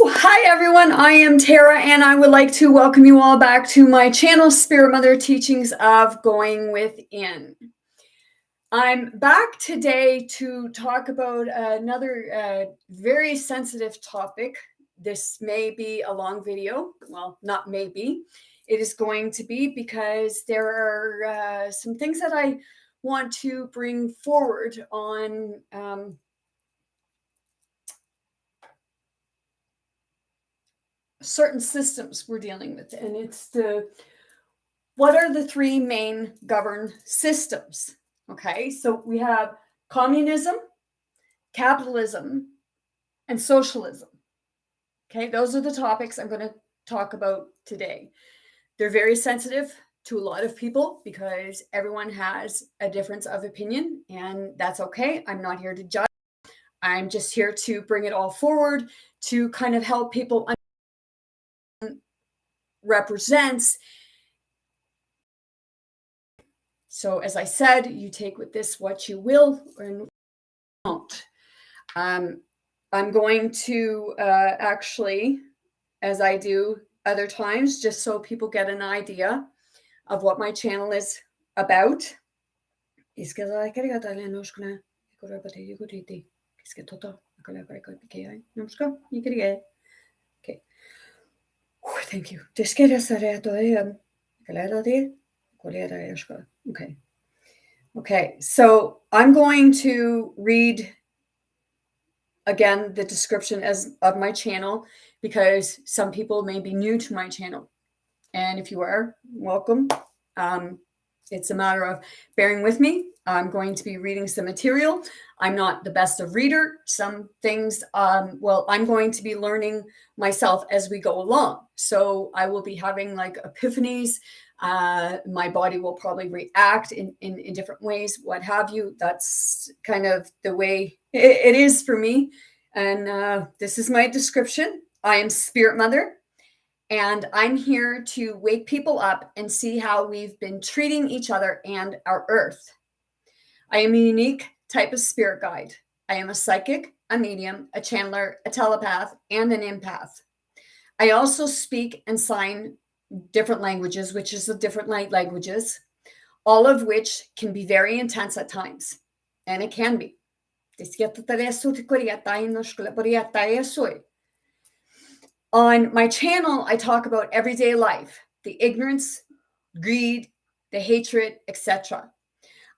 Hi everyone, I am Tara and I would like to welcome you all back to my channel, Spirit Mother Teachings of Going Within. I'm back today to talk about another very sensitive topic. This may be a long video. Well, not maybe. It is going to be because there are some things that I want to bring forward on certain systems we're dealing with. And it's what are the three main governed systems? Okay, so we have communism, capitalism, and socialism. Okay, those are the topics I'm going to talk about today. They're very sensitive to a lot of people because everyone has a difference of opinion, and that's okay. I'm not here to judge. I'm just here to bring it all forward to kind of help people understand represents. So as I said, you take with this what you will and won't. I'm going to actually, as I do other times, just so people get an idea of what my channel is about. Okay. Thank you. Okay, so I'm going to read again the description of my channel because some people may be new to my channel. And if you are, welcome. It's a matter of bearing with me. I'm going to be reading some material. I'm not the best of reader. Some things, I'm going to be learning myself as we go along. So I will be having like epiphanies. My body will probably react in different ways, what have you. That's kind of the way it is for me. And this is my description. I am Spirit Mother. And I'm here to wake people up and see how we've been treating each other and our earth. I am a unique type of spirit guide. I am a psychic, a medium, a channeler, a telepath, and an empath. I also speak and sign different languages, which is the different light languages, all of which can be very intense at times. And it can be. On my channel, I talk about everyday life, the ignorance, greed, the hatred, etc.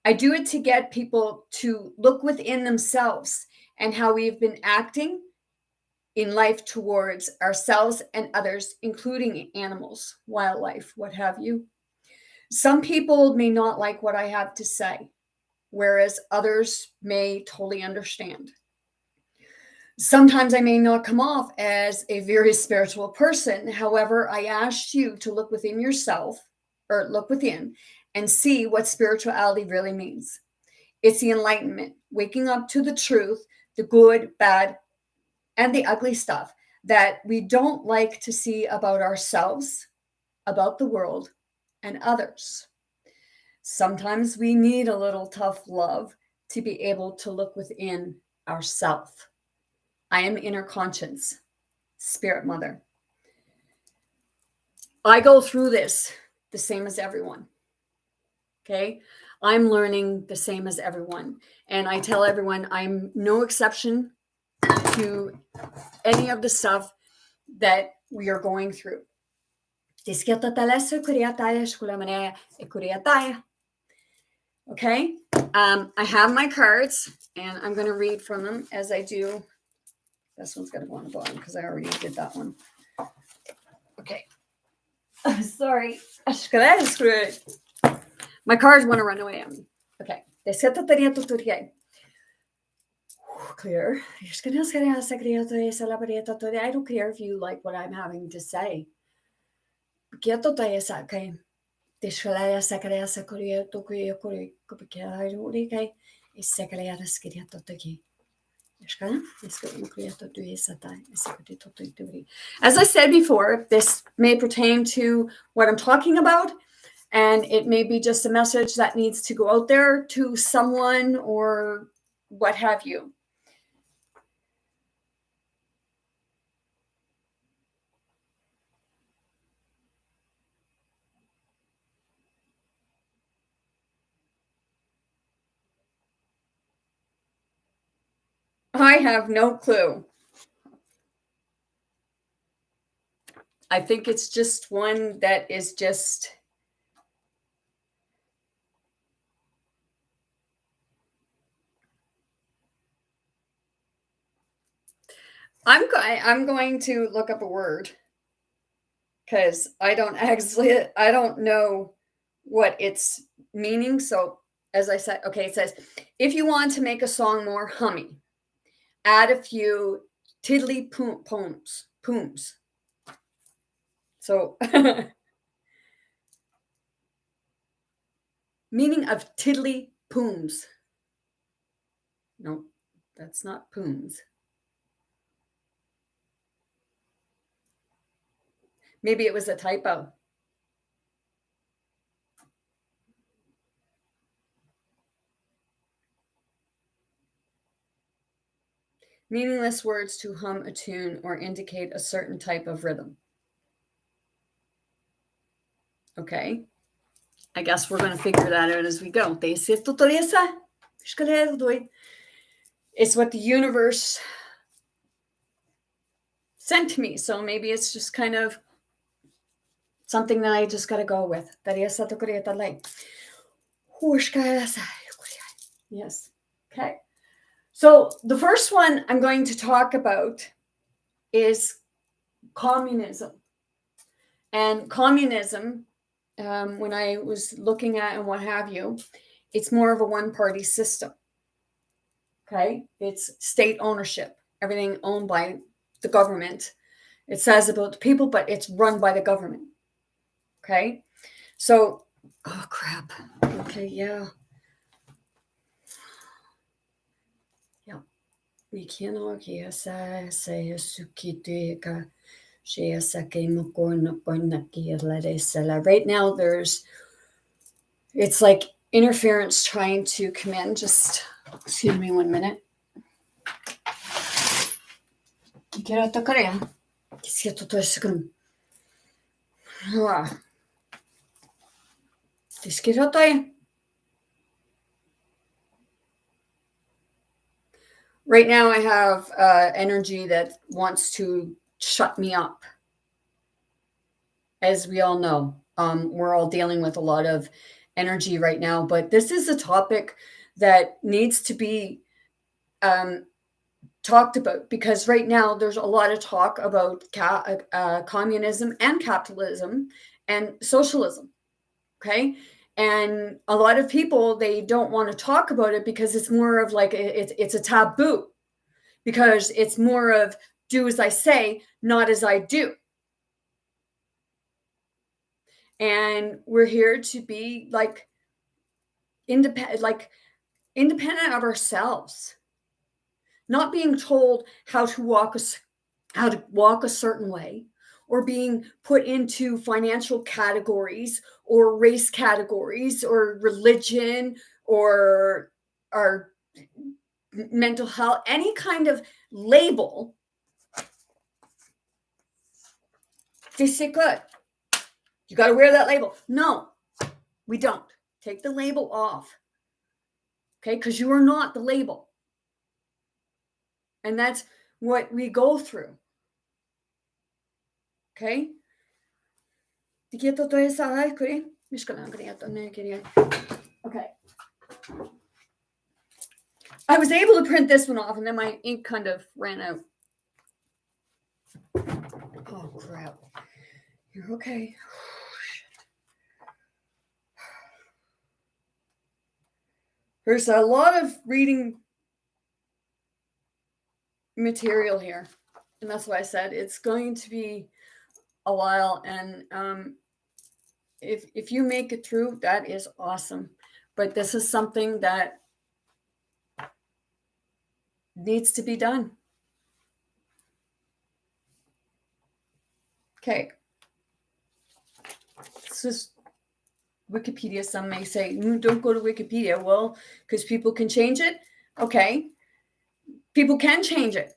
I do it to get people to look within themselves and how we've been acting in life towards ourselves and others, including animals, wildlife, what have you. Some people may not like what I have to say, whereas others may totally understand. Sometimes I may not come off as a very spiritual person. However, I asked you to look within yourself or look within and see what spirituality really means. It's the enlightenment, waking up to the truth, the good, bad, and the ugly stuff that we don't like to see about ourselves, about the world, and others. Sometimes we need a little tough love to be able to look within ourselves. I am inner conscience, Spirit Mother. I go through this the same as everyone. Okay? I'm learning the same as everyone. And I tell everyone I'm no exception to any of the stuff that we are going through. Okay? I have my cards and I'm going to read from them as I do. This one's going to go on the bottom because I already did that one. Okay. Sorry. My cards want to run away on me. Okay. Clear. I don't care if you like what I'm having to say. As I said before, this may pertain to what I'm talking about, and it may be just a message that needs to go out there to someone or what have you. I have no clue. I think it's just one that is just... I'm going to look up a word because I don't know what it's meaning. So as I said, okay, it says, if you want to make a song more hummy, add a few tiddly pooms. So meaning of tiddly pooms. No, that's not pooms. Maybe it was a typo. Meaningless words to hum a tune or indicate a certain type of rhythm. Okay. I guess we're going to figure that out as we go. It's what the universe sent to me. So maybe it's just kind of something that I just got to go with. Yes. Okay. So the first one I'm going to talk about is communism. And communism, when I was looking at and what have you, it's more of a one-party system. Okay? It's state ownership. Everything owned by the government. It says about the people, but it's run by the government. Okay? So, oh crap. Okay, yeah. Yeah. We cannot say right now it's like interference trying to come in. Just excuse me 1 minute. Right now I have energy that wants to shut me up. As we all know, we're all dealing with a lot of energy right now, but this is a topic that needs to be talked about, because right now there's a lot of talk about communism and capitalism and socialism. Okay. And a lot of people, they don't want to talk about it because it's more of like it's a taboo, because it's more of do as I say, not as I do. And we're here to be like independent of ourselves, not being told how to walk a certain way, or being put into financial categories or race categories or religion or our mental health, any kind of label. They say, good, you got to wear that label. No, we don't. Take the label off. Okay, because you are not the label. And that's what we go through. Okay? Okay. I was able to print this one off, and then my ink kind of ran out. Oh, crap. You're okay. There's a lot of reading material here, and that's why I said it's going to be a while. And if you make it through, that is awesome. But this is something that needs to be done. Okay. This is Wikipedia. Some may say, don't go to Wikipedia. Well, because people can change it. Okay. People can change it.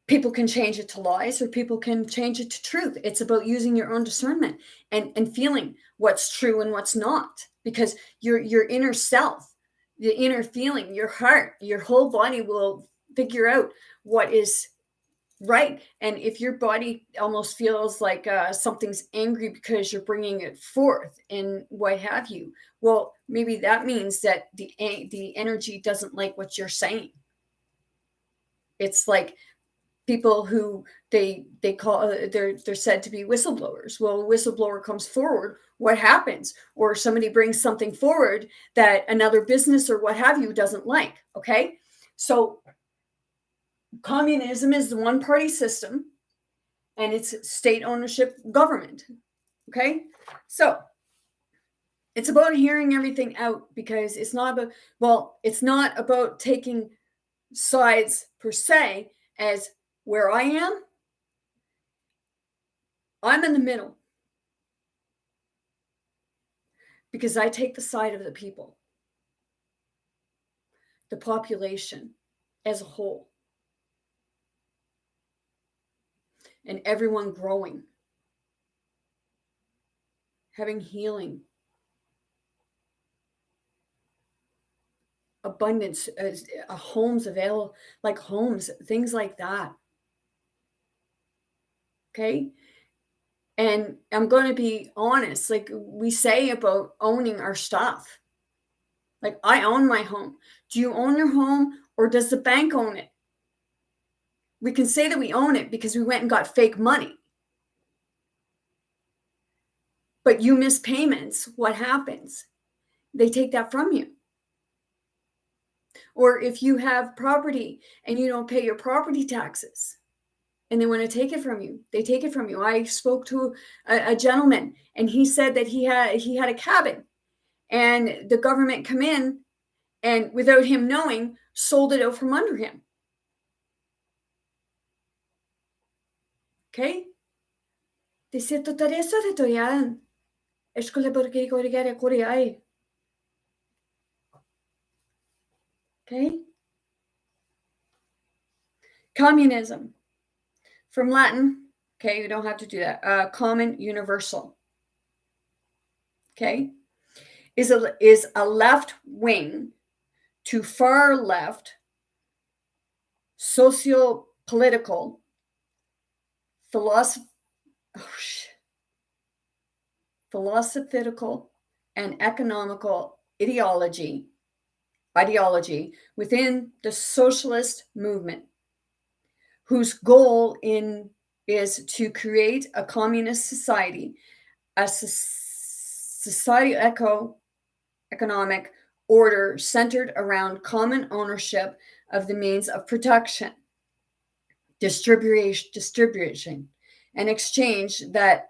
People can change it to lies, or people can change it to truth. It's about using your own discernment and feeling what's true and what's not, because your inner self, the inner feeling, your heart, your whole body will figure out what is right. And if your body almost feels like something's angry because you're bringing it forth and what have you, well, maybe that means that the energy doesn't like what you're saying. It's like people who they call they're said to be whistleblowers. Well, a whistleblower comes forward, what happens? Or somebody brings something forward that another business or what have you doesn't like. Okay, so communism is the one party system, and it's state ownership government. Okay, so it's about hearing everything out, because it's not about, well, it's not about taking sides per se. As where I'm in the middle, because I take the side of the people, the population as a whole, and everyone growing, having healing, abundance, homes available, like homes, things like that. Okay. And I'm going to be honest, like we say about owning our stuff. Like, I own my home. Do you own your home, or does the bank own it? We can say that we own it because we went and got fake money. But you miss payments, what happens? They take that from you. Or if you have property and you don't pay your property taxes and they want to take it from you, they take it from you. I spoke to a gentleman, and he said that he had a cabin, and the government come in and, without him knowing, sold it out from under him. Okay? Det sitter Teresa de Toyan. Jag skulle börja korrigera Korea. Okay? Communism. From Latin, okay, you don't have to do that. Common, universal. Okay? Is a left wing to far left socio-political philosophical and economical ideology within the socialist movement, whose goal is to create a communist society, a economic order centered around common ownership of the means of production, distribution, and exchange that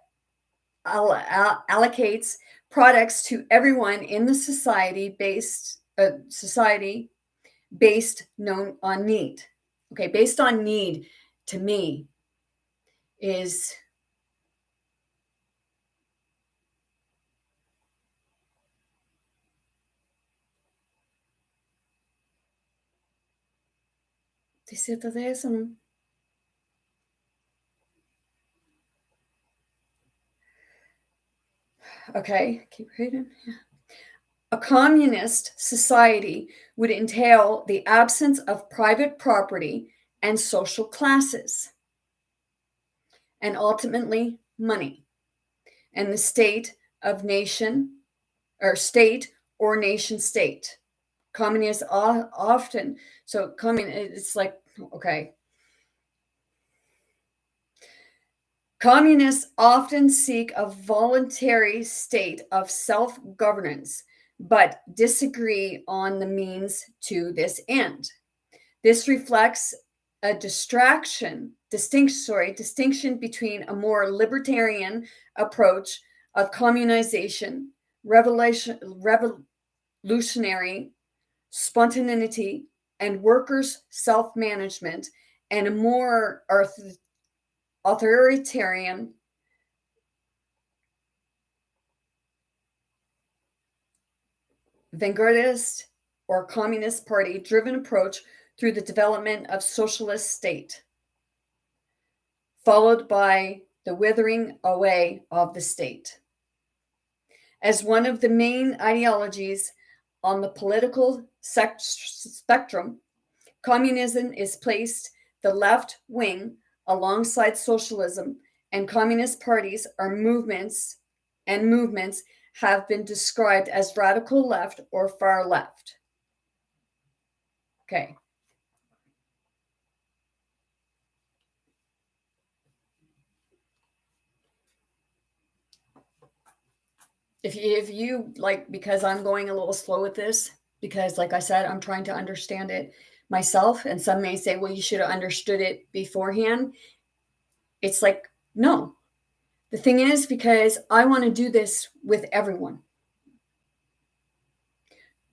allocates products to everyone in the society based known on need. Okay, based on need, to me, is okay, keep reading. A communist society would entail the absence of private property and social classes, and ultimately money, and the state of nation or state or nation state. Communists often, so it's like, okay. Communists often seek a voluntary state of self-governance, but disagree on the means to this end. This reflects a distinction between a more libertarian approach of communization, revolutionary spontaneity, and workers' self-management, and a more authoritarian vanguardist or communist party driven approach through the development of socialist state, followed by the withering away of the state. As one of the main ideologies On the political spectrum, communism is placed the left wing alongside socialism, and communist parties are movements have been described as radical left or far left. Okay. If you like, because I'm going a little slow with this, because like I said, I'm trying to understand it myself, and some may say, well, you should have understood it beforehand. It's like, no. The thing is, because I want to do this with everyone.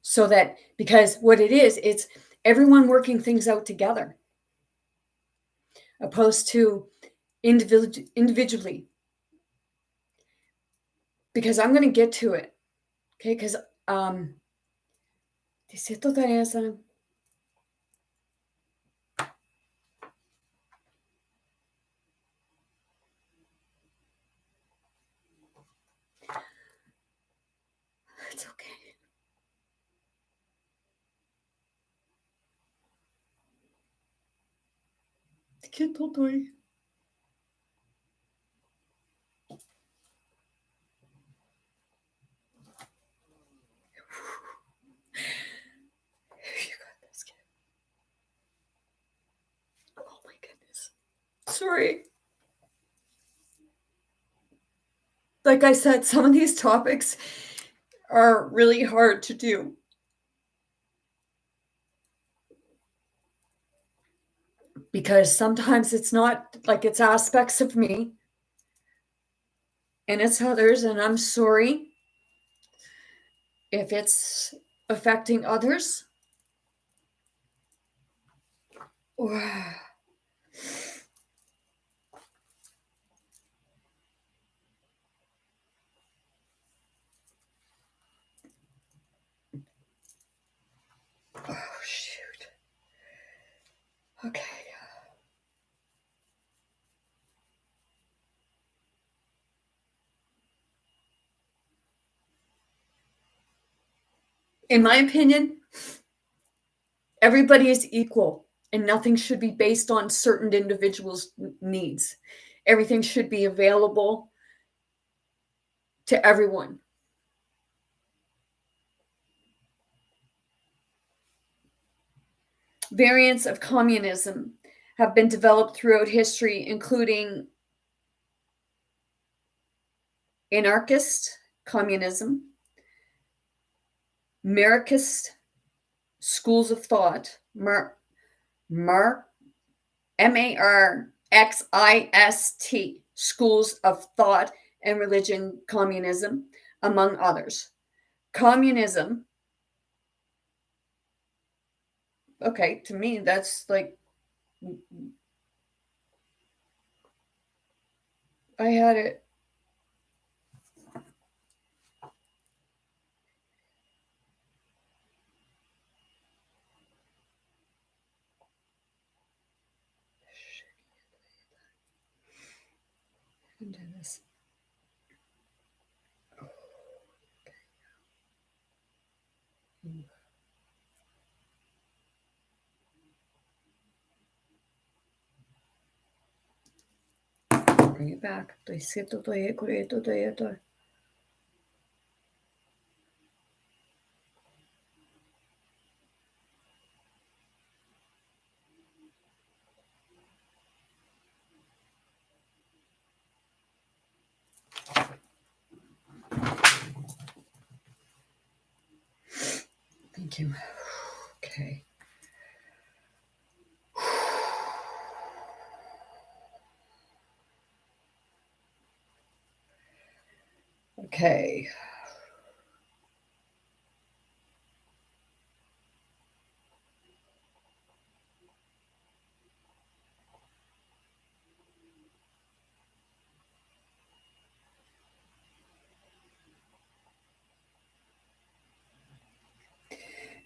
So that, because what it is, it's everyone working things out together, opposed to individually. Because I'm going to get to it. Okay, because it's okay. Oh my goodness. Sorry. Like I said, some of these topics are really hard to do. Because sometimes it's not like it's aspects of me and it's others, and I'm sorry if it's affecting others. Oh, shoot. Okay. In my opinion, everybody is equal and nothing should be based on certain individuals' needs. Everything should be available to everyone. Variants of communism have been developed throughout history, including anarchist communism, Marxist schools of thought, Marxist schools of thought and religion communism, among others. Communism, okay, to me, that's like, I had it. Into this. Bring it back. Thank you. Okay. Okay.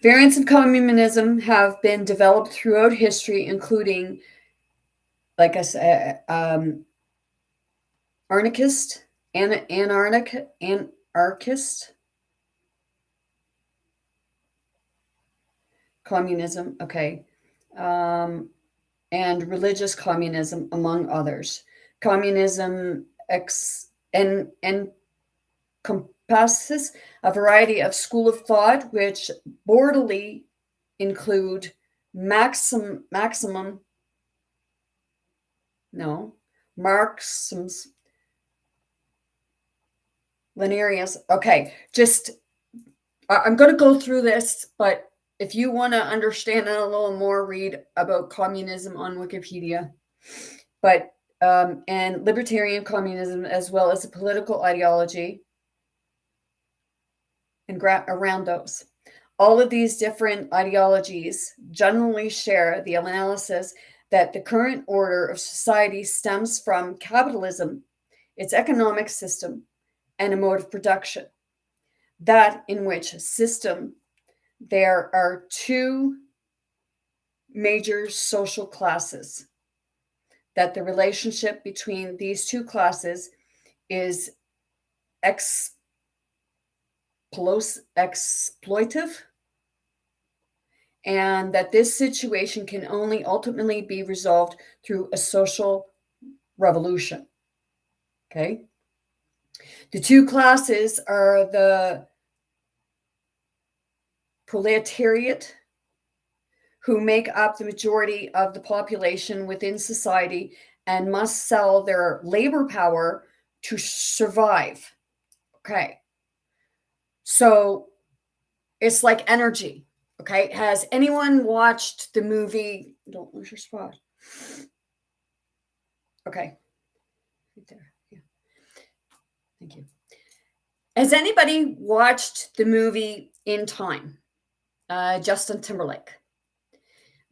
Variants of communism have been developed throughout history, including, like I said, anarchist, anarchist, communism, okay, and religious communism, among others. Communism encompasses a variety of school of thought which broadly include Marxism's Linearius. Okay, I'm going to go through this, but if you want to understand it a little more, read about communism on Wikipedia. But and libertarian communism, as well as a political ideology, and around those. All of these different ideologies generally share the analysis that the current order of society stems from capitalism, its economic system, and a mode of production. That in which system there are two major social classes, that the relationship between these two classes is exploitive, and that this situation can only ultimately be resolved through a social revolution. Okay? The two classes are the proletariat, who make up the majority of the population within society and must sell their labor power to survive. Okay. So it's like energy. Okay. Has anyone watched the movie? Don't lose your spot. Okay. Right there. Yeah. Thank you. Has anybody watched the movie In Time? Justin Timberlake.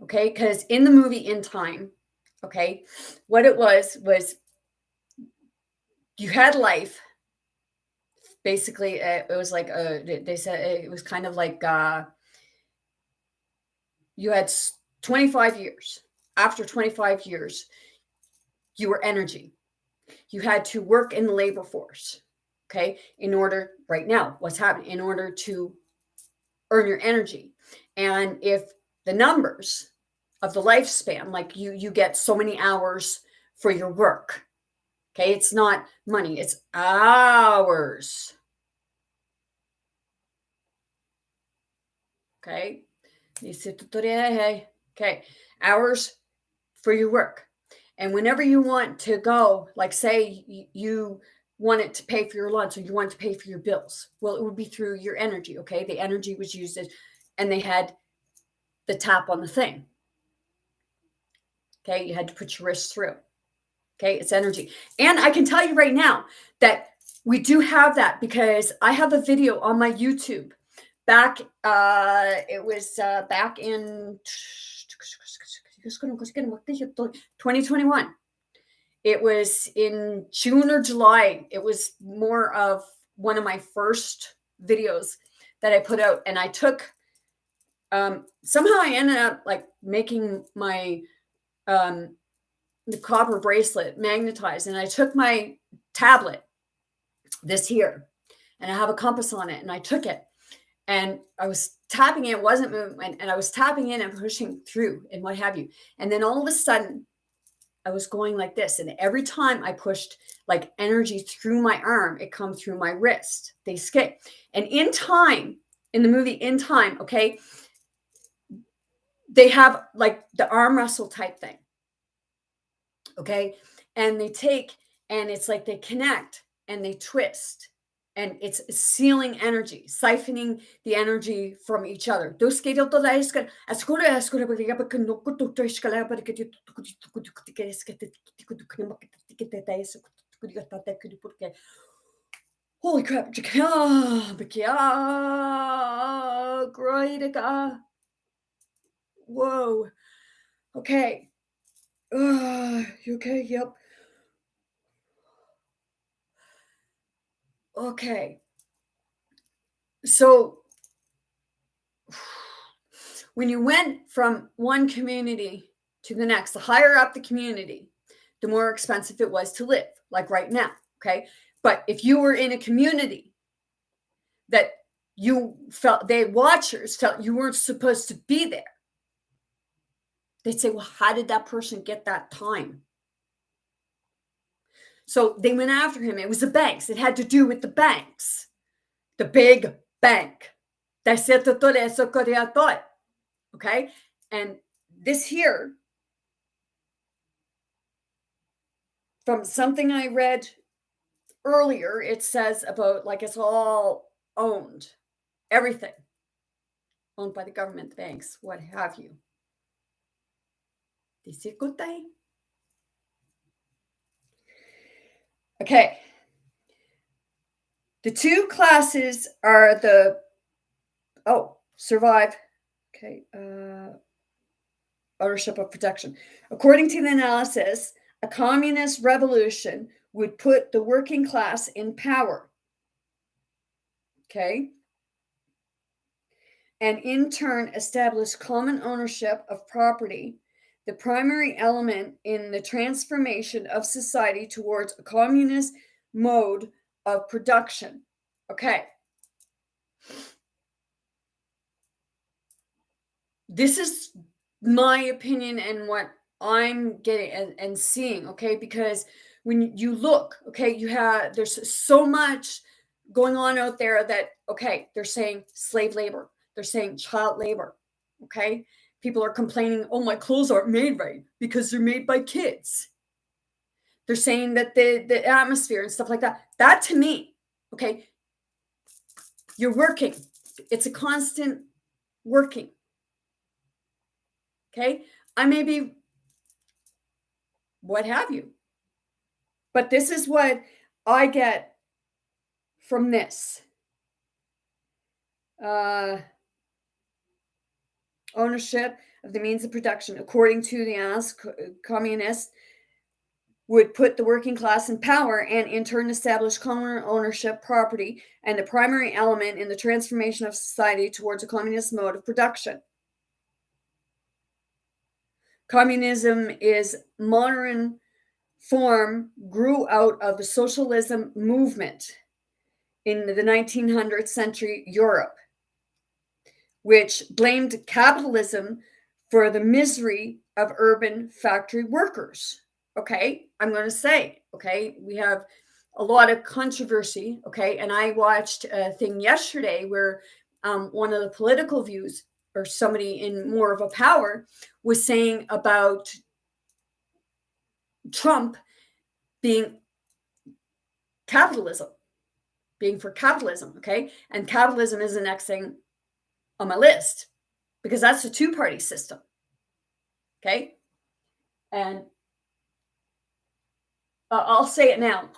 Okay. Because in the movie In Time, okay, what it was you had life. Basically, it was like they said it was kind of like you had 25 years. After 25 years, you were energy. You had to work in the labor force, okay, in order, right now, what's happening, in order to earn your energy. And if the numbers of the lifespan, like you get so many hours for your work, okay, it's not money, it's hours. Okay. Okay. Hours for your work. And whenever you want to go, like say you want it to pay for your lunch or you want to pay for your bills, well, it would be through your energy. Okay. The energy was used and they had the tap on the thing. Okay. You had to put your wrist through. Okay. It's energy. And I can tell you right now that we do have that because I have a video on my YouTube. Back, it was back in 2021. It was in June or July. It was more of one of my first videos that I put out. And I took, somehow I ended up like making my, the copper bracelet magnetized. And I took my tablet, this here, and I have a compass on it. And I took it. And I was tapping it wasn't moving, and I was tapping in and pushing through and what have you. And then all of a sudden, I was going like this. And every time I pushed like energy through my arm, it come through my wrist. They skip. And in time, in the movie In Time, okay, they have like the arm wrestle type thing. Okay. And they take, and it's like they connect and they twist. And it's sealing energy, siphoning the energy from each other. Holy crap. Whoa. Okay. You okay? Yep. Okay. So when you went from one community to the next, the higher up the community, the more expensive it was to live, like right now. Okay. But if you were in a community that watchers felt you weren't supposed to be there. They'd say, well, how did that person get that time? So they went after him. It was the banks. It had to do with the banks. The big bank. Okay? And this here, from something I read earlier, it says about like it's all owned. Everything. Owned by the government, the banks, what have you. Okay. The two classes are survive. Okay. Ownership of production. According to the analysis, a communist revolution would put the working class in power. Okay. And in turn establish common ownership of property, the primary element in the transformation of society towards a communist mode of production. Okay. This is my opinion and what I'm getting and seeing, okay? Because when you look, okay, there's so much going on out there that, okay, they're saying slave labor, they're saying child labor, okay? People are complaining, oh, my clothes aren't made right because they're made by kids. They're saying that the atmosphere and stuff like that. That to me, okay, you're working. It's a constant working. Okay, I may be what have you, but this is what I get from this. Ownership of the means of production, according to the communists, would put the working class in power and in turn establish common ownership property and the primary element in the transformation of society towards a communist mode of production. Communism is modern form grew out of the socialism movement in the 1900th century Europe, which blamed capitalism for the misery of urban factory workers. Okay, I'm going to say, okay, we have a lot of controversy, okay, and I watched a thing yesterday where one of the political views or somebody in more of a power was saying about Trump being capitalism, being for capitalism, okay? And capitalism is the next thing on my list because that's a two-party system, okay? And I'll say it now.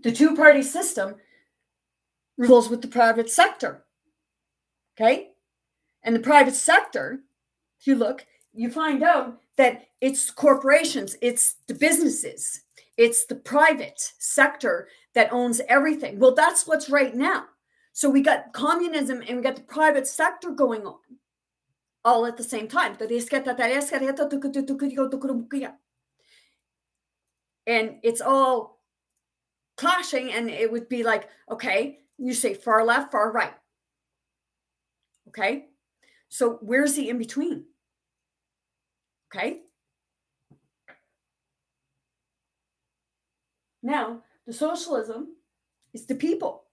The two-party system rules with the private sector, okay? And the private sector, if you look, you find out that it's corporations, it's the businesses, it's the private sector that owns everything. Well, that's what's right now. So we got communism and we got the private sector going on all at the same time. And it's all clashing, and it would be like, okay, you say far left, far right. Okay, so where's the in between? Okay. Now, the socialism is the people.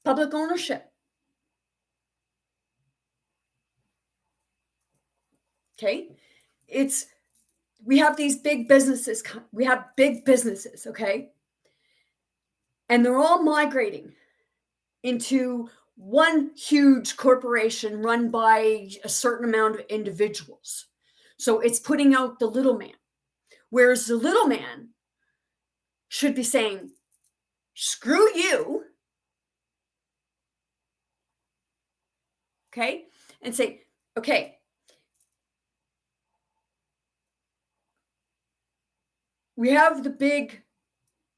Public ownership. Okay. We have these big businesses. We have big businesses, okay? And they're all migrating into one huge corporation run by a certain amount of individuals. So it's putting out the little man. Whereas the little man should be saying, screw you, okay? And say, okay, we have the big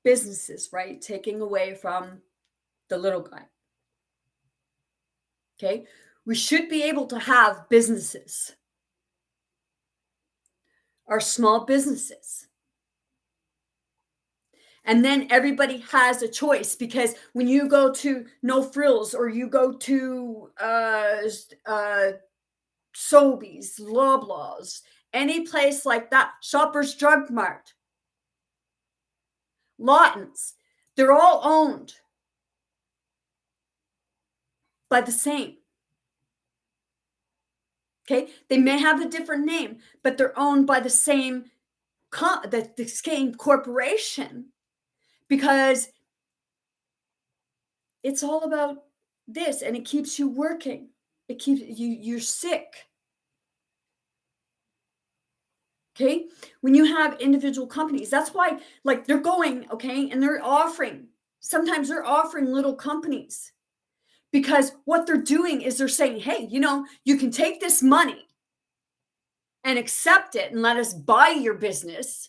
businesses, right? Taking away from the little guy. Okay? We should be able to have businesses, our small businesses. And then everybody has a choice, because when you go to No Frills, or you go to Sobeys, Loblaws, any place like that, Shoppers Drug Mart, Lawton's, they're all owned by the same. Okay, they may have a different name, but they're owned by the same the same corporation, because it's all about this, and it keeps you working. It keeps you're sick. Okay, when you have individual companies, that's why, like, they're going, okay, and they're offering, sometimes they're offering little companies, because what they're doing is they're saying, hey, you can take this money and accept it and let us buy your business,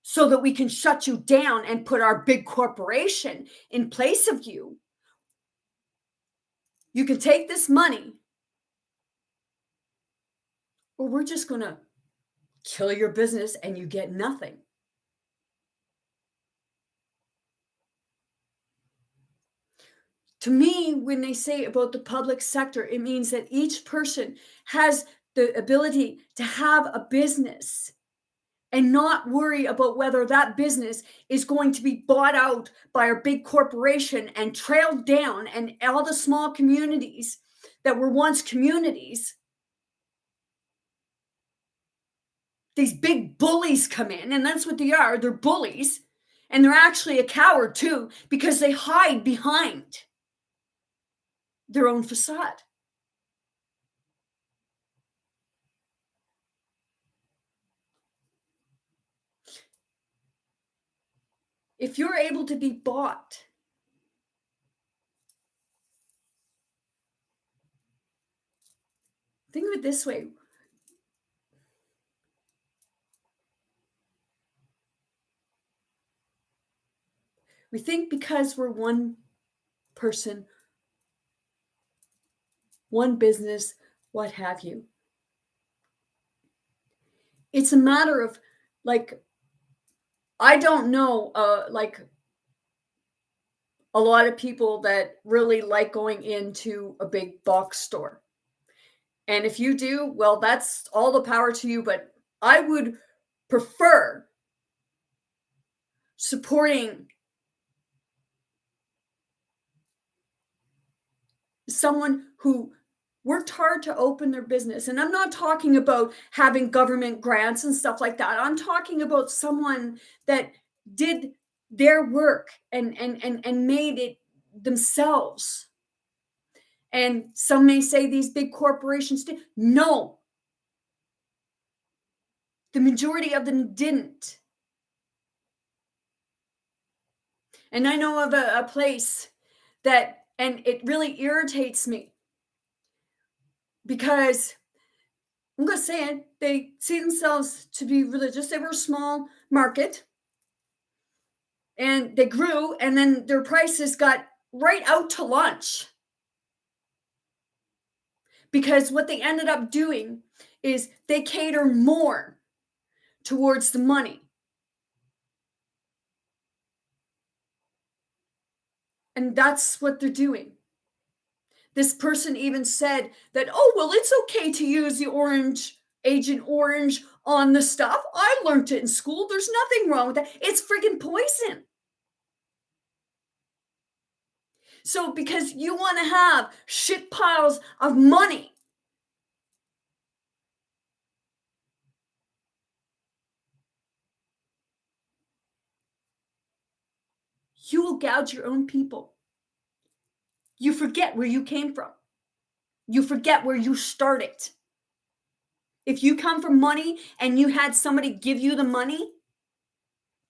so that we can shut you down and put our big corporation in place of you. You can take this money, or we're just going to kill your business and you get nothing. To me, when they say about the public sector, it means that each person has the ability to have a business and not worry about whether that business is going to be bought out by a big corporation and trailed down, and all the small communities that were once communities, these big bullies come in, and that's what they are. They're bullies, and they're actually a coward too, because they hide behind their own facade. If you're able to be bought, think of it this way. We think because we're one person, one business, what have you. It's a matter of, like, I don't know, like, a lot of people that really like going into a big box store. And if you do, well, that's all the power to you. But I would prefer supporting someone who worked hard to open their business. And I'm not talking about having government grants and stuff like that. I'm talking about someone that did their work and made it themselves. And some may say these big corporations did. No, the majority of them didn't. And I know of a place that, and it really irritates me, because I'm going to say it, they see themselves to be religious. They were a small market, and they grew, and then their prices got right out to lunch, because what they ended up doing is they cater more towards the money. And that's what they're doing. This person even said that, oh, well, it's okay to use the orange, Agent Orange on the stuff. I learned it in school. There's nothing wrong with that. It's friggin' poison. So because you want to have shit piles of money, you will gouge your own people. You forget where you came from. You forget where you started. If you come from money and you had somebody give you the money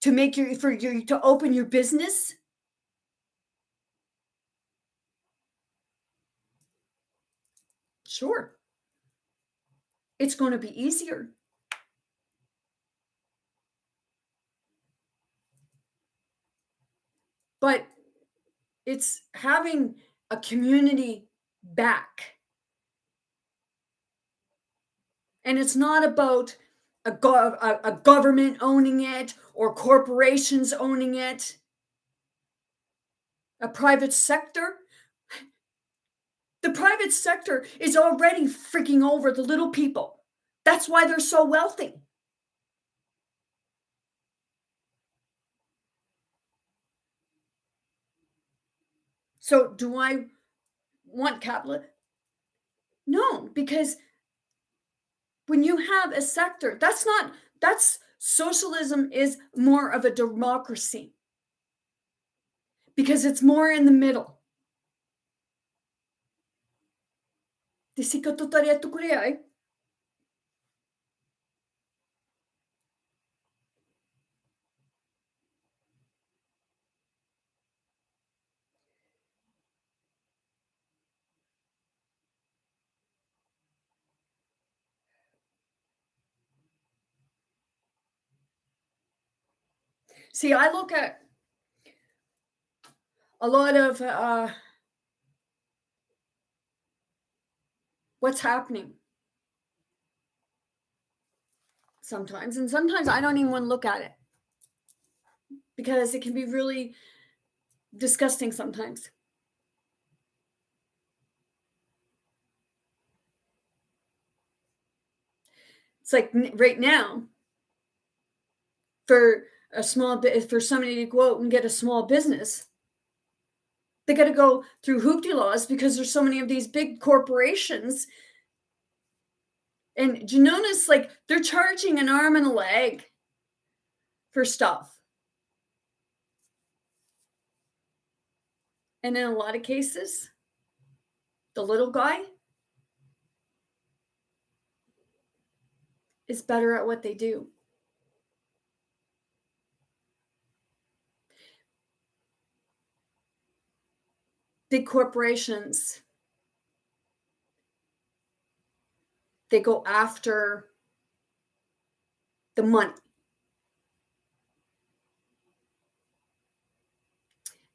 to make to open your business, sure, it's going to be easier. But it's having a community back. And it's not about a government owning it or corporations owning it, a private sector. The private sector is already freaking over the little people. That's why they're so wealthy. So do I want capital? No, because when you have a sector, that's socialism is more of a democracy because it's more in the middle. See, I look at a lot of what's happening sometimes, and sometimes I don't even want to look at it because it can be really disgusting sometimes. It's like right now, for for somebody to go out and get a small business, they got to go through hoopty laws because there's so many of these big corporations. And do you notice, like, they're charging an arm and a leg for stuff. And in a lot of cases, the little guy is better at what they do. Big corporations, they go after the money.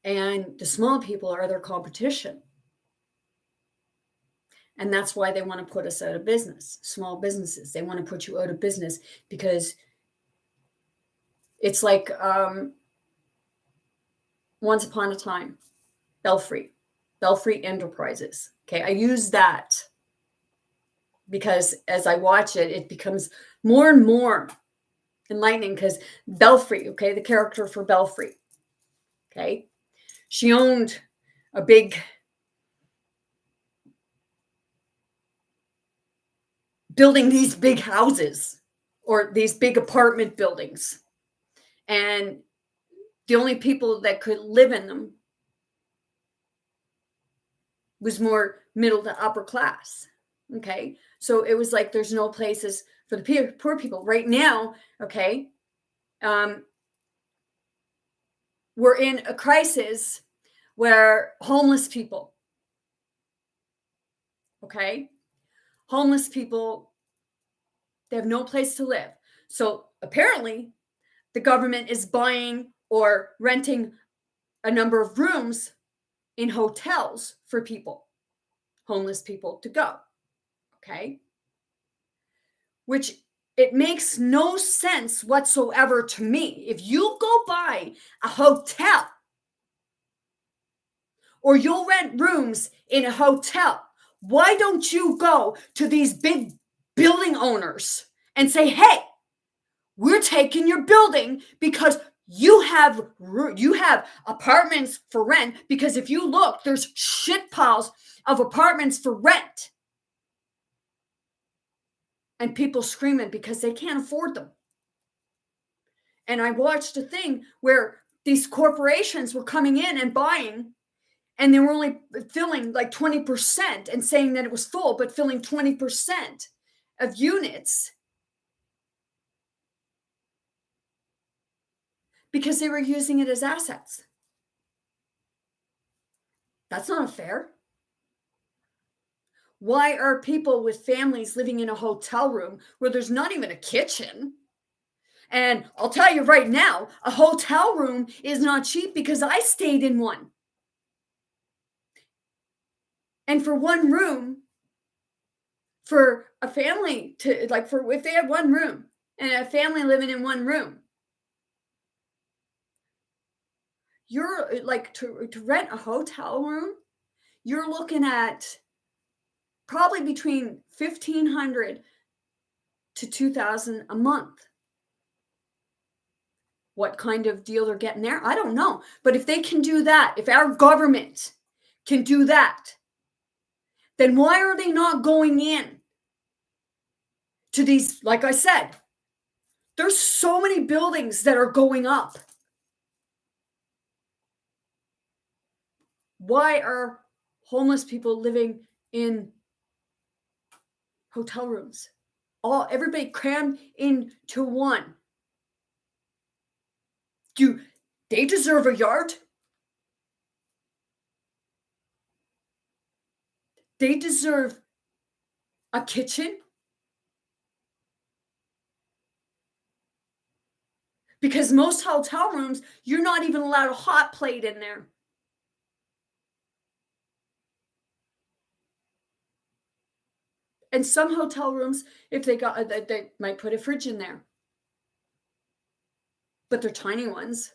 And the small people are their competition. And that's why they want to put us out of business. Small businesses, they want to put you out of business because it's like once upon a time, Belfry Enterprises. Okay, I use that because as I watch it, it becomes more and more enlightening because Belfry, okay, the character for Belfry, okay, she owned a big building, these big houses or these big apartment buildings. And the only people that could live in them was more middle to upper class. Okay. So it was like there's no places for the poor people. Right now, okay, we're in a crisis where homeless people, okay, homeless people, they have no place to live. So apparently, the government is buying or renting a number of rooms in hotels for people, homeless people, to go. Okay. Which it makes no sense whatsoever to me. If you go buy a hotel or you'll rent rooms in a hotel, why don't you go to these big building owners and say, hey, we're taking your building because you have apartments for rent? Because if you look, there's shit piles of apartments for rent. And people screaming because they can't afford them. And I watched a thing where these corporations were coming in and buying, and they were only filling like 20% and saying that it was full, but filling 20% of units because they were using it as assets. That's not fair. Why are people with families living in a hotel room where there's not even a kitchen? And I'll tell you right now, a hotel room is not cheap because I stayed in one. And for one room, for a family to, like, for if they have one room and a family living in one room. You're like to rent a hotel room, you're looking at probably between 1,500 to 2,000 a month. What kind of deal they're getting there, I don't know. But if they can do that, if our government can do that, then why are they not going in to these? Like I said, there's so many buildings that are going up. Why are homeless people living in hotel rooms? Everybody crammed into one. Do they deserve a yard? They deserve a kitchen? Because most hotel rooms, you're not even allowed a hot plate in there. And some hotel rooms, if they might put a fridge in there, but they're tiny ones.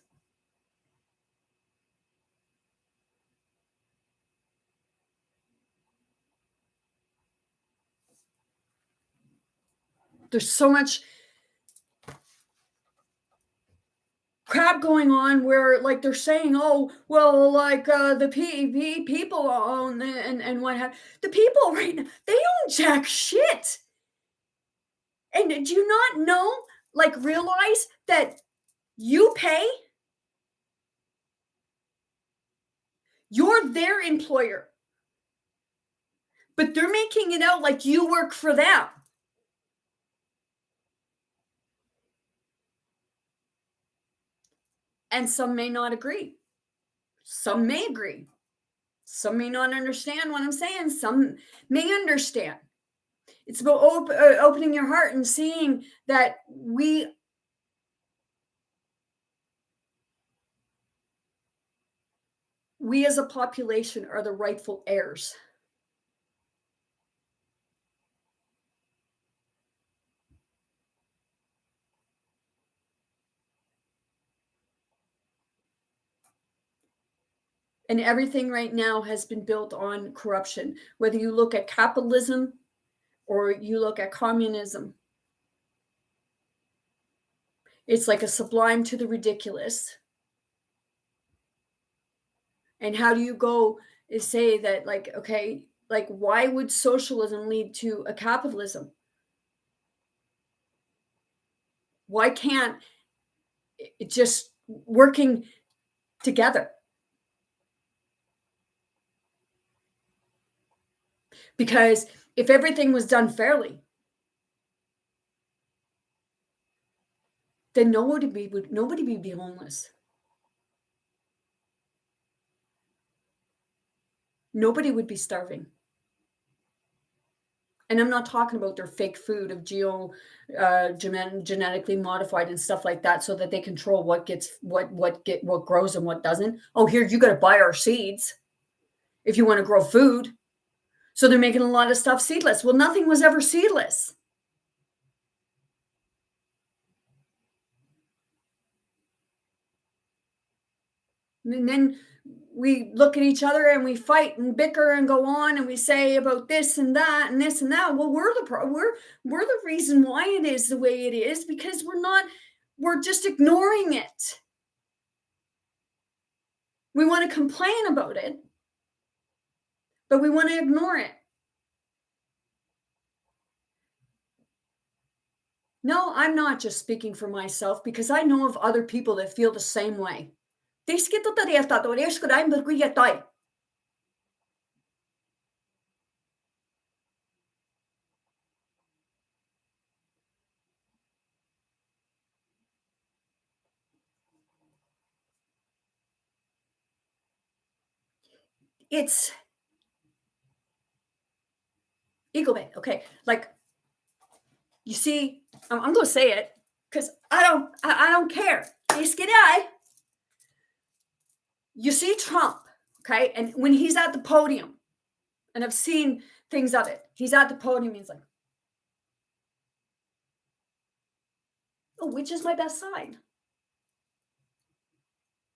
There's so much crap going on where, like, they're saying, oh, well, like, the people own and what have the people right now, they own jack shit. And do you not know, like, realize that you pay? You're their employer, but they're making it out like you work for them. And some may not agree. Some may agree. Some may not understand what I'm saying. Some may understand. It's about opening your heart and seeing that we as a population are the rightful heirs. And everything right now has been built on corruption. Whether you look at capitalism or you look at communism, it's like a sublime to the ridiculous. And how do you go is say that, like, okay, like, why would socialism lead to a capitalism? Why can't it just working together? Because if everything was done fairly, then nobody would be homeless. Nobody would be starving. And I'm not talking about their fake food of genetically modified and stuff like that, so that they control what grows and what doesn't. Oh, here, you got to buy our seeds if you want to grow food. So they're making a lot of stuff seedless. Well, nothing was ever seedless. And then we look at each other and we fight and bicker and go on and we say about this and that and this and that. Well, we're the reason why it is the way it is, because we're just ignoring it. We want to complain about it, but we want to ignore it. No, I'm not just speaking for myself, because I know of other people that feel the same way. It's ego bait. Okay, like, you see, I'm going to say it because I don't care. You see Trump, okay, and when he's at the podium, and I've seen things of it, he's at the podium. He's like, Oh, which is my best side.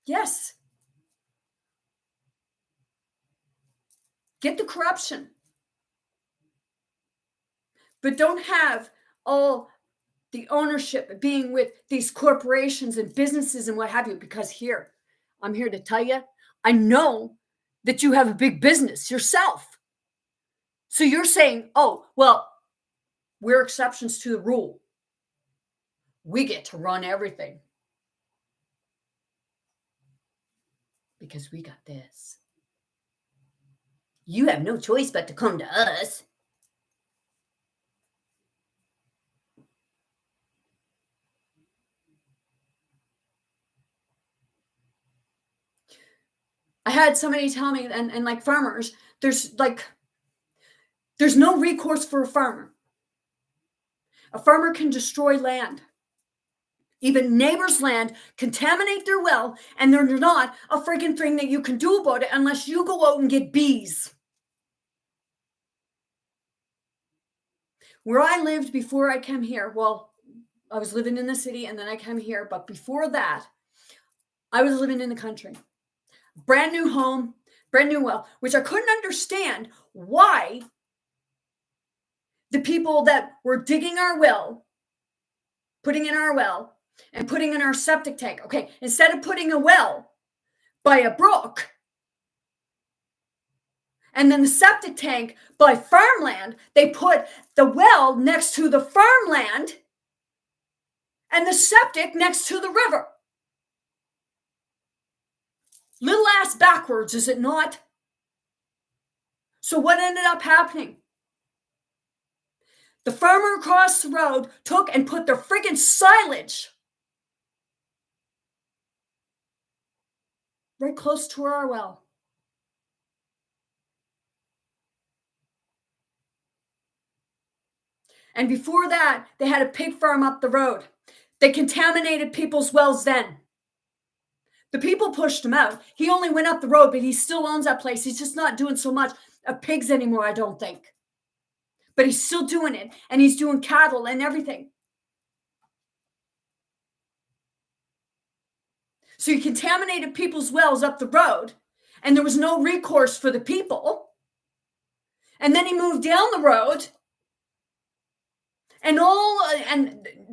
Yes. Get the corruption. But don't have all the ownership being with these corporations and businesses and what have you, because here, I'm here to tell you, I know that you have a big business yourself. So you're saying, oh, well, we're exceptions to the rule. We get to run everything because we got this. You have no choice but to come to us. I had somebody tell me, and like farmers, there's no recourse for a farmer. A farmer can destroy land, even neighbors' land, contaminate their well, and there's not a freaking thing that you can do about it unless you go out and get bees. Where I lived before I came here, well, I was living in the city and then I came here, but before that, I was living in the country. Brand new home, brand new well, which I couldn't understand why the people that were digging our well, putting in our well, and putting in our septic tank. Okay, instead of putting a well by a brook and then the septic tank by farmland, they put the well next to the farmland and the septic next to the river. Little ass backwards, is it not? So what ended up happening? The farmer across the road took and put their friggin' silage right close to our well. And before that, they had a pig farm up the road. They contaminated people's wells then. The people pushed him out. He only went up the road, but he still owns that place. He's just not doing so much of pigs anymore, I don't think. But he's still doing it, and he's doing cattle and everything. So he contaminated people's wells up the road, and there was no recourse for the people. And then he moved down the road, and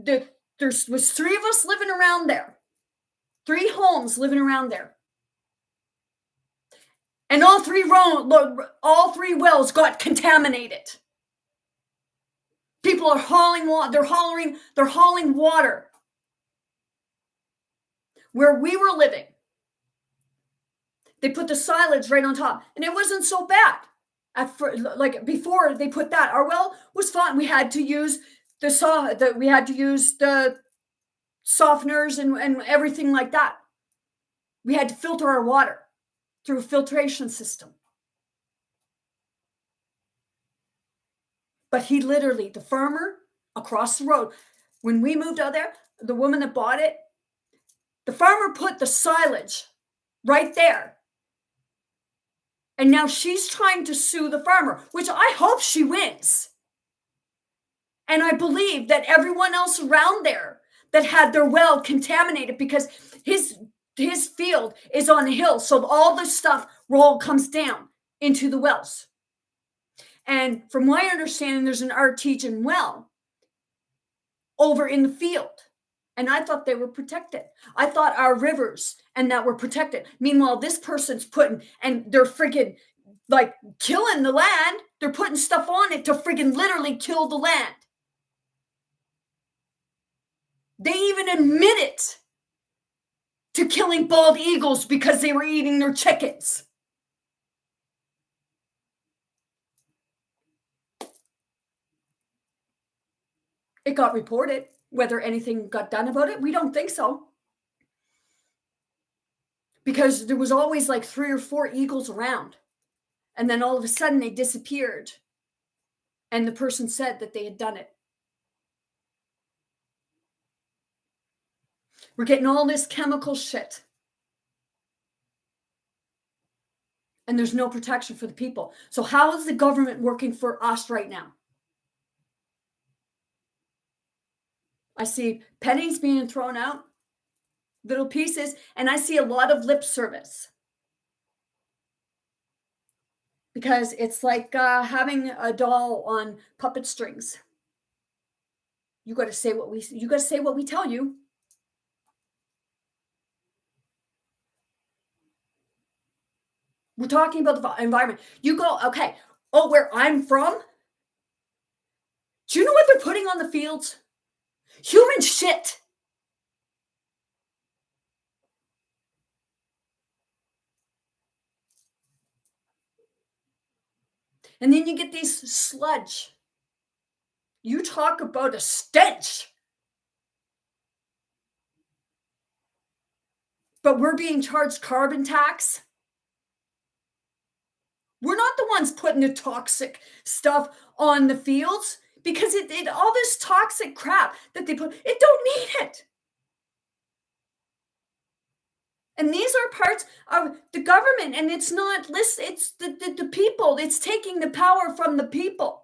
there was 3 of us living around there. 3 homes living around there. And all three wells got contaminated. People are hauling water. They're hauling water. Where we were living, they put the silage right on top, and it wasn't so bad. Before they put that, our well was fine. We had to use the softeners and everything like that. We had to filter our water through a filtration system. But he literally, the farmer across the road, when we moved out there, the woman that bought it, the farmer put the silage right there. And now she's trying to sue the farmer, which I hope she wins. And I believe that everyone else around there that had their well contaminated, because his field is on a hill, so all the stuff comes down into the wells. And from my understanding, there's an artesian well over in the field. And I thought they were protected. I thought our rivers and that were protected. Meanwhile, this person's and they're friggin' killing the land. They're putting stuff on it to friggin' literally kill the land. They even admit it to killing bald eagles because they were eating their chickens. It got reported. Whether anything got done about it, we don't think so. Because there was always 3 or 4 eagles around. And then all of a sudden they disappeared. And the person said that they had done it. We're getting all this chemical shit. And there's no protection for the people. So how is the government working for us right now? I see pennies being thrown out, little pieces, and I see a lot of lip service because it's like having a doll on puppet strings. You got to say what we tell you. We're talking about the environment. You go, okay. Oh, where I'm from, do you know what they're putting on the fields? Human shit. And then you get these sludge. You talk about a stench. But we're being charged carbon tax. We're not the ones putting the toxic stuff on the fields because it all this toxic crap that they put, it don't need it. And these are parts of the government, and it's not it's the people. It's taking the power from the people.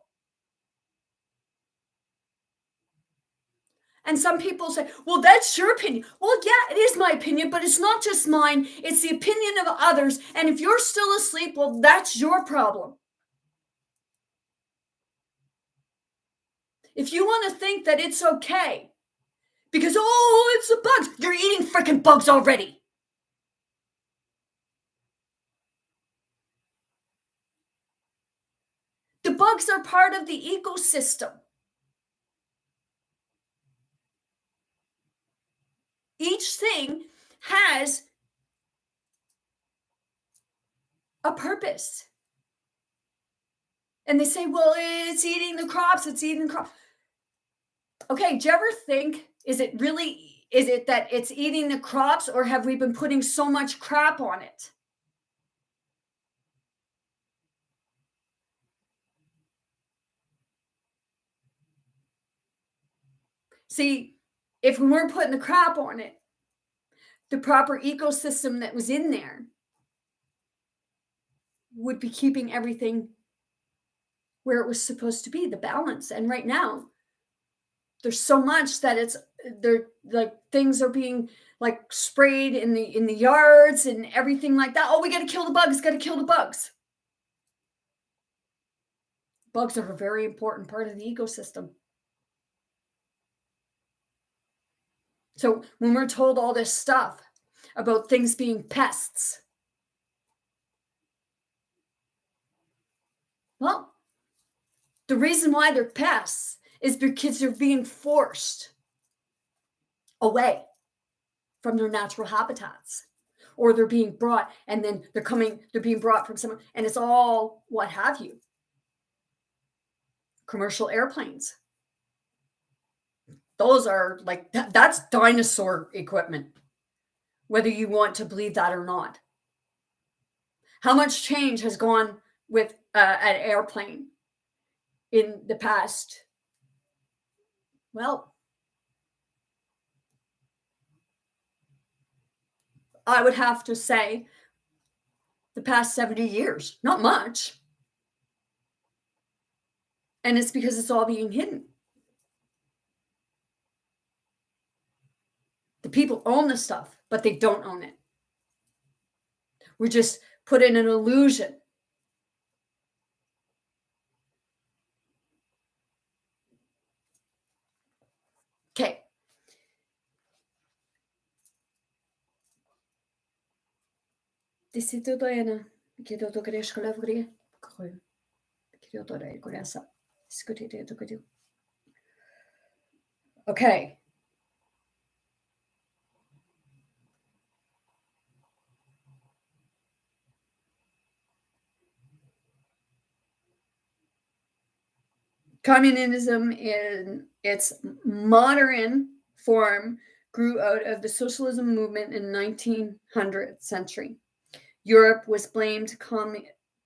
And some people say, well, that's your opinion. Well, yeah, it is my opinion, but it's not just mine. It's the opinion of others. And if you're still asleep, well, that's your problem. If you want to think that it's okay, because, oh, it's the bugs, you're eating freaking bugs already. The bugs are part of the ecosystem. Each thing has a purpose. And they say, well, it's eating the crops, it's eating the crops. Okay, do you ever think, is it that it's eating the crops, or have we been putting so much crap on it? See, if we weren't putting the crap on it, the proper ecosystem that was in there would be keeping everything where it was supposed to be, the balance. And right now, there's so much that it's there, like things are being like sprayed in the yards and everything like that. Oh, we got to kill the bugs, got to kill the bugs. Bugs are a very important part of the ecosystem. So when we're told all this stuff about things being pests, well, the reason why they're pests is because they're being forced away from their natural habitats, or they're being brought, and then they're being brought from somewhere, and it's all what have you. Commercial airplanes. Those are like, that's dinosaur equipment, whether you want to believe that or not. How much change has gone with an airplane in the past? Well, I would have to say the past 70 years, not much. And it's because it's all being hidden. The people own the stuff, but they don't own it. We're just put in an illusion. Okay. Okay. Communism in its modern form grew out of the socialism movement in the 1900th century. Europe was blamed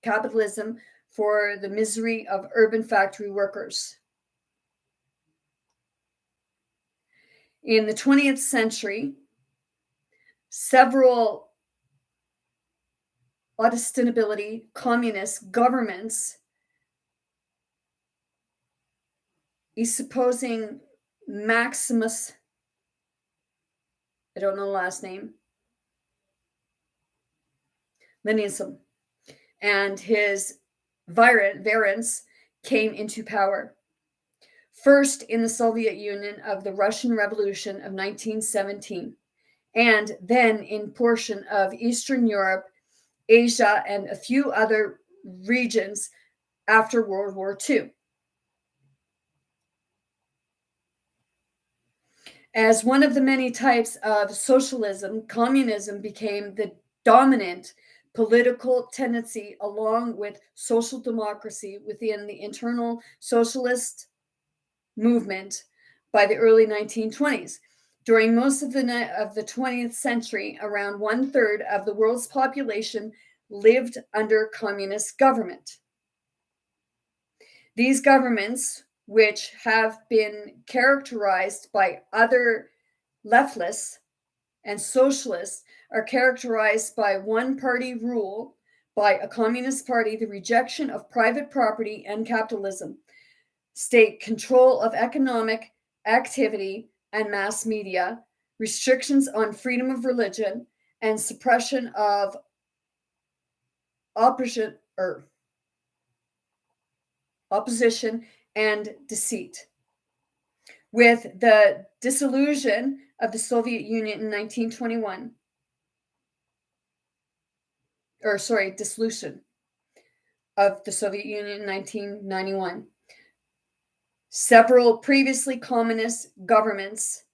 capitalism for the misery of urban factory workers. In the 20th century, several sustainability communist governments is supposing Maximus, I don't know the last name, Leninism, and his variants came into power. First in the Soviet Union of the Russian Revolution of 1917, and then in portion of Eastern Europe, Asia, and a few other regions after World War II. As one of the many types of socialism, communism became the dominant political tendency along with social democracy within the internal socialist movement by the early 1920s. During most of the 20th century, around 1/3 of the world's population lived under communist government. These governments, which have been characterized by other leftists and socialists, are characterized by one-party rule, by a communist party, the rejection of private property and capitalism, state control of economic activity and mass media, restrictions on freedom of religion, and suppression of opposition and deceit. With the dissolution of the Soviet Union in 1921, dissolution of the Soviet Union in 1991, several previously communist governments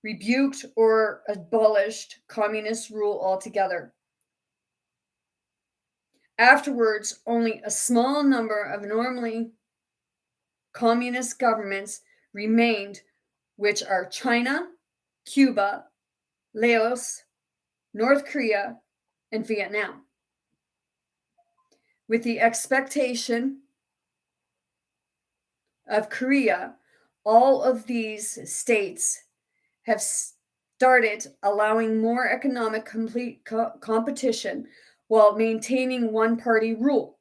rebuked or abolished communist rule altogether. Afterwards, only a small number of normally communist governments remained, which are China, Cuba, Laos, North Korea, and Vietnam. With the expectation of Korea, all of these states have started allowing more economic competition while maintaining one-party rule.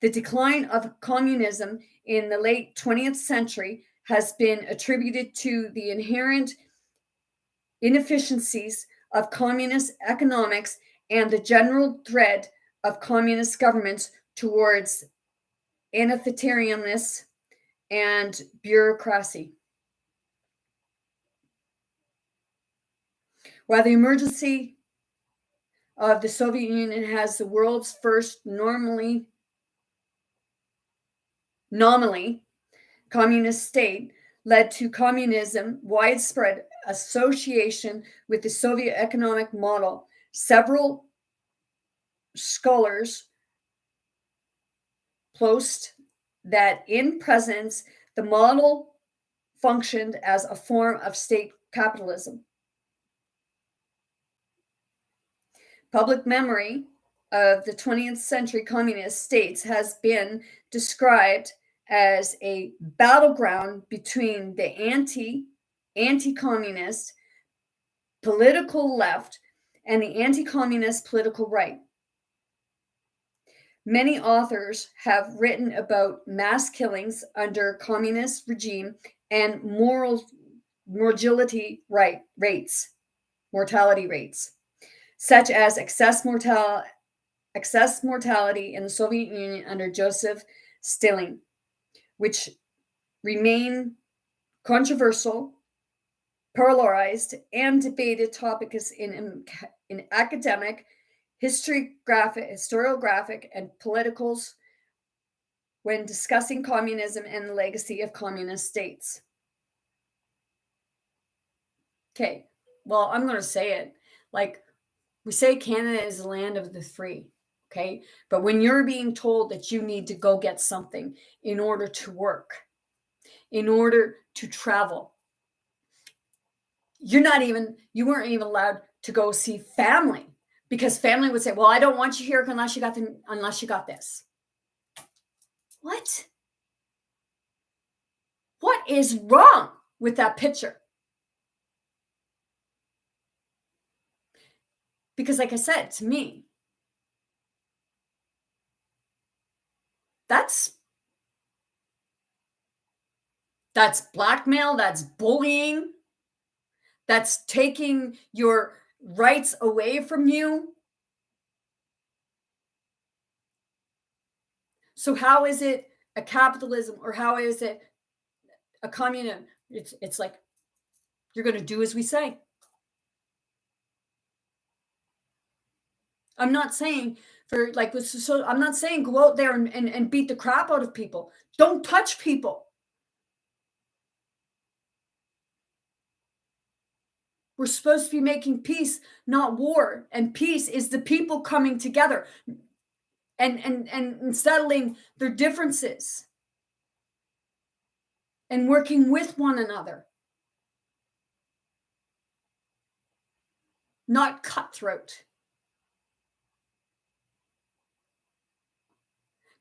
The decline of communism in the late 20th century has been attributed to the inherent inefficiencies of communist economics and the general dread of communist governments towards authoritarianism and bureaucracy. While the emergency of the Soviet Union has the world's first nominally communist state led to communism widespread association with the Soviet economic model. Several scholars post that in presence the model functioned as a form of state capitalism. Public memory of the 20th century communist states has been described as a battleground between the anti-communist political left and the anti-communist political right. Many authors have written about mass killings under communist regime and mortality rates, such as excess mortality in the Soviet Union under Joseph Stalin, which remain controversial, polarized, and debated topics in academic, historiographic, and politicals when discussing communism and the legacy of communist states. Okay, well, I'm going to say it. Like, we say Canada is the land of the free, okay? But when you're being told that you need to go get something in order to work, in order to travel, you weren't even allowed to go see family because family would say, well, I don't want you here unless you got this. What? What is wrong with that picture? Because like I said, to me, that's That's blackmail, that's bullying, that's taking your rights away from you. So how is it a capitalism or how is it a communism? It's like you're going to do as we say. I'm not saying for like so I'm not saying go out there and beat the crap out of people. Don't touch people. We're supposed to be making peace, not war. And peace is the people coming together and settling their differences and working with one another, not cutthroat.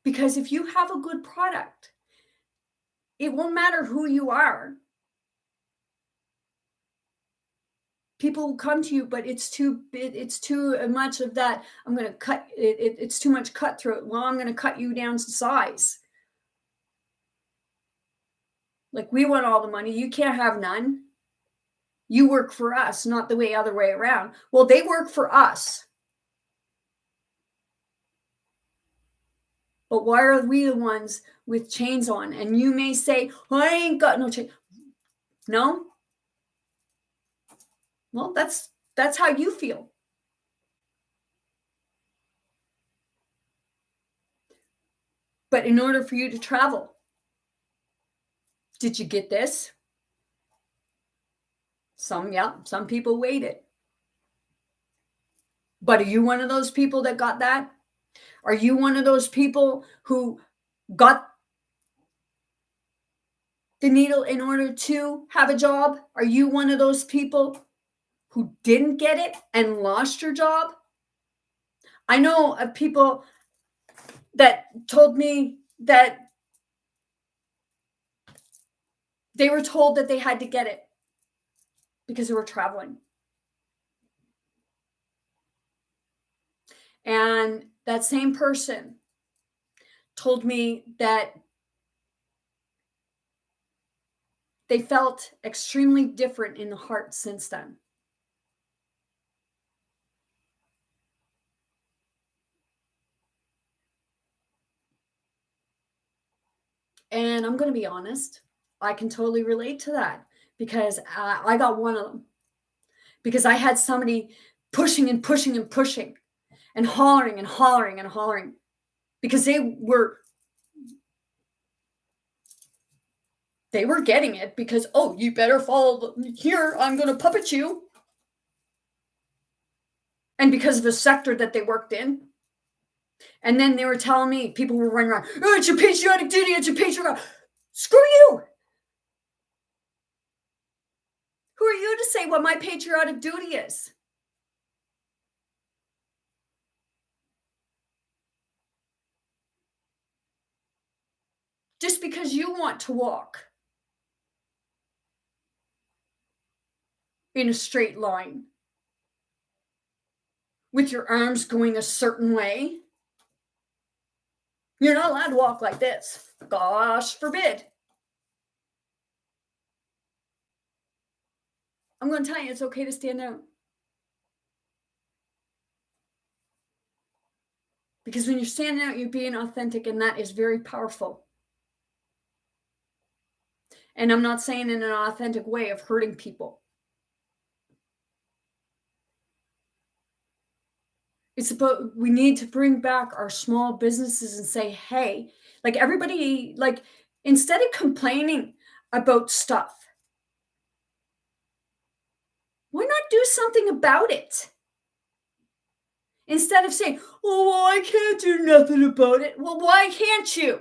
Because if you have a good product, it won't matter who you are. People will come to you, but it's too much of that. I'm going to cut it. It's too much cutthroat. Well, I'm going to cut you down to size. Like we want all the money. You can't have none. You work for us, not the other way around. Well, they work for us. But why are we the ones with chains on? And you may say, oh, I ain't got no chain. No? Well, that's how you feel. But in order for you to travel, did you get this? Some people waited. But are you one of those people that got that? Are you one of those people who got the needle in order to have a job? Are you one of those people who didn't get it and lost your job? I know of people that told me that they were told that they had to get it because they were traveling. And that same person told me that they felt extremely different in the heart since then. And I'm going to be honest, I can totally relate to that because I got one of them. Because I had somebody pushing and pushing and pushing and hollering and hollering and hollering because they were getting it because, oh, you better follow here. I'm going to puppet you. And because of the sector that they worked in. And then they were telling me, people were running around, oh, it's your patriotic duty, it's your patriotic. Screw you. Who are you to say what my patriotic duty is? Just because you want to walk in a straight line with your arms going a certain way, you're not allowed to walk like this. Gosh forbid. I'm going to tell you, it's okay to stand out. Because when you're standing out, you're being authentic, and that is very powerful. And I'm not saying in an authentic way of hurting people. It's about, we need to bring back our small businesses and say, hey, like everybody, like instead of complaining about stuff, why not do something about it? Instead of saying, oh, well, I can't do nothing about it. Well, why can't you?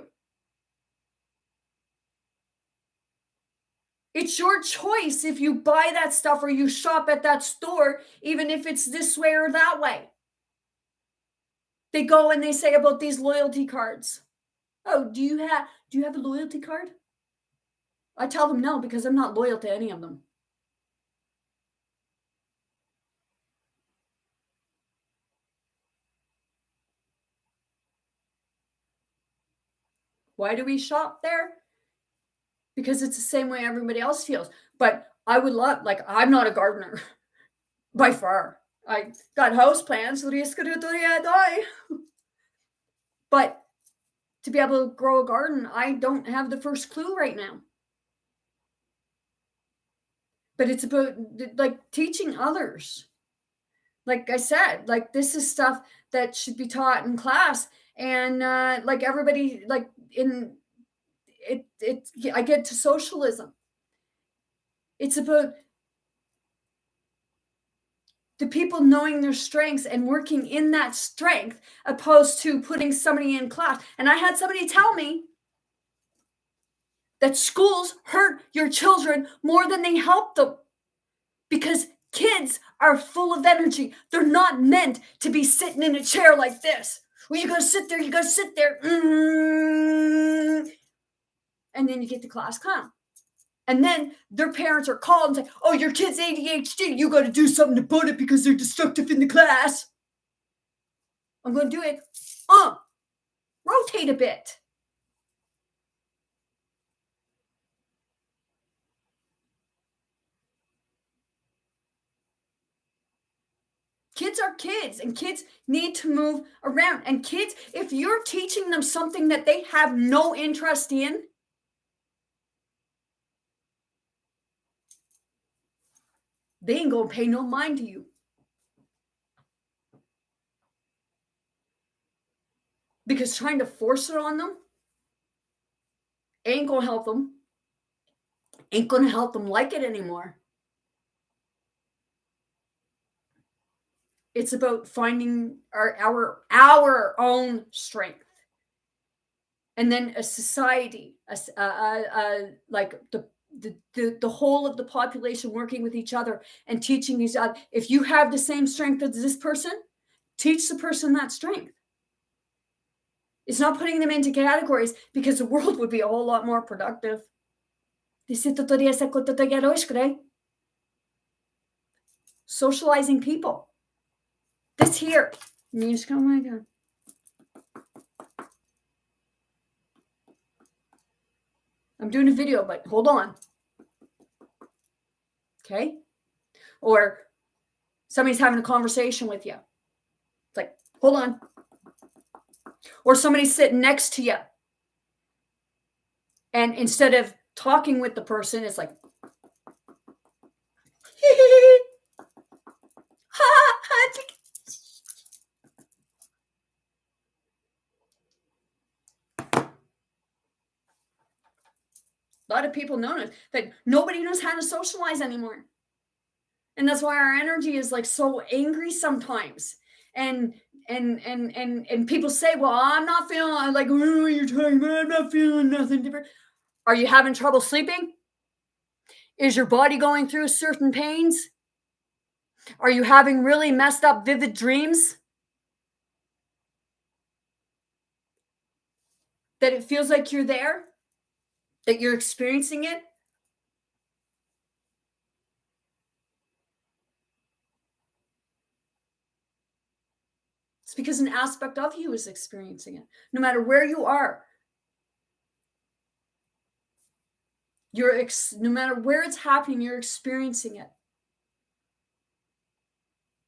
It's your choice if you buy that stuff or you shop at that store, even if it's this way or that way. They go and they say about these loyalty cards. Oh, do you have a loyalty card? I tell them no because I'm not loyal to any of them. Why do we shop there? because it's the same way everybody else feels. But I would love, like, I'm not a gardener by far. I got house plants, but to be able to grow a garden, I don't have the first clue right now. But it's about like teaching others. Like I said, like this is stuff that should be taught in class, and like everybody, like in it. I get to socialism. It's about the people knowing their strengths and working in that strength, opposed to putting somebody in class. And I had somebody tell me that schools hurt your children more than they help them, because kids are full of energy. They're not meant to be sitting in a chair like this. Well, you gotta sit there, you gotta sit there. And then you get the class clown. And then their parents are called and say, oh, your kid's ADHD. You gotta do something about it because they're destructive in the class. I'm gonna do it. Rotate a bit. Kids are kids, and kids need to move around. And kids, if you're teaching them something that they have no interest in, they ain't gonna pay no mind to you. Because trying to force it on them ain't gonna help them. Ain't gonna help them like it anymore. It's about finding our own strength. And then a society, like the whole of the population working with each other and teaching each other. If you have the same strength as this person, teach the person that strength. It's not putting them into categories, because the world would be a whole lot more productive. Socializing people. This here. Oh my God. I'm doing a video, but hold on. Okay? Or somebody's having a conversation with you. It's like, hold on. Or somebody's sitting next to you. And instead of talking with the person, it's like, a lot of people notice that nobody knows how to socialize anymore. And that's why our energy is like so angry sometimes. And people say, well, I'm not feeling like, oh, you're talking about, I'm not feeling nothing different. Are you having trouble sleeping? Is your body going through certain pains? Are you having really messed up, vivid dreams? That it feels like you're there? That you're experiencing it? It's because an aspect of you is experiencing it. No matter where you are, no matter where it's happening, you're experiencing it.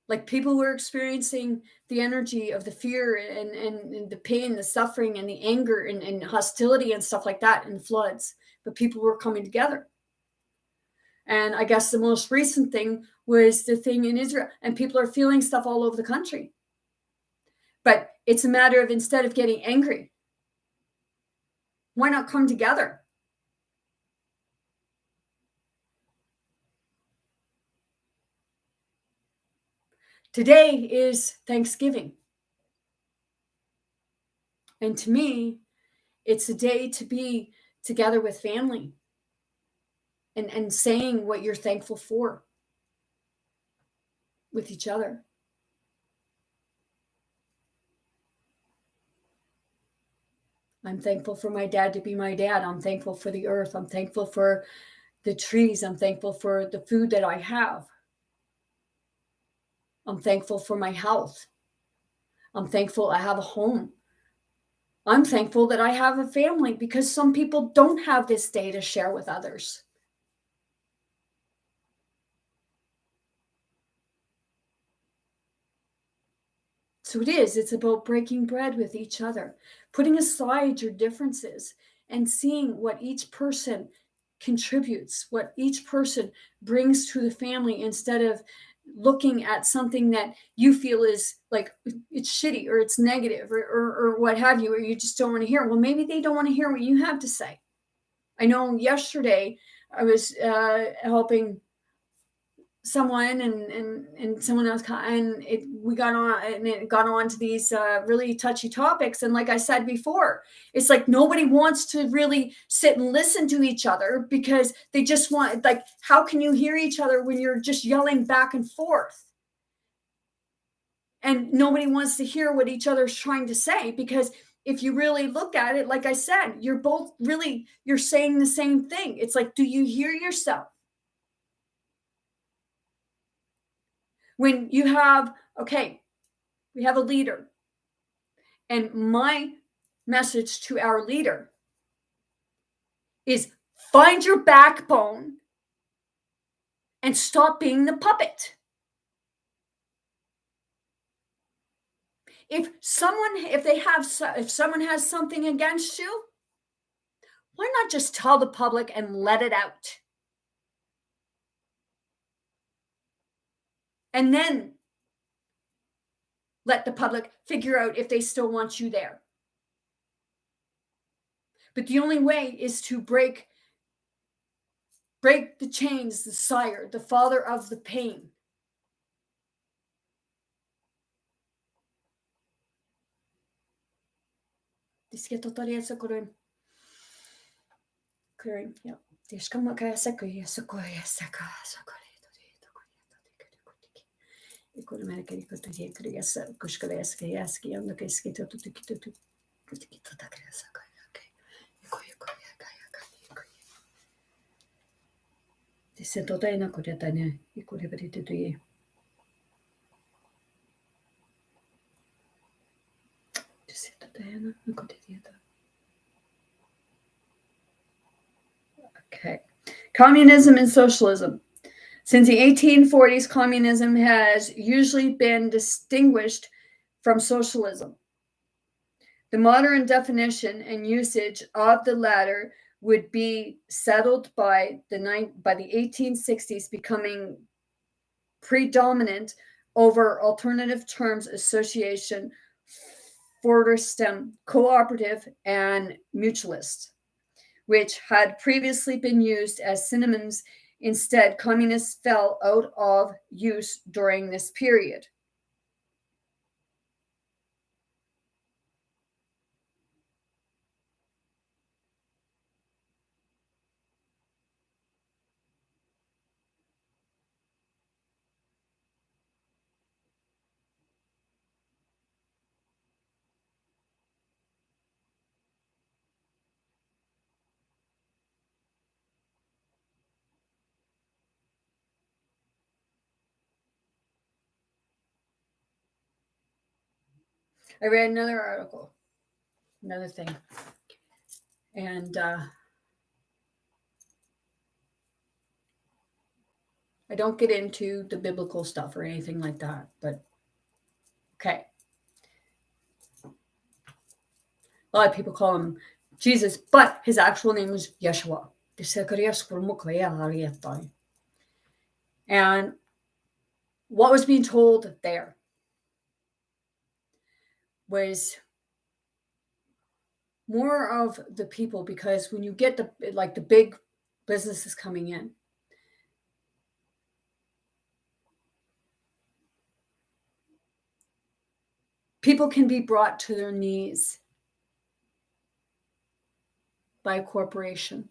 Like people were experiencing the energy of the fear and the pain, the suffering, and the anger and hostility and stuff like that in floods. But people were coming together. And I guess the most recent thing was the thing in Israel, and people are feeling stuff all over the country. But it's a matter of, instead of getting angry, why not come together? Today is Thanksgiving. And to me, it's a day to be together with family and saying what you're thankful for with each other. I'm thankful for my dad to be my dad. I'm thankful for the earth. I'm thankful for the trees. I'm thankful for the food that I have. I'm thankful for my health. I'm thankful I have a home. I'm thankful that I have a family because some people don't have this day to share with others. So it's about breaking bread with each other, putting aside your differences and seeing what each person contributes, what each person brings to the family instead of looking at something that you feel is like it's shitty or it's negative or what have you, or you just don't want to hear. Well, maybe they don't want to hear what you have to say. I know yesterday I was helping someone and someone else and we got on and it got on to these really touchy topics, and like I said before, it's like nobody wants to really sit and listen to each other because they just want, like, how can you hear each other when you're just yelling back and forth, and nobody wants to hear what each other's trying to say? Because if you really look at it, like I said, you're saying the same thing. It's like, do you hear yourself? When you have, okay, we have a leader. And my message to our leader is find your backbone and stop being the puppet. If someone has something against you, why not just tell the public and let it out? And then let the public figure out if they still want you there. But the only way is to break the chains, the sire, the father of the pain. Clearing, yeah. Okay. Communism and socialism. Since the 1840s, communism has usually been distinguished from socialism. The modern definition and usage of the latter would be settled by the 1860s, becoming predominant over alternative terms: association, Forderstem, cooperative, and mutualist, which had previously been used as synonyms. Instead, communists fell out of use during this period. I read another article, another thing, and I don't get into the biblical stuff or anything like that, but okay. A lot of people call him Jesus, but his actual name was Yeshua. And what was being told there was more of the people, because when you get the big businesses coming in, people can be brought to their knees by a corporation.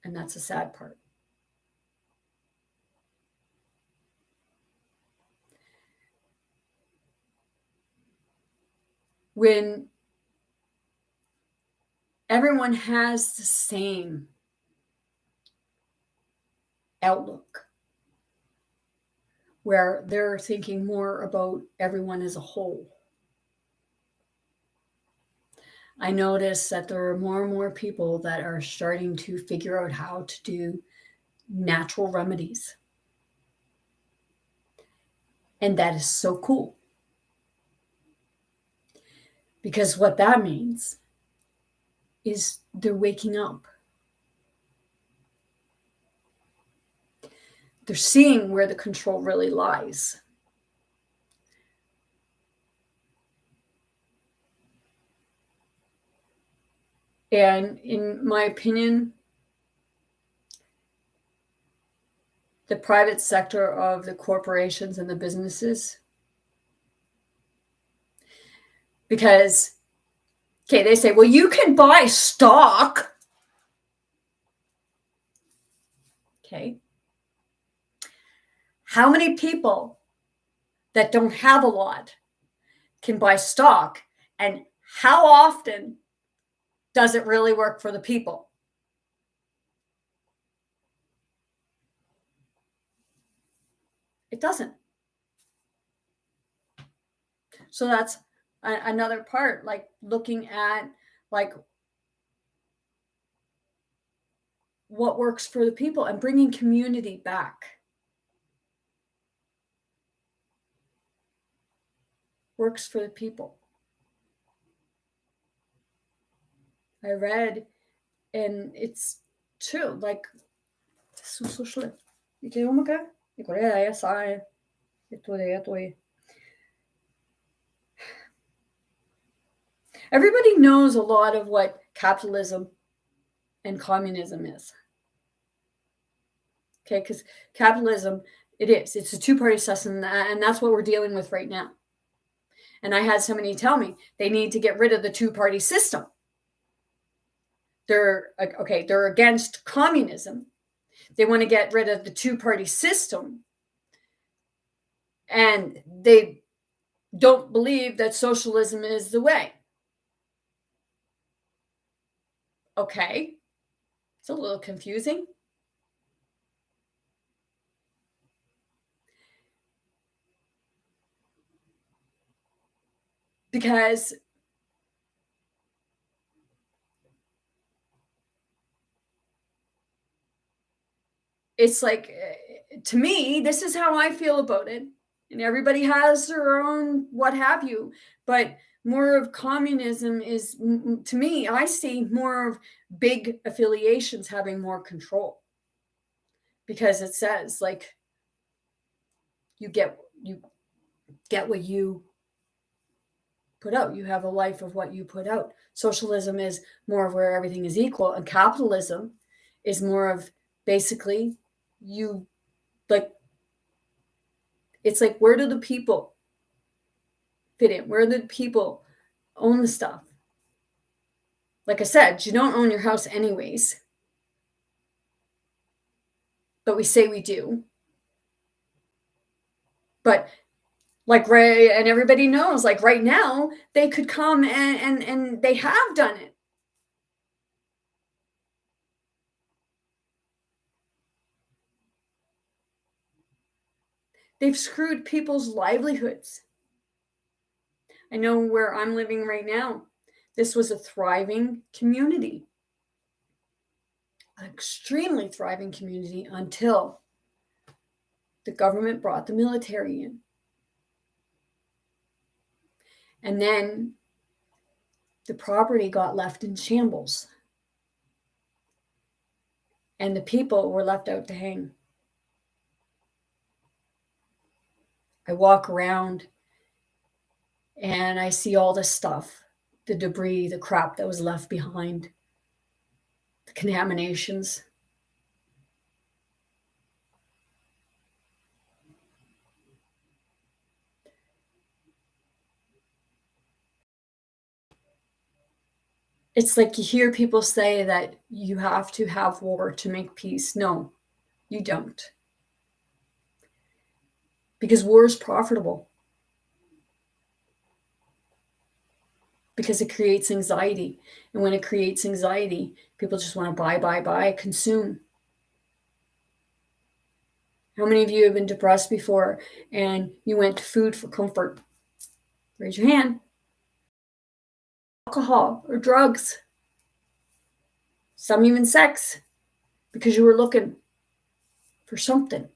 And that's a sad part. When everyone has the same outlook, where they're thinking more about everyone as a whole, I notice that there are more and more people that are starting to figure out how to do natural remedies. And that is so cool. Because what that means is they're waking up. They're seeing where the control really lies. And in my opinion, the private sector of the corporations and the businesses, because, okay, they say, well, you can buy stock. Okay. How many people that don't have a lot can buy stock, and how often does it really work for the people? It doesn't. So that's another part, like looking at like what works for the people and bringing community back. Works for the people. I read, and it's true, like, everybody knows a lot of what capitalism and communism is. Okay, because capitalism, it's a two-party system, and that's what we're dealing with right now. And I had somebody tell me they need to get rid of the two-party system. They're against communism. They want to get rid of the two-party system, and they don't believe that socialism is the way. Okay, it's a little confusing. Because it's like, to me, this is how I feel about it. And everybody has their own what have you. But more of communism is, to me, I see more of big affiliations having more control. Because it says, like, you get what you put out. You have a life of what you put out. Socialism is more of where everything is equal, and capitalism is more of basically you, like, it's like, where do the people fit in? Where do the people own the stuff? Like I said, you don't own your house anyways, but we say we do. But like, Ray and everybody knows, like right now, they could come and they have done it. They've screwed people's livelihoods. I know where I'm living right now, this was a thriving community, an extremely thriving community, until the government brought the military in. And then the property got left in shambles. And the people were left out to hang. I walk around and I see all this stuff, the debris, the crap that was left behind, the contaminations. It's like you hear people say that you have to have war to make peace. No, you don't. Because war is profitable. Because it creates anxiety. And when it creates anxiety, people just want to buy, consume. How many of you have been depressed before and you went to food for comfort? Raise your hand. alcohol or drugs, some even sex, because you were looking for something.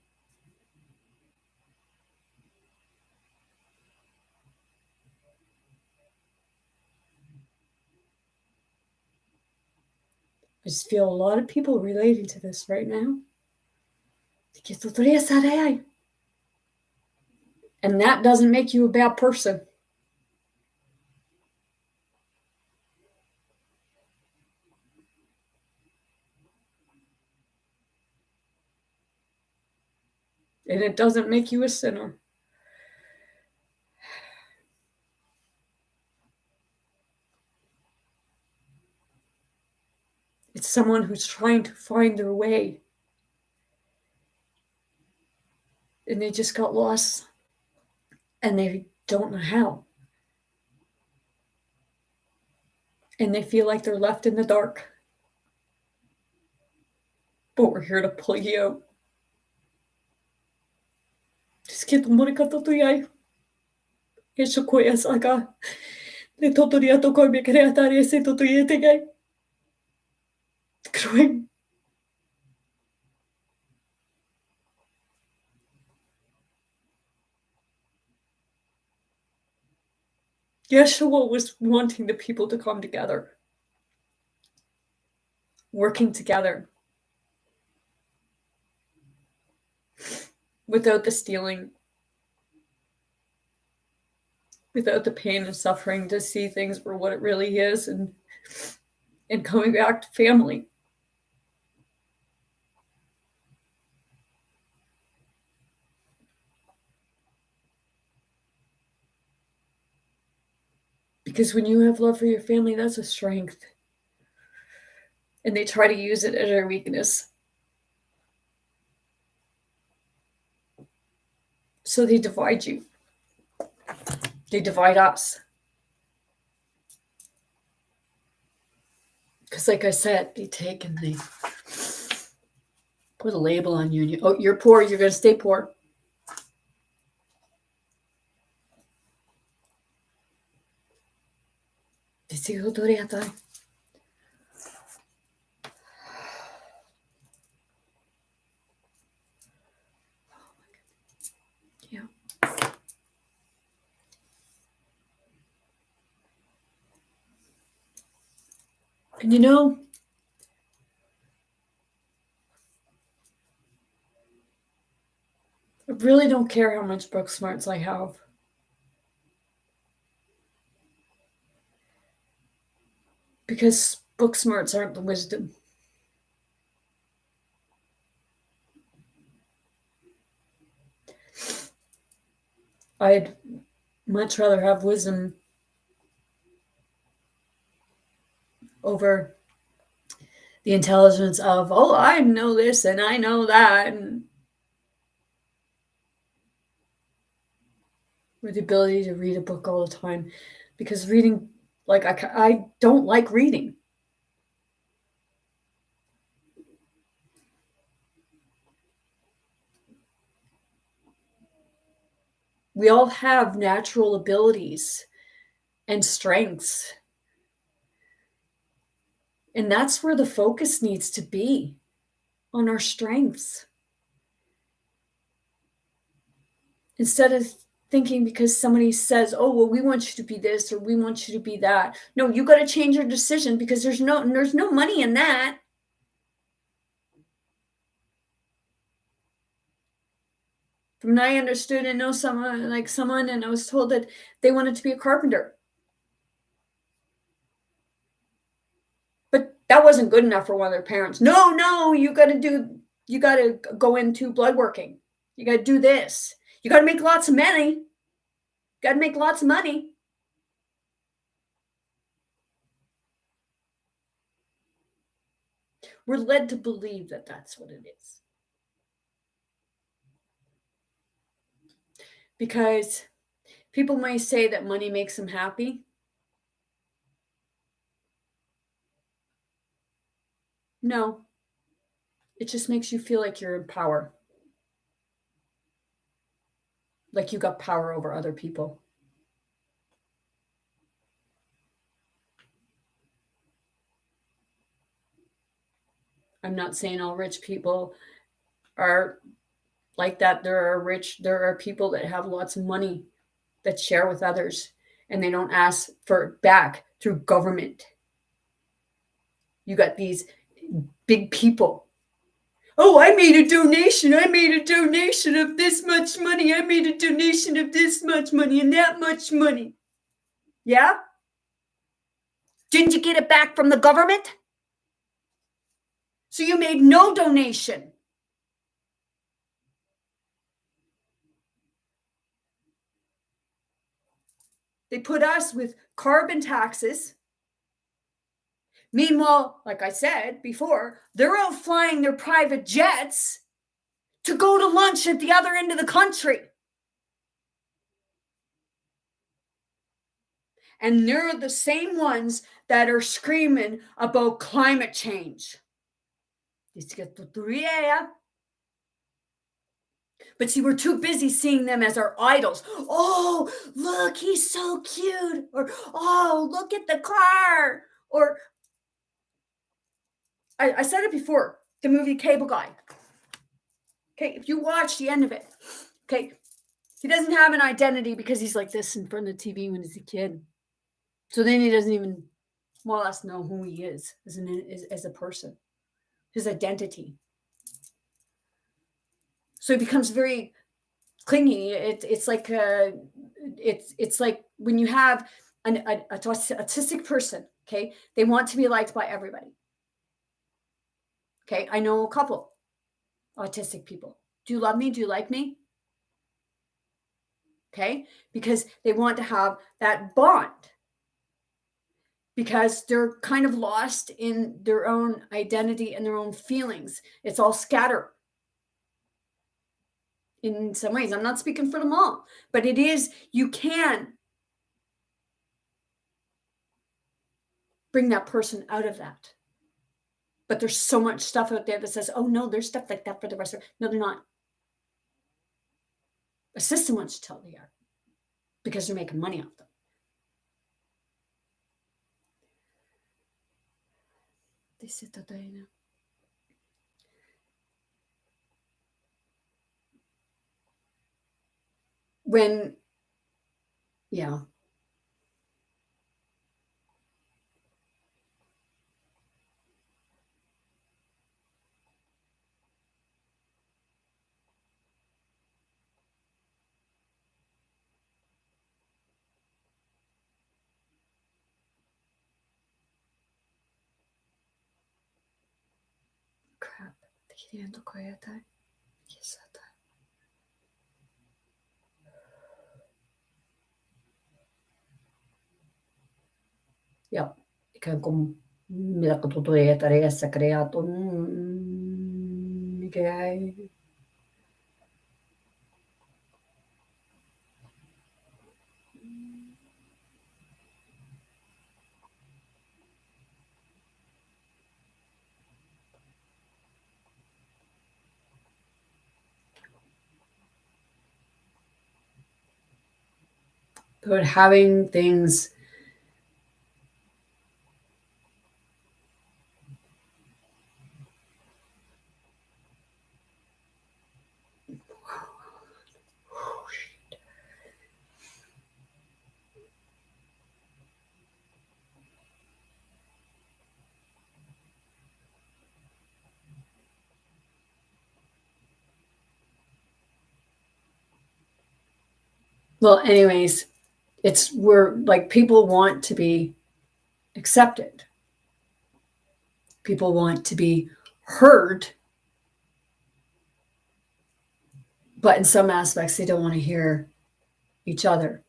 I just feel a lot of people relating to this right now. And that doesn't make you a bad person. And it doesn't make you a sinner. It's someone who's trying to find their way. And they just got lost. And they don't know how. And they feel like they're left in the dark. But we're here to pull you out. Just get the Monica Totoyai. Eso koyas aga. Le totoria to koy me creatare ese totoyete gay. Crying. Yeshua was wanting the people to come together, working together, without the stealing, without the pain and suffering, to see things for what it really is, and coming back to family. Because when you have love for your family, that's a strength. And they try to use it as their weakness. So they divide you. They divide us. Because like I said, they take and they put a label on you. And oh, you're poor, you're going to stay poor. Yeah. And you know, I really don't care how much book smarts I have. Because book smarts aren't the wisdom. I'd much rather have wisdom over the intelligence of, oh, I know this and I know that, and or the ability to read a book all the time. Because reading, like, I don't like reading. We all have natural abilities and strengths. And that's where the focus needs to be, on our strengths. Instead of thinking because somebody says, oh, well, we want you to be this or we want you to be that. No, you got to change your decision, because there's no money in that. From what I understood and know someone, and I was told that they wanted to be a carpenter. But that wasn't good enough for one of their parents. No, you got to go into blood working. You got to do this. You got to make lots of money. You got to make lots of money. We're led to believe that that's what it is. Because people may say that money makes them happy. No, it just makes you feel like you're in power. Like you got power over other people. I'm not saying all rich people are like that. There are people that have lots of money that share with others and they don't ask for it back through government. You got these big people. Oh, I made a donation. I made a donation of this much money. I made a donation of this much money and that much money. Yeah? Didn't you get it back from the government? So you made no donation. They put us with carbon taxes. Meanwhile, like I said before, they're out flying their private jets to go to lunch at the other end of the country. And they're the same ones that are screaming about climate change. But see, we're too busy seeing them as our idols. Oh, look, he's so cute. Or, oh, look at the car. Or, I said it before, the movie Cable Guy. Okay, if you watch the end of it, okay, he doesn't have an identity because he's like this in front of the TV when he's a kid. So then he doesn't even more or less know who he is as a person, his identity. So he becomes very clingy. It's like it's like when you have an autistic person. Okay, they want to be liked by everybody. Okay, I know a couple autistic people. Do you love me? Do you like me? Okay, because they want to have that bond. Because they're kind of lost in their own identity and their own feelings. It's all scattered in some ways. I'm not speaking for them all, but it is, you can bring that person out of that. But there's so much stuff out there that says, oh no, there's stuff like that for the rest of it. No, they're not. A system wants to tell they are because they're making money off them. When, yeah. Crap. Ja, ikään kuin millä tulee tarjassa creato mikä but having things well, anyways, it's where like people want to be accepted. People want to be heard, but in some aspects they don't want to hear each other.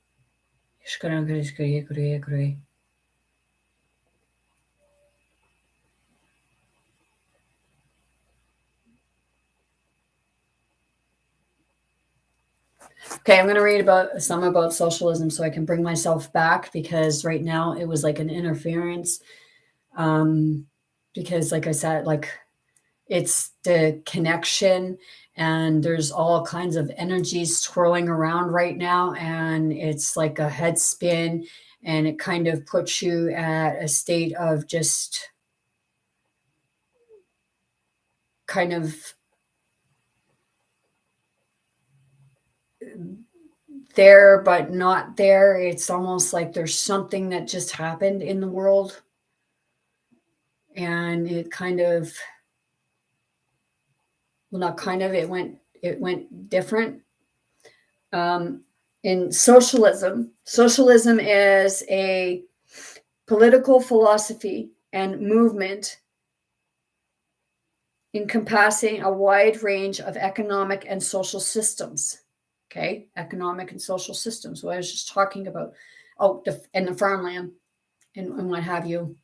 Okay, I'm going to read about socialism so I can bring myself back, because right now it was like an interference. Because like I said, like it's the connection and there's all kinds of energies swirling around right now, and it's like a head spin, and it kind of puts you at a state of just kind of there but not there. It's almost like there's something that just happened in the world, and it kind of, well, not kind of, it went different. In socialism is a political philosophy and movement encompassing a wide range of economic and social systems. Okay, economic and social systems. What I was just talking about. Oh, and the farmland and what have you.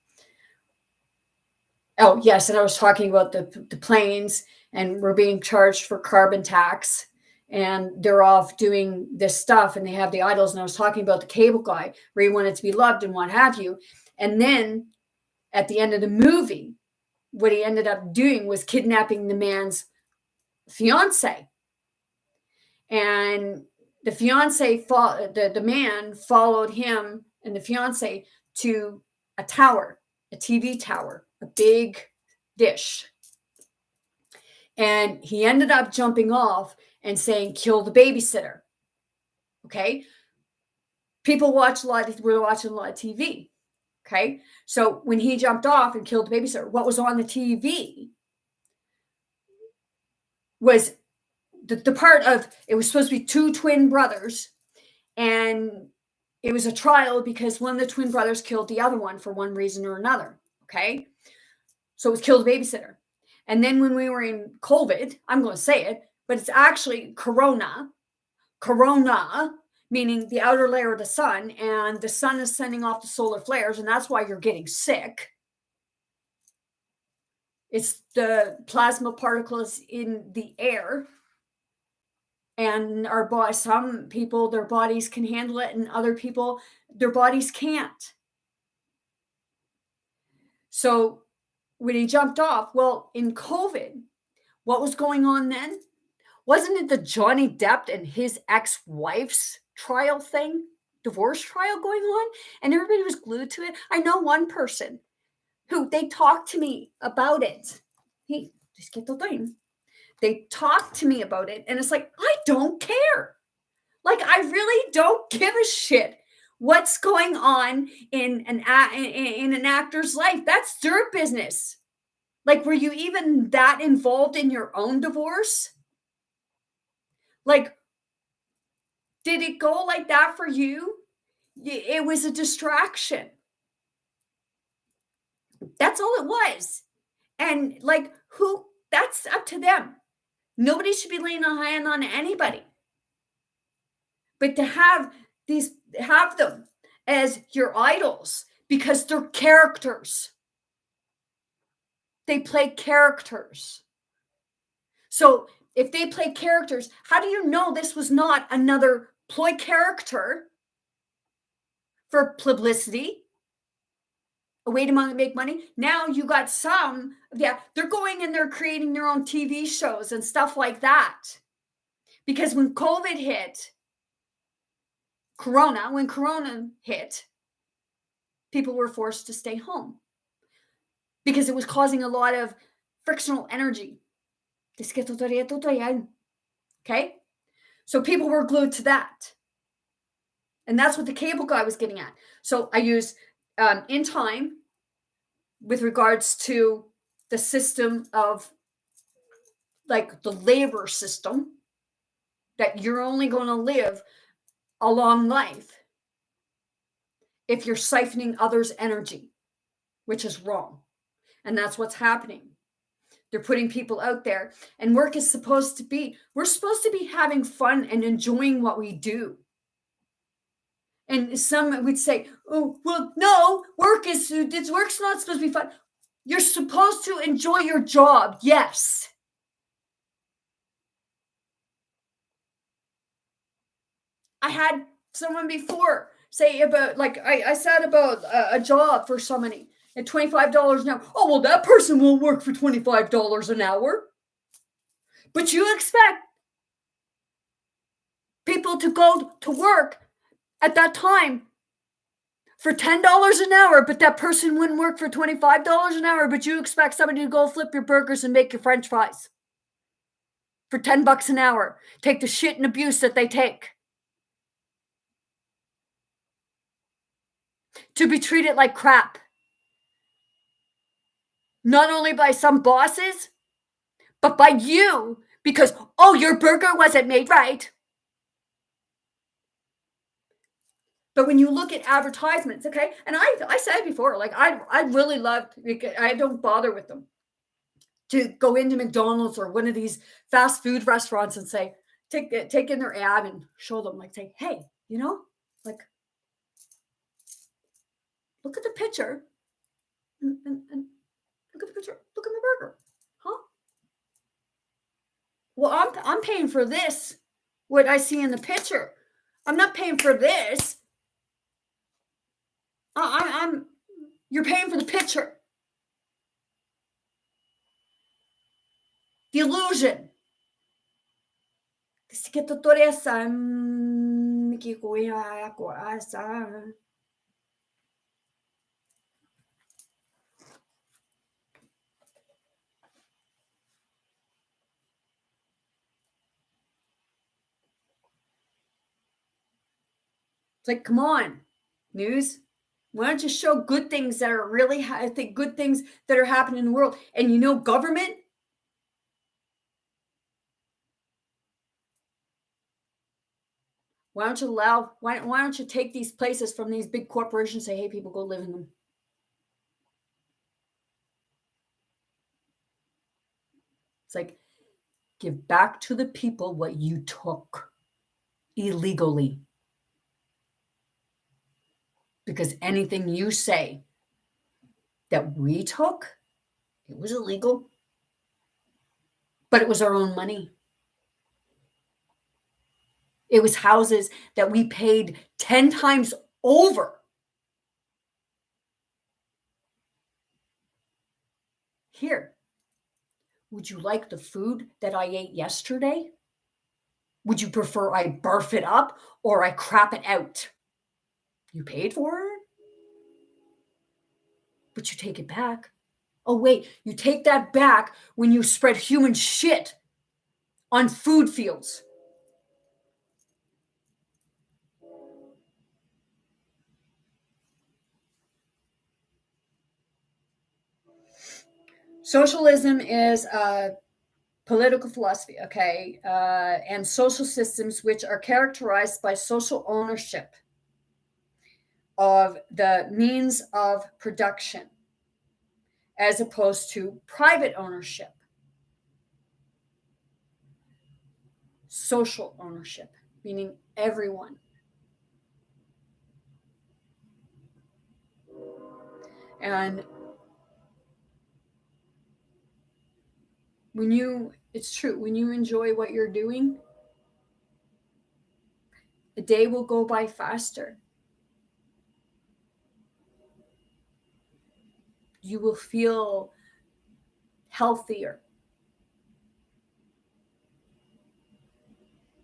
Oh, yes, and I was talking about the planes, and we're being charged for carbon tax, and they're off doing this stuff, and they have the idols. And I was talking about the cable guy where he wanted to be loved and what have you. And then at the end of the movie, what he ended up doing was kidnapping the man's fiance. And the fiance, the man followed him and the fiance to a tower, a TV tower, a big dish. And he ended up jumping off and saying, "Kill the babysitter." Okay. People watch a lot, we're watching a lot of TV. Okay. So when he jumped off and killed the babysitter, what was on the TV was the part of, it was supposed to be two twin brothers, and it was a trial because one of the twin brothers killed the other one for one reason or another. Okay. So it was kill the babysitter. And then when we were in COVID, I'm going to say it, but it's actually corona, meaning the outer layer of the sun, and the sun is sending off the solar flares, and that's why you're getting sick. It's the plasma particles in the air. And some people, their bodies can handle it, and other people, their bodies can't. So when he jumped off, well, in COVID, what was going on then? Wasn't it the Johnny Depp and his ex-wife's trial thing, divorce trial going on? And everybody was glued to it. I know one person who, they talked to me about it. They talked to me about it, and it's like, I don't care. Like, I really don't give a shit what's going on in an actor's life. That's their business. Like, were you even that involved in your own divorce? Like, did it go like that for you? It was a distraction. That's all it was. And like, that's up to them. Nobody should be laying a hand on anybody. But to have them as your idols, because they're characters. They play characters. So if they play characters, how do you know this was not another ploy character for publicity? A way to make money? Now you got some, they're going and they're creating their own TV shows and stuff like that. Because when COVID hit, when Corona hit, people were forced to stay home because it was causing a lot of frictional energy. Okay? So people were glued to that. And that's what the cable guy was getting at. So I use in time with regards to the system of, like, the labor system, that you're only going to live a long life if you're siphoning others' energy, which is wrong. And that's what's happening. They're putting people out there, and work is supposed to be, we're supposed to be having fun and enjoying what we do. And some would say, "Oh, well, no, work's not supposed to be fun." You're supposed to enjoy your job, yes. I had someone before say about, like, I said about a job for somebody at $25 an hour. Oh, well, that person will work for $25 an hour. But you expect people to go to work at that time for $10 an hour, but that person wouldn't work for $25 an hour, but you expect somebody to go flip your burgers and make your French fries for $10 an hour. Take the shit and abuse that they take. To be treated like crap. Not only by some bosses, but by you, because, oh, your burger wasn't made right. But when you look at advertisements, okay, and I said before, like I really love, I don't bother with them, to go into McDonald's or one of these fast food restaurants and say, take in their ad and show them, like, say, hey, like, look at the picture and look at the picture, look at my burger, huh? Well, I'm paying for this, what I see in the picture. I'm not paying for this. You're paying for the picture. The illusion. It's like, come on, news. Why don't you show good things that are really, I think, good things that are happening in the world? And government, why don't you take these places from these big corporations and say, hey, people, go live in them? It's like, give back to the people what you took illegally. Because anything you say that we took, it was illegal, but it was our own money. It was houses that we paid 10 times over. Here, would you like the food that I ate yesterday? Would you prefer I barf it up or I crap it out? You paid for it, but you take it back. Oh, wait, you take that back when you spread human shit on food fields. Socialism is a political philosophy, okay, and social systems which are characterized by social ownership of the means of production, as opposed to private ownership, social ownership, meaning everyone. And it's true, when you enjoy what you're doing, a day will go by faster. You will feel healthier,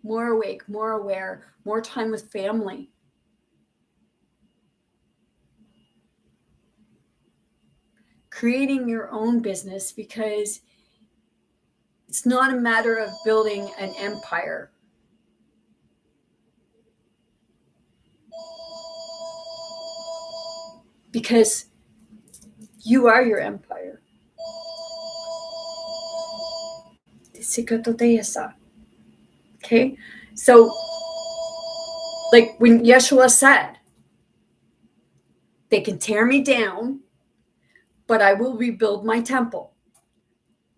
more awake, more aware, more time with family. Creating your own business, because it's not a matter of building an empire. Because you are your empire. Okay? So, like when Yeshua said, they can tear me down, but I will rebuild my temple.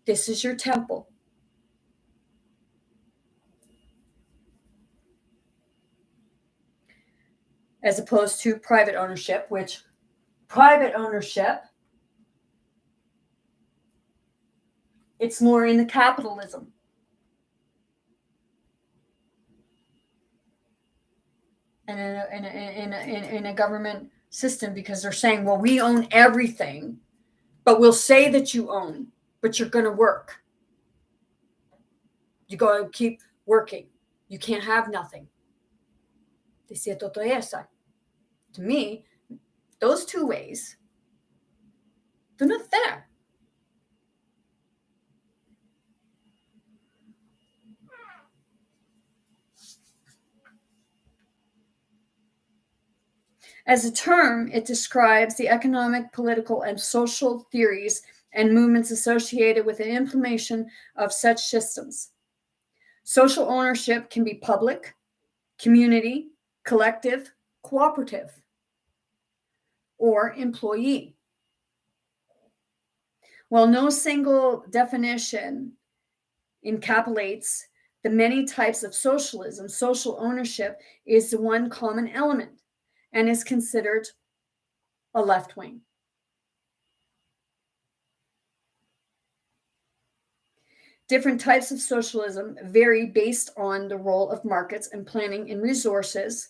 This is your temple. As opposed to private ownership, which private ownership, it's more in the capitalism. And in a government system, because they're saying, well, we own everything, but we'll say that you own, but you're going to work. You got to keep working. You can't have nothing. To me, those two ways, they're not there. As a term, it describes the economic, political, and social theories and movements associated with the implementation of such systems. Social ownership can be public, community, collective, cooperative, or employee. While no single definition encapsulates the many types of socialism, social ownership is the one common element and is considered a left wing. Different types of socialism vary based on the role of markets and planning in resources,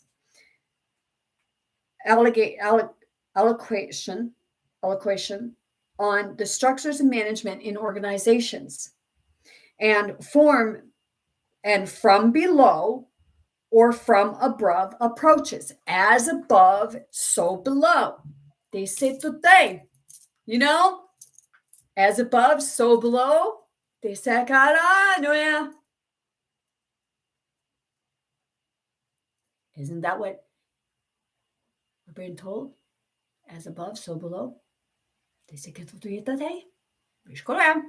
allocation on the structures and management in organizations, and from below or from above approaches. As above, so below. They say today, as above, so below. They say, cara, no, yeah. Isn't that what we're being told? As above, so below. They say que tudo é today. Escolher.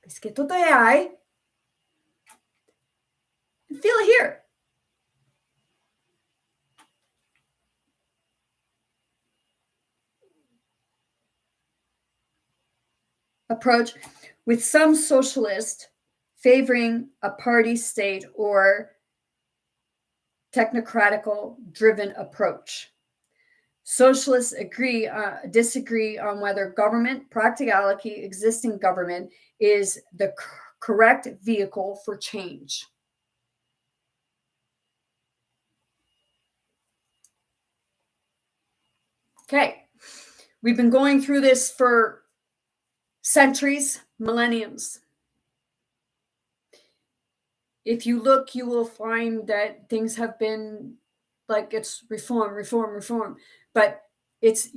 Diz que tudo é aí. And feel it here. Approach with some socialists favoring a party state or technocratical driven approach. Socialists disagree on whether government, practicality, existing government is the correct vehicle for change. Okay, we've been going through this for centuries, millenniums. If you look, you will find that things have been like it's reform. But it's,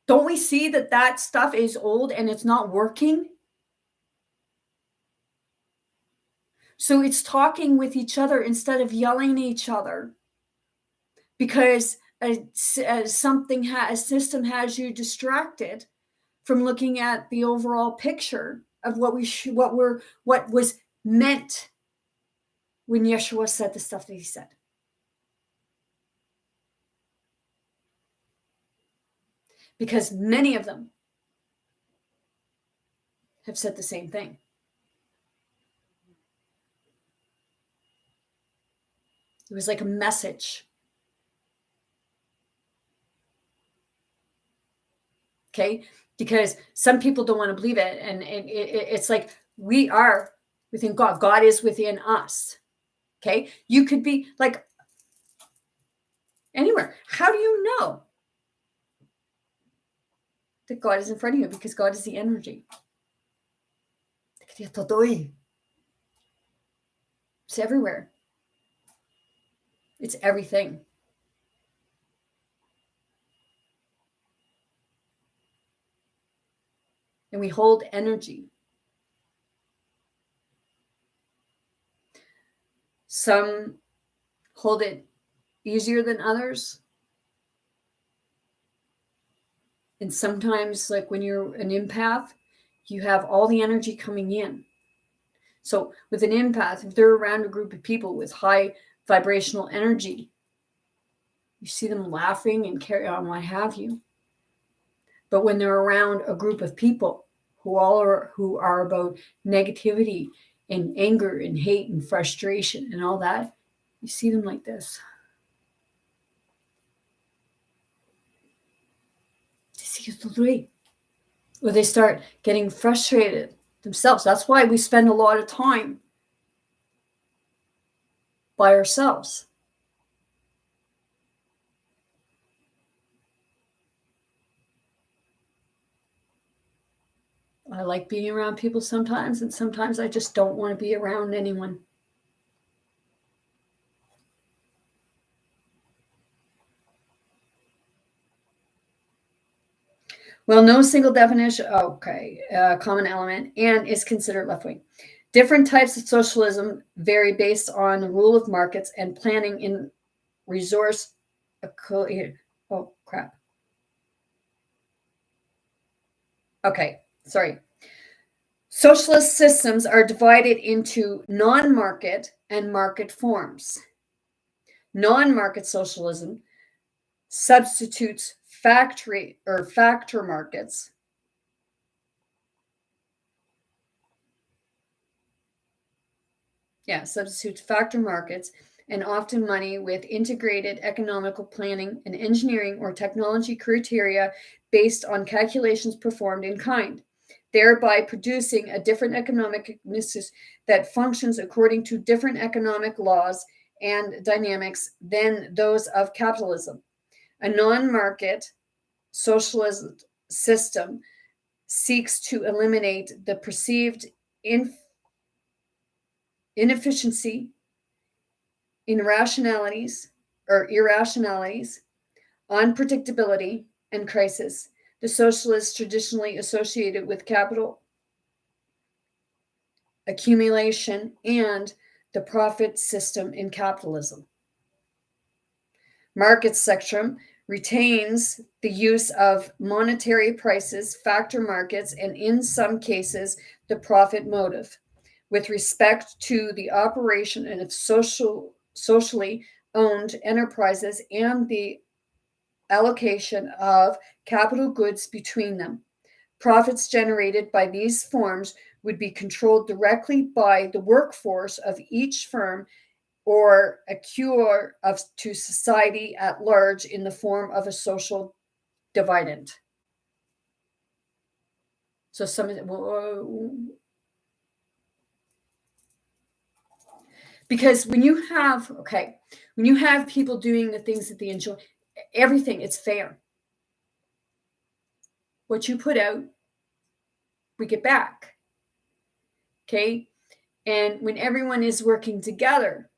don't we see that stuff is old and it's not working? So it's talking with each other instead of yelling at each other, because a system has you distracted from looking at the overall picture of what was meant when Yeshua said the stuff that he said. Because many of them have said the same thing. It was like a message. Okay? Because some people don't want to believe it. And it's like we are within God. God is within us. Okay? You could be like anywhere. How do you know that God is in front of you? Because God is the energy. It's everywhere. It's everything. And we hold energy. Some hold it easier than others. And sometimes, like when you're an empath, you have all the energy coming in. So with an empath, if they're around a group of people with high vibrational energy, you see them laughing and carry on, what have you. But when they're around a group of people who are about negativity and anger and hate and frustration and all that, you see them like this. Or they start getting frustrated themselves. That's why we spend a lot of time by ourselves. I like being around people sometimes, and sometimes I just don't want to be around anyone. Well, no single definition. Okay, common element, and is considered left wing. Different types of socialism vary based on the rule of markets and planning in resource. Oh crap. Okay, sorry. Socialist systems are divided into non-market and market forms. Non-market socialism substitutes factory or factor markets. Substitutes factor markets and often money with integrated economical planning and engineering or technology criteria based on calculations performed in kind, thereby producing a different economic mix that functions according to different economic laws and dynamics than those of capitalism. A non-market socialist system seeks to eliminate the perceived inefficiency, irrationalities, unpredictability, and crisis. The socialists traditionally associated with capital accumulation and the profit system in capitalism. Market spectrum retains the use of monetary prices, factor markets, and in some cases, the profit motive with respect to the operation of socially owned enterprises and the allocation of capital goods between them. Profits generated by these forms would be controlled directly by the workforce of each firm or accrue to society at large in the form of a social dividend. So because when you have people doing the things that they enjoy, everything, it's fair. What you put out, we get back. Okay? And when everyone is working together,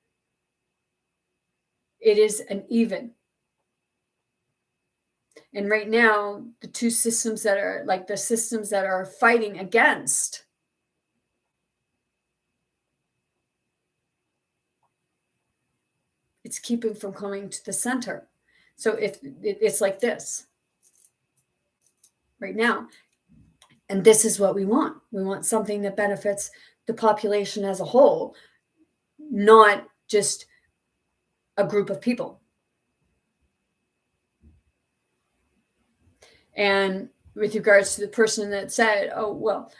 it is an even. And right now, the two systems that are like the systems that are fighting against, it's keeping from coming to the center. So if it's like this right now, and this is what we want. We want something that benefits the population as a whole, not just a group of people. And with regards to the person that said, oh, well,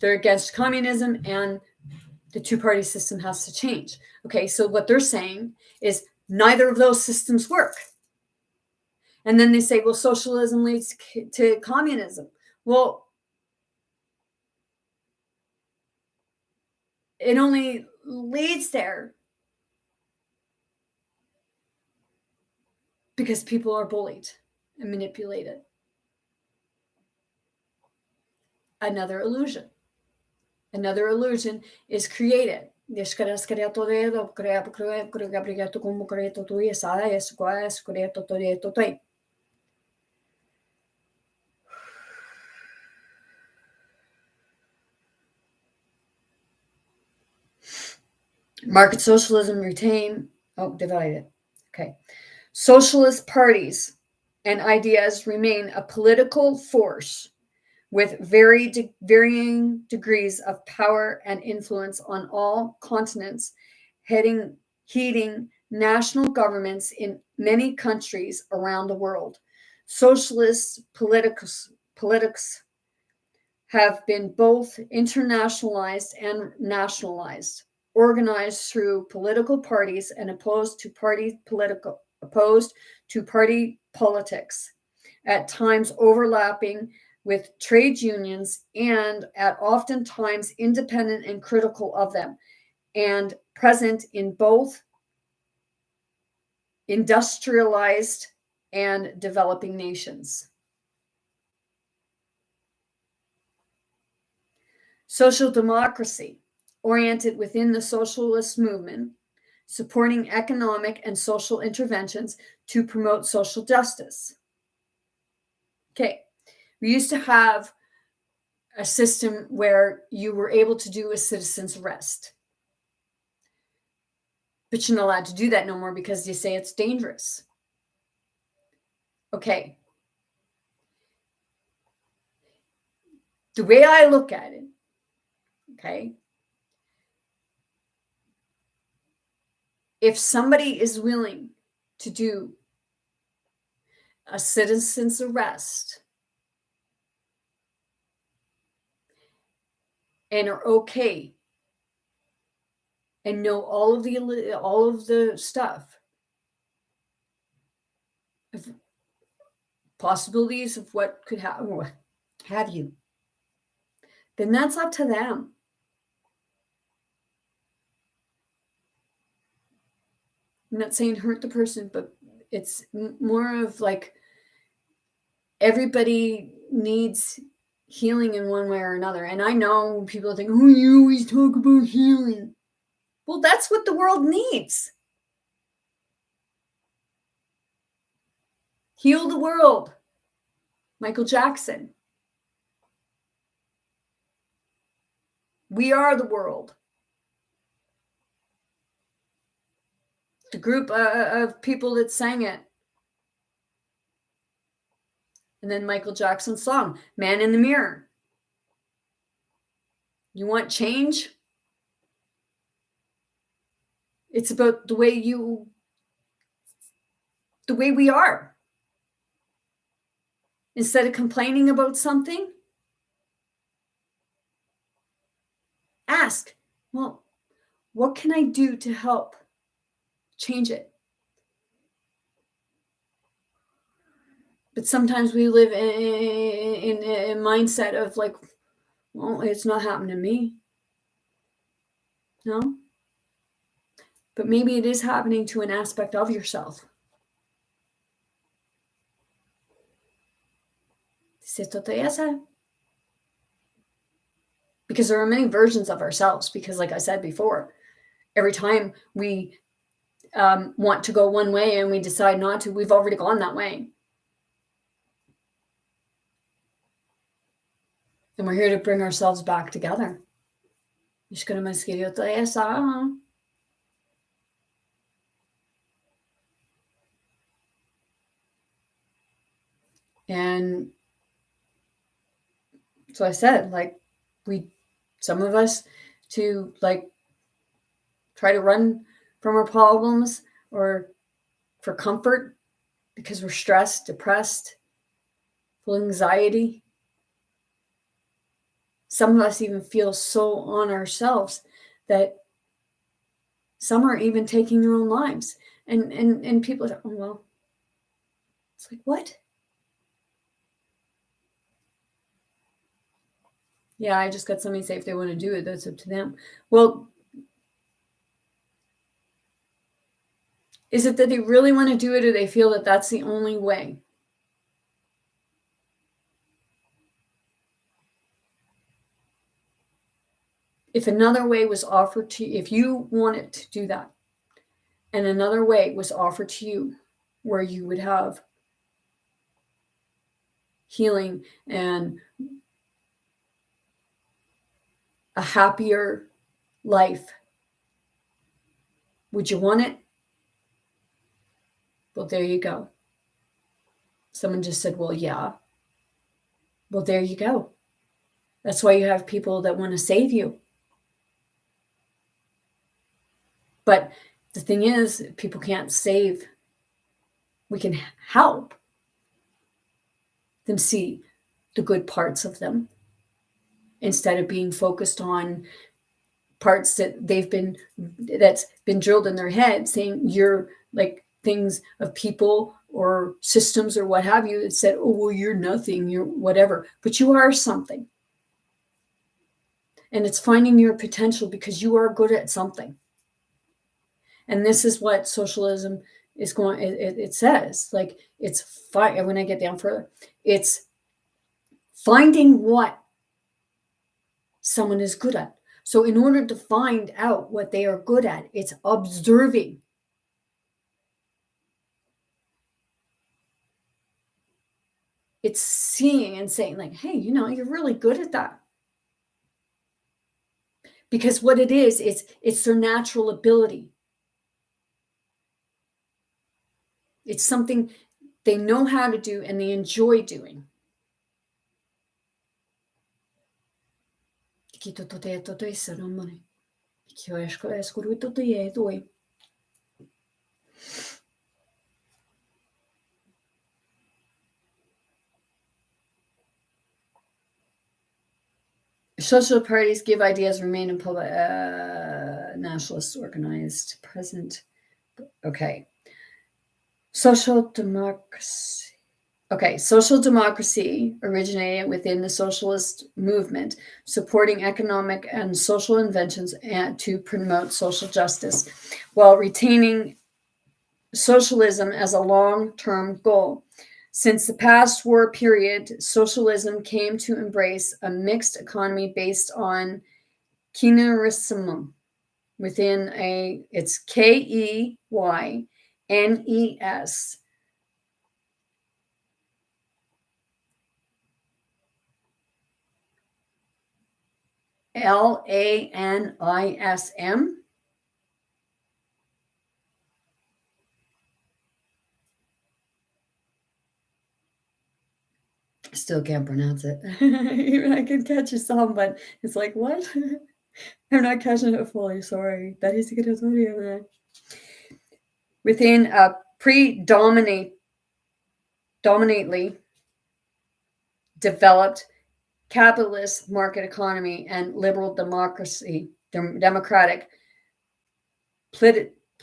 they're against communism and the two-party system has to change. Okay, so what they're saying is neither of those systems work. And then they say, well, socialism leads to communism. Well, it only leads there because people are bullied and manipulated. Another illusion is created. Market socialism divided. Okay. Socialist parties and ideas remain a political force with varying degrees of power and influence on all continents, heeding national governments in many countries around the world. Socialist politics have been both internationalized and nationalized, organized through political parties and opposed to party politics, at times overlapping with trade unions and at oftentimes independent and critical of them, and present in both industrialized and developing nations. Social democracy, oriented within the socialist movement, supporting economic and social interventions to promote social justice. Okay. We used to have a system where you were able to do a citizen's arrest. But you're not allowed to do that no more because they say it's dangerous. Okay. The way I look at it, okay, if somebody is willing to do a citizen's arrest and are okay and know all of the stuff of possibilities of what could happen, what have you, then that's up to them. I'm not saying hurt the person, but it's more of like everybody needs healing in one way or another. And I know people think, oh, you always talk about healing. Well, that's what the world needs. Heal the world. Michael Jackson. We are the world. The group of people that sang it. And then Michael Jackson's song, Man in the Mirror. You want change? It's about the way we are. Instead of complaining about something, ask, well, what can I do to help change it? But sometimes we live in a mindset of like, well, it's not happening to me. No? But maybe it is happening to an aspect of yourself. Because there are many versions of ourselves. Because like I said before, every time we want to go one way and we decide not to, we've already gone that way. And we're here to bring ourselves back together. And so I said, like, some of us to like try to run from our problems or for comfort because we're stressed, depressed, full of anxiety. Some of us even feel so on ourselves that some are even taking their own lives. And people are, oh, well, it's like, what? Yeah, I just got somebody say if they want to do it, that's up to them. Well, is it that they really want to do it or they feel that that's the only way? If another way was offered to you, if you wanted to do that, and another way was offered to you where you would have healing and a happier life, would you want it? Well, there you go. Someone just said, well, yeah. Well, there you go. That's why you have people that want to save you. But the thing is, people can't save. We can help them see the good parts of them instead of being focused on parts that's been drilled in their head, saying you're like things of people or systems or what have you that said, oh, well, you're nothing, you're whatever, but you are something. And it's finding your potential because you are good at something. And this is what socialism is going, it says, like, it's fine. When I get down further, it's finding what someone is good at. So in order to find out what they are good at, it's observing. It's seeing and saying like, hey, you're really good at that. Because what it is, it's their natural ability. It's something they know how to do and they enjoy doing. Social parties give ideas, remain in public. Nationalist organized present. Okay. Social democracy. Okay, social democracy originated within the socialist movement, supporting economic and social inventions and to promote social justice, while retaining socialism as a long-term goal. Since the past war period, socialism came to embrace a mixed economy based on Communisim it's KEYNES LANISM. Still can't pronounce it. Even I can catch some, but it's like, what? I'm not catching it fully, sorry. Within a predominantly developed capitalist market economy and liberal democratic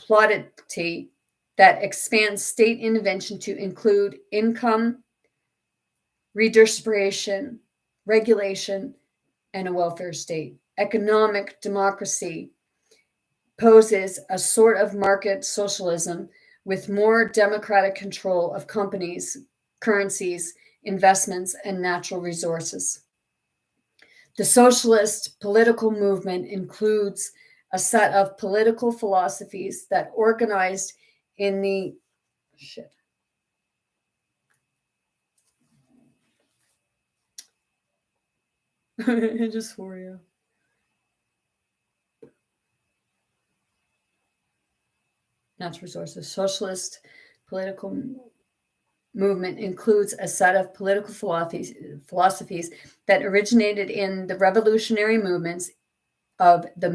polity that expands state intervention to include income redistribution, regulation, and a welfare state. Economic democracy poses a sort of market socialism with more democratic control of companies, currencies, investments, and natural resources. The socialist political movement includes a set of political philosophies that organized in the just for you. Natural resources. Socialist political movement includes a set of political philosophies that originated in the revolutionary movements of the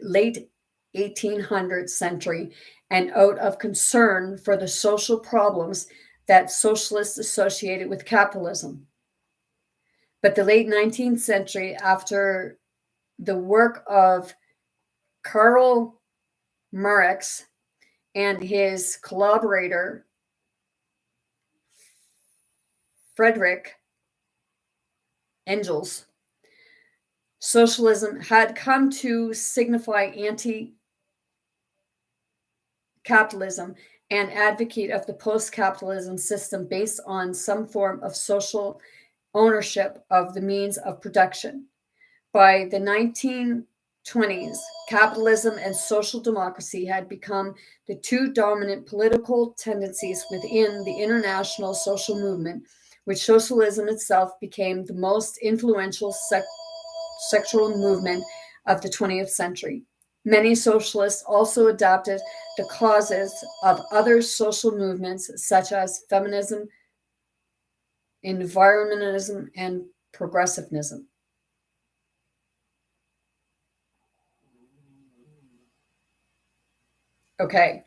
late 1800th century and out of concern for the social problems that socialists associated with capitalism. But the late 19th century, after the work of Karl Marx and his collaborator Friedrich Engels, socialism had come to signify anti-capitalism and advocate of the post-capitalism system based on some form of social ownership of the means of production. By the 1920s, capitalism and social democracy had become the two dominant political tendencies within the international social movement, which socialism itself became the most influential sectoral movement of the 20th century. Many socialists also adopted the causes of other social movements such as feminism, environmentalism, and progressivism. Okay.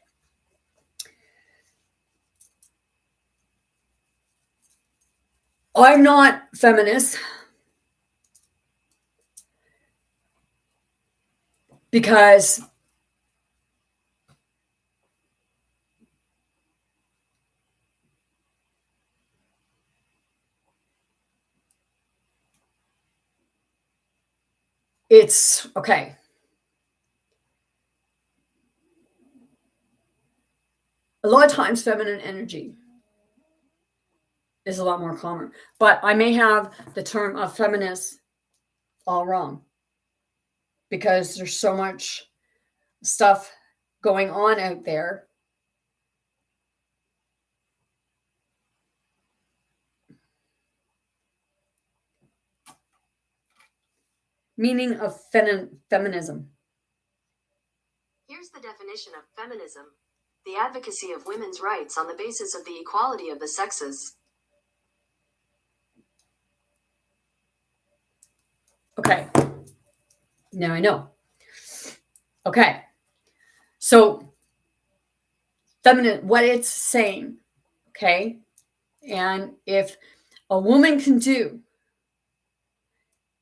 I'm not feminist because it's okay. A lot of times, feminine energy is a lot more calmer, but I may have the term of feminist all wrong because there's so much stuff going on out there. Meaning of feminism. Here's the definition of feminism: the advocacy of women's rights on the basis of the equality of the sexes. Okay. Now I know. Okay. So, what it's saying, okay? And if a woman can do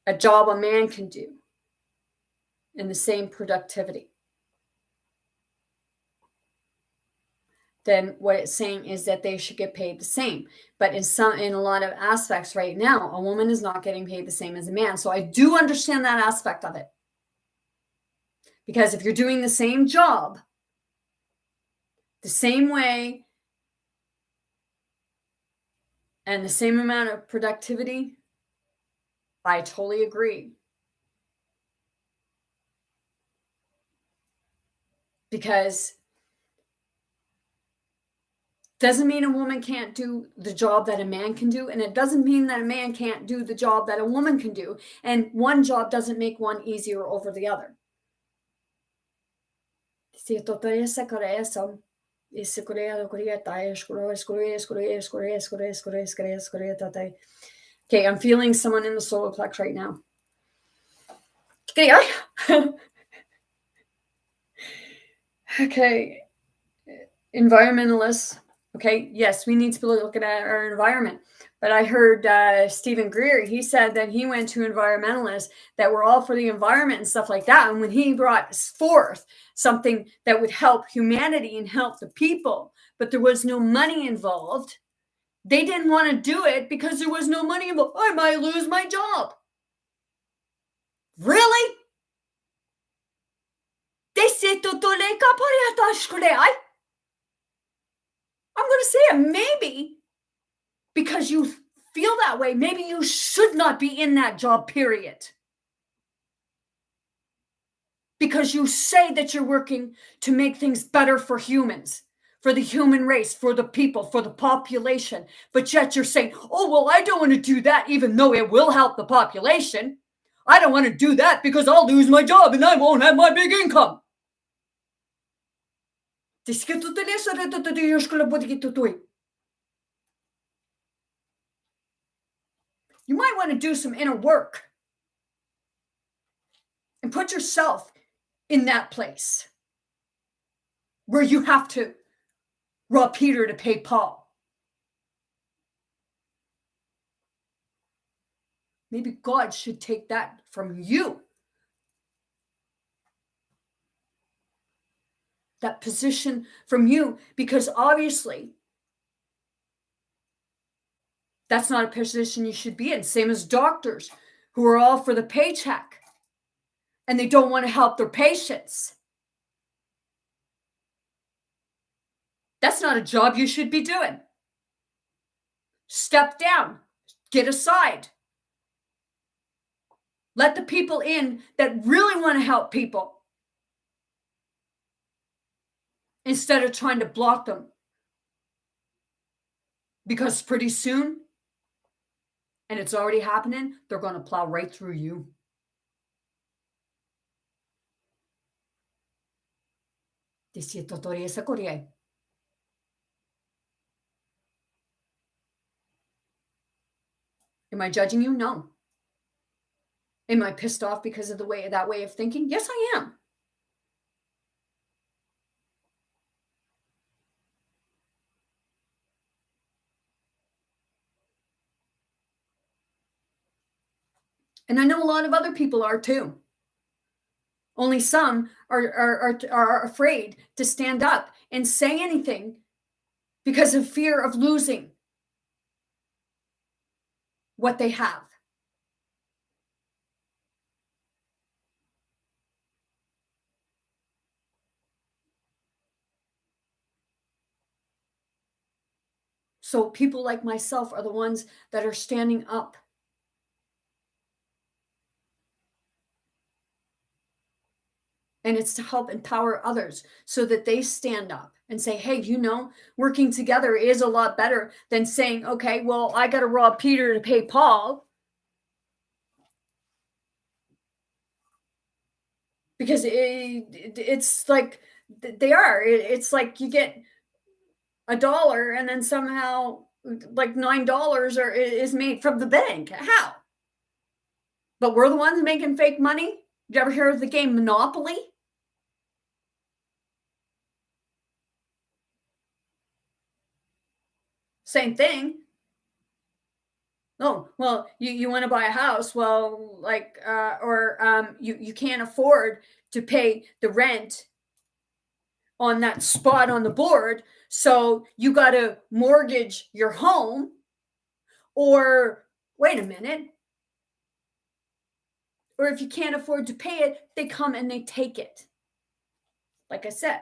a job a man can do in the same productivity, then what it's saying is that they should get paid the same. But in a lot of aspects right now, a woman is not getting paid the same as a man. So I do understand that aspect of it. Because if you're doing the same job, the same way, and the same amount of productivity, I totally agree. Because doesn't mean a woman can't do the job that a man can do, and it doesn't mean that a man can't do the job that a woman can do, and one job doesn't make one easier over the other. Okay, I'm feeling someone in the solar plex right now. Okay, environmentalists. Okay, yes, we need to be looking at our environment. But I heard Stephen Greer, he said that he went to environmentalists that were all for the environment and stuff like that. And when he brought forth something that would help humanity and help the people, but there was no money involved, they didn't want to do it because there was no money involved. I might lose my job. Really? I'm going to say it, maybe because you feel that way, maybe you should not be in that job, period. Because you say that you're working to make things better for humans, for the human race, for the people, for the population. But yet you're saying, oh, well, I don't want to do that, even though it will help the population. I don't want to do that because I'll lose my job and I won't have my big income. You might want to do some inner work and put yourself in that place where you have to rob Peter to pay Paul. Maybe God should take that from you. That position from you, because obviously that's not a position you should be in. Same as doctors who are all for the paycheck and they don't want to help their patients. That's not a job you should be doing. Step down, get aside. Let the people in that really want to help people instead of trying to block them. Because pretty soon, and it's already happening, they're going to plow right through you. Am I judging you? No. Am I pissed off because of that way of thinking? Yes, I am. And I know a lot of other people are too. Only some are afraid to stand up and say anything because of fear of losing what they have. So people like myself are the ones that are standing up. And it's to help empower others so that they stand up and say, hey, working together is a lot better than saying, okay, well, I got to rob Peter to pay Paul. because it's like they are. It's like you get $1 and then somehow like $9 is made from the bank. How? But we're the ones making fake money. Did you ever hear of the game Monopoly? Same thing. Oh, well, you want to buy a house. Well, like, you can't afford to pay the rent on that spot on the board. So you got to mortgage your home. Or wait a minute. Or if you can't afford to pay it, they come and they take it. Like I said,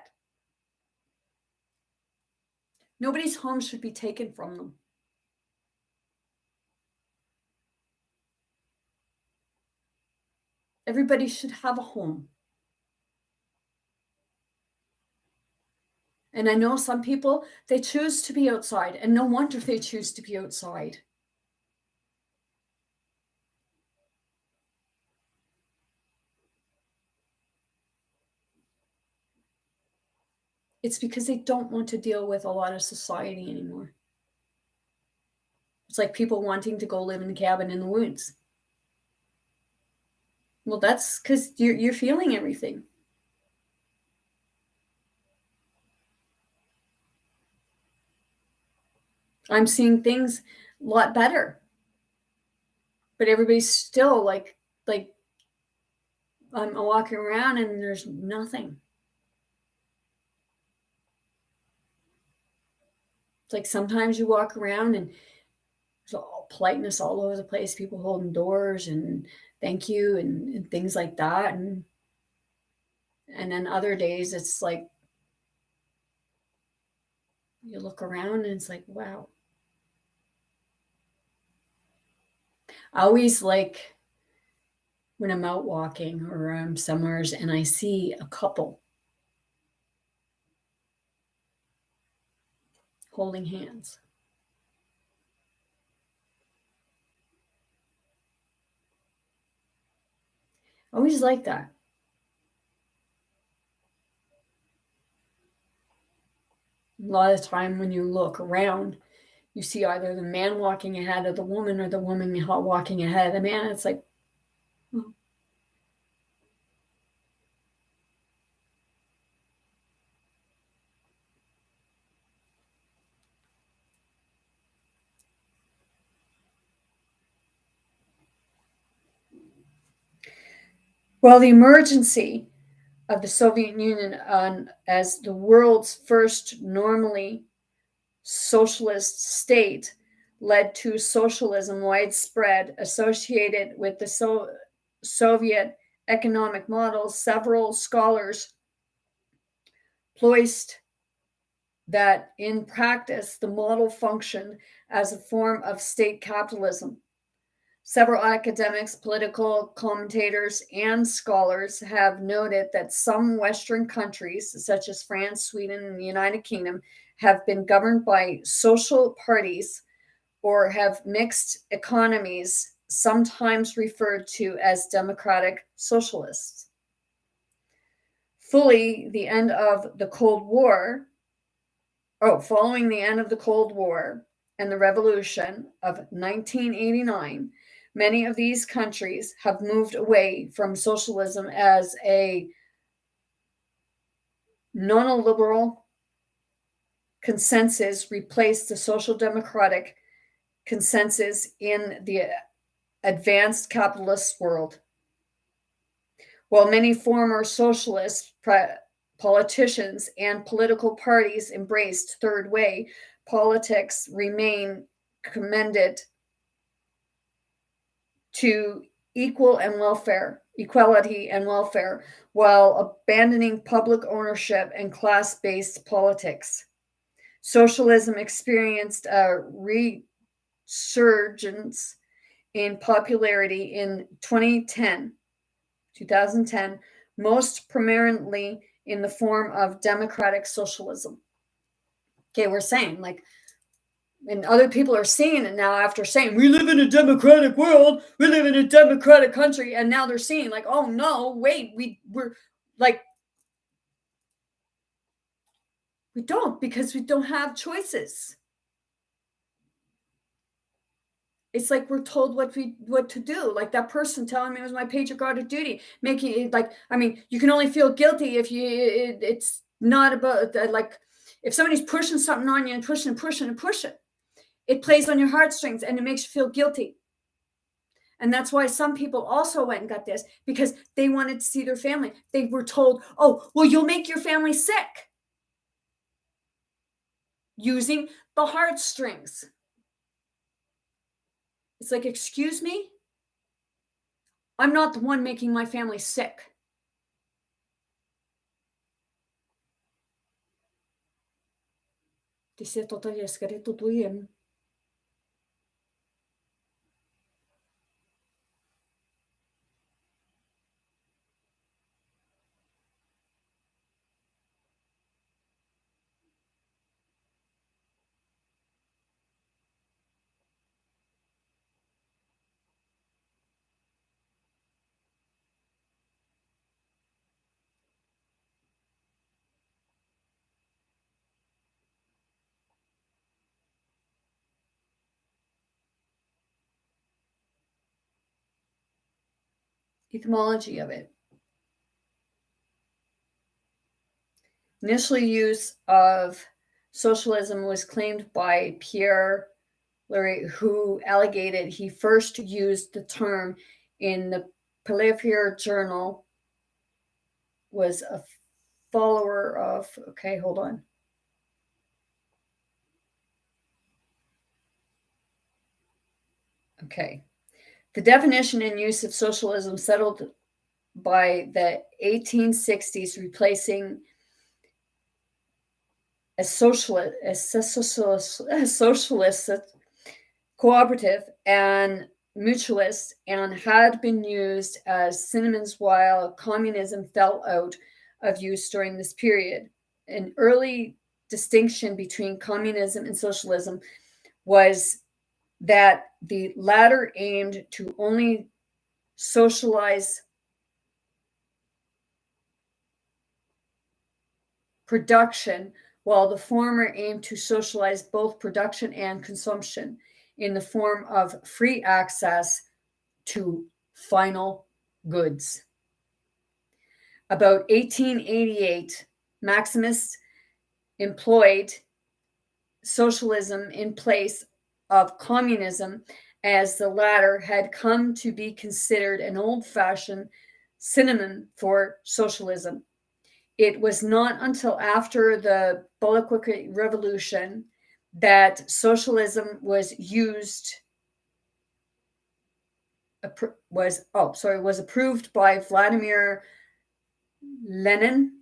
nobody's home should be taken from them. Everybody should have a home. And I know some people, they choose to be outside, and no wonder they choose to be outside. It's because they don't want to deal with a lot of society anymore. It's like people wanting to go live in a cabin in the woods. Well, that's because you're feeling everything. I'm seeing things a lot better. But everybody's still like I'm walking around and there's nothing. It's like sometimes you walk around and there's all politeness all over the place, people holding doors and thank you and things like that. And then other days it's like you look around and it's like, wow. I always like when I'm out walking or I'm somewhere and I see a couple holding hands. I always like that. A lot of the time when you look around, you see either the man walking ahead of the woman or the woman walking ahead of the man. It's like, oh. Well, the emergency of the Soviet Union as the world's first normally socialist state led to socialism widespread associated with the Soviet economic model. Several scholars placed that in practice the model functioned as a form of state capitalism. Several academics, political commentators, and scholars have noted that some Western countries, such as France, Sweden, and the United Kingdom, have been governed by social parties or have mixed economies, sometimes referred to as democratic socialists. Following the end of the Cold War and the revolution of 1989, many of these countries have moved away from socialism as a non-liberal consensus replaced the social democratic consensus in the advanced capitalist world. While many former socialist politicians and political parties embraced third way politics, remain commended to equality and welfare, while abandoning public ownership and class-based politics. Socialism experienced a resurgence in popularity in 2010, most prominently in the form of democratic socialism. Okay, we're saying like And other people are seeing it now after saying, we live in a democratic world, we live in a democratic country. And now they're seeing, like, oh no, wait, we're like, we don't, because we don't have choices. It's like we're told what to do. Like that person telling me it was my patriotic duty, making it like, I mean, you can only feel guilty if it's not about like if somebody's pushing something on you and pushing and pushing and pushing, it plays on your heartstrings and it makes you feel guilty. And that's why some people also went and got this, because they wanted to see their family. They were told, oh, well, you'll make your family sick using the heartstrings. It's like, excuse me? I'm not the one making my family sick. Etymology of it. Initial use of socialism was claimed by Pierre Leray, who alleged he first used the term in the Pellefier Journal, was a follower of, okay, hold on. Okay. The definition and use of socialism settled by the 1860s, replacing a socialist, cooperative, and mutualist, and had been used as synonyms while communism fell out of use during this period. An early distinction between communism and socialism was that the latter aimed to only socialize production, while the former aimed to socialize both production and consumption in the form of free access to final goods. About 1888, Maximus employed socialism in place of communism, as the latter had come to be considered an old-fashioned synonym for socialism. It was not until after the Bolshevik Revolution that socialism was approved by Vladimir Lenin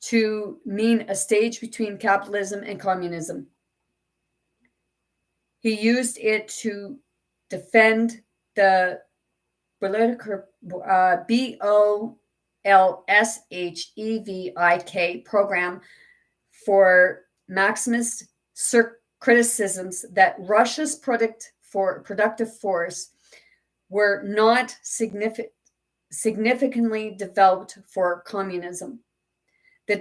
to mean a stage between capitalism and communism. He used it to defend the Bolshevik program for Maximus' criticisms that Russia's productive force were not significantly developed for communism. The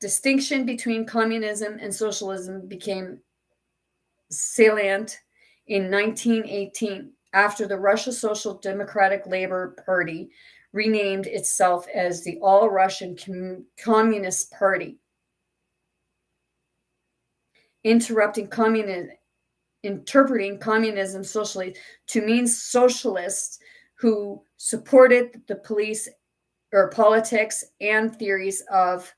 distinction between communism and socialism became salient in 1918 after the Russia Social Democratic Labor Party renamed itself as the All-Russian Communist Party, interpreting communism socially to mean socialists who supported the police or politics and theories of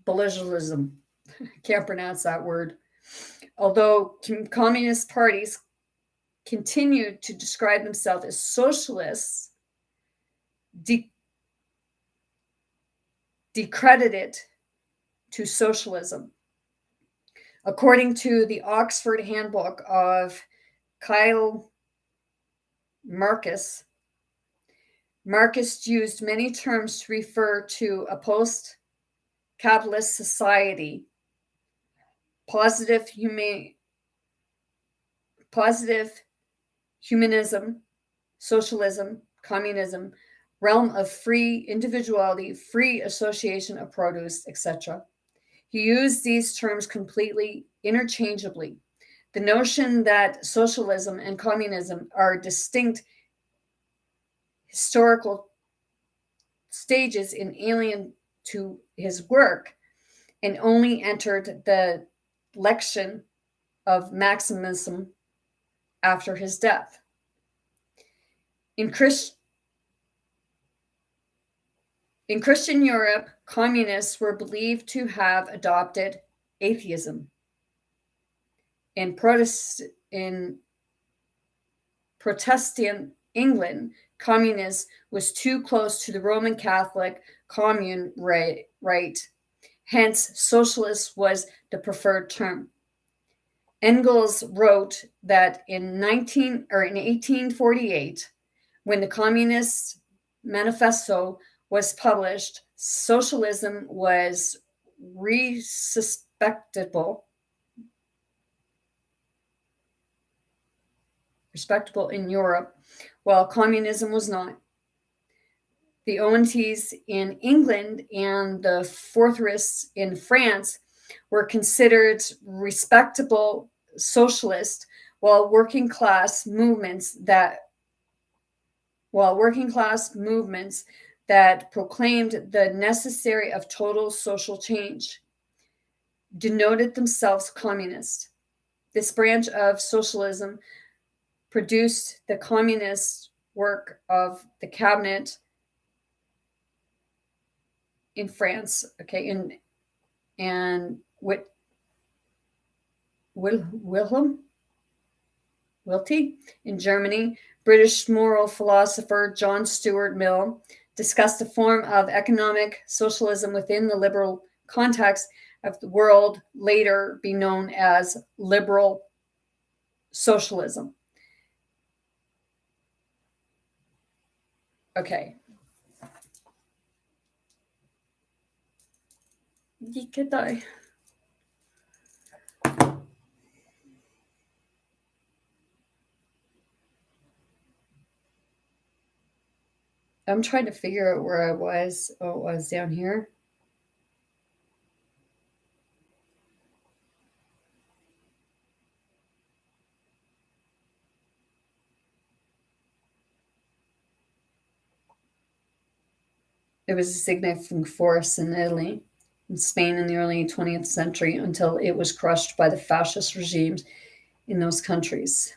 Bolshevism. Can't pronounce that word. Although communist parties continued to describe themselves as socialists, decredited to socialism. According to the Oxford Handbook of Kyle Marcus, Marx used many terms to refer to a post-capitalist society. Positive humanism, socialism, communism, realm of free individuality, free association of produce, etc. He used these terms completely interchangeably. The notion that socialism and communism are distinct historical stages in alien to his work and only entered the lexion of Marxism after his death. In Christian Europe, communists were believed to have adopted atheism. In Protestant England, communism was too close to the Roman Catholic commune rite. Hence, socialist was the preferred term. Engels wrote that in 1848, when the Communist Manifesto was published, socialism was respectable in Europe, while communism was not. The ONTs in England and the Fourierists in France were considered respectable socialist, while working class movements that proclaimed the necessary of total social change denoted themselves communist. This branch of socialism produced the communist work of the cabinet in France, and Wilhelm Wilty in Germany. British moral philosopher John Stuart Mill discussed a form of economic socialism within the liberal context of the world, later be known as liberal socialism. Okay. I'm trying to figure out where I was. Oh, it was down here. It was a significant force in Italy and Spain in the early 20th century until it was crushed by the fascist regimes in those countries.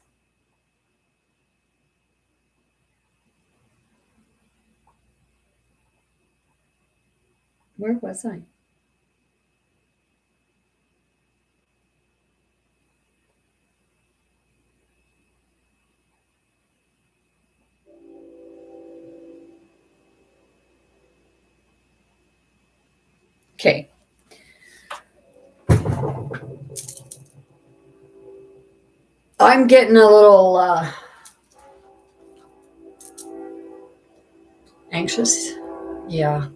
Where was I? Okay. I'm getting a little anxious. Yeah,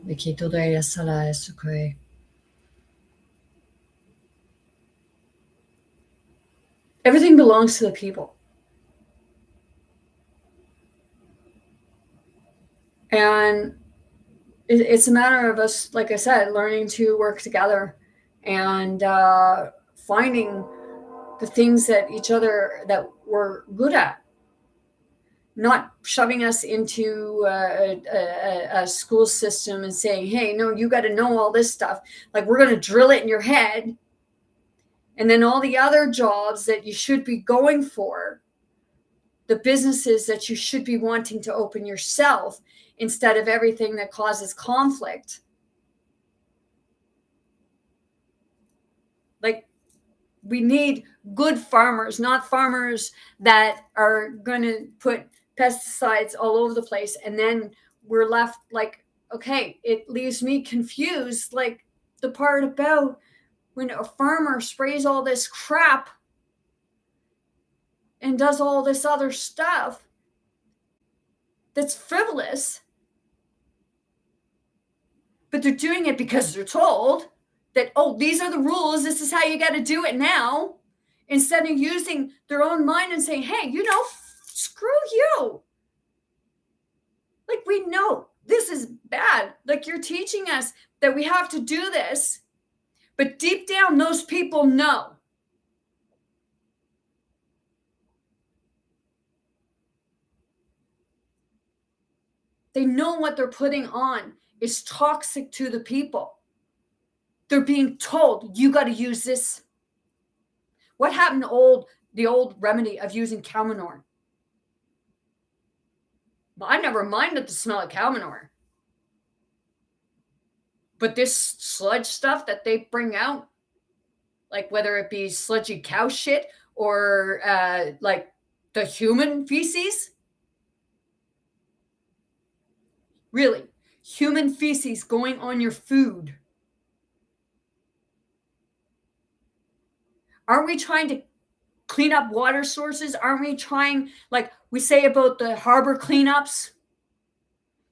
everything belongs to the people. And it's a matter of us, like I said, learning to work together and finding the things that we're good at, not shoving us into a school system and saying, hey, no, you got to know all this stuff. Like, we're going to drill it in your head. And then all the other jobs that you should be going for, the businesses that you should be wanting to open yourself, instead of everything that causes conflict. Like, we need good farmers, not farmers that are going to put pesticides all over the place. And then we're left like, okay, it leaves me confused. Like, the part about when a farmer sprays all this crap and does all this other stuff that's frivolous, but they're doing it because they're told that, oh, these are the rules. This is how you got to do it now. Instead of using their own mind and saying, hey, screw you. Like, we know this is bad. Like, you're teaching us that we have to do this. But deep down, those people know. They know what they're putting on is toxic to the people. They're being told, you got to use this. What happened to the old remedy of using cow manure? Well, I never minded the smell of cow manure. But this sludge stuff that they bring out, like whether it be sludgy cow shit or like the human feces, really, human feces going on your food. Aren't we trying to clean up water sources? Aren't we trying, like we say about the harbor cleanups,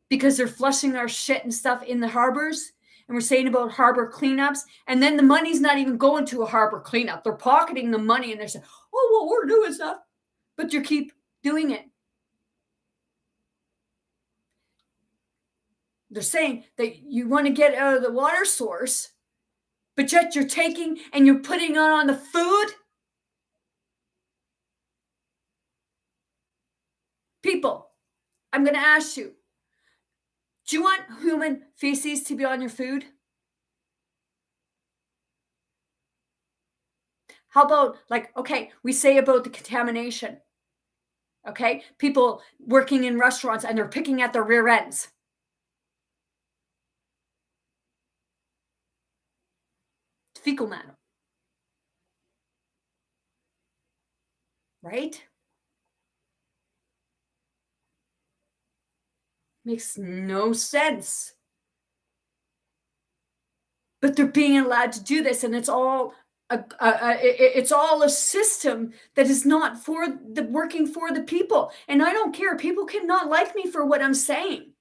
because they're flushing our shit and stuff in the harbors? And we're saying about harbor cleanups, and then the money's not even going to a harbor cleanup. They're pocketing the money and they're saying, oh, well, we're doing stuff. But you keep doing it. They're saying that you want to get out of the water source, but yet you're taking and you're putting it on the food. People, I'm going to ask you, do you want human feces to be on your food? How about, like, okay, we say about the contamination. Okay, people working in restaurants and they're picking at their rear ends. Fecal matter. Right? Makes no sense. But they're being allowed to do this, and it's all a system that is not working for the people. And I don't care. People cannot like me for what I'm saying.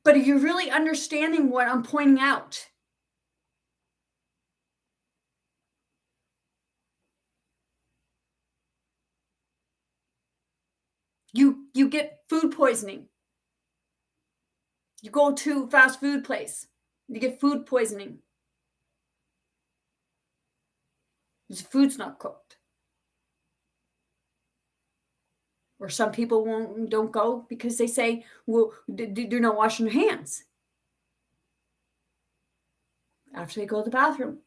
But are you really understanding what I'm pointing out? You get food poisoning. You go to a fast food place. You get food poisoning. The food's not cooked. Or some people don't go because they say, well, they're not washing their hands after they go to the bathroom.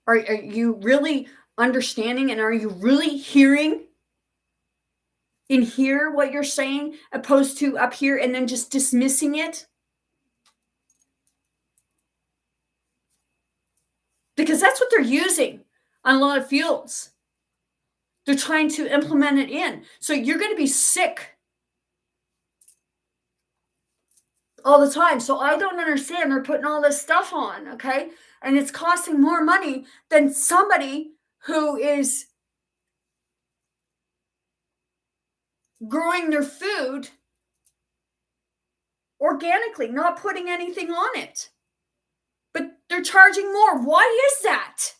Are you really understanding, and are you really hearing in here what you're saying, opposed to up here and then just dismissing it? Because that's what they're using on a lot of fields. They're trying to implement it in. So you're going to be sick all the time. So I don't understand. They're putting all this stuff on, okay? And it's costing more money than somebody who is growing their food organically, not putting anything on it. But they're charging more. Why is that?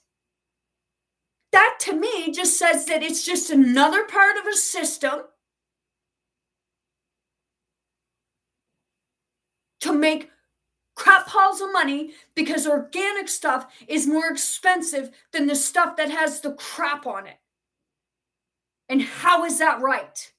That to me just says that it's just another part of a system to make crap piles of money, because organic stuff is more expensive than the stuff that has the crap on it. And how is that right?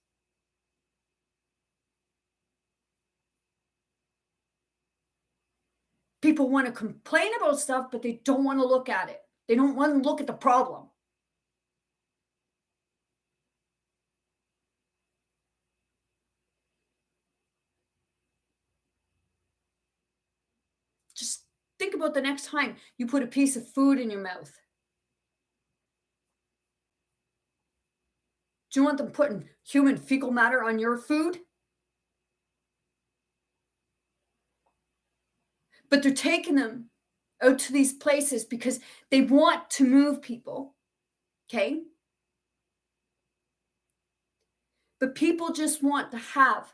People want to complain about stuff, but they don't want to look at it. They don't want to look at the problem. Just think about the next time you put a piece of food in your mouth. Do you want them putting human fecal matter on your food? But they're taking them out to these places because they want to move people. Okay? But people just want to have.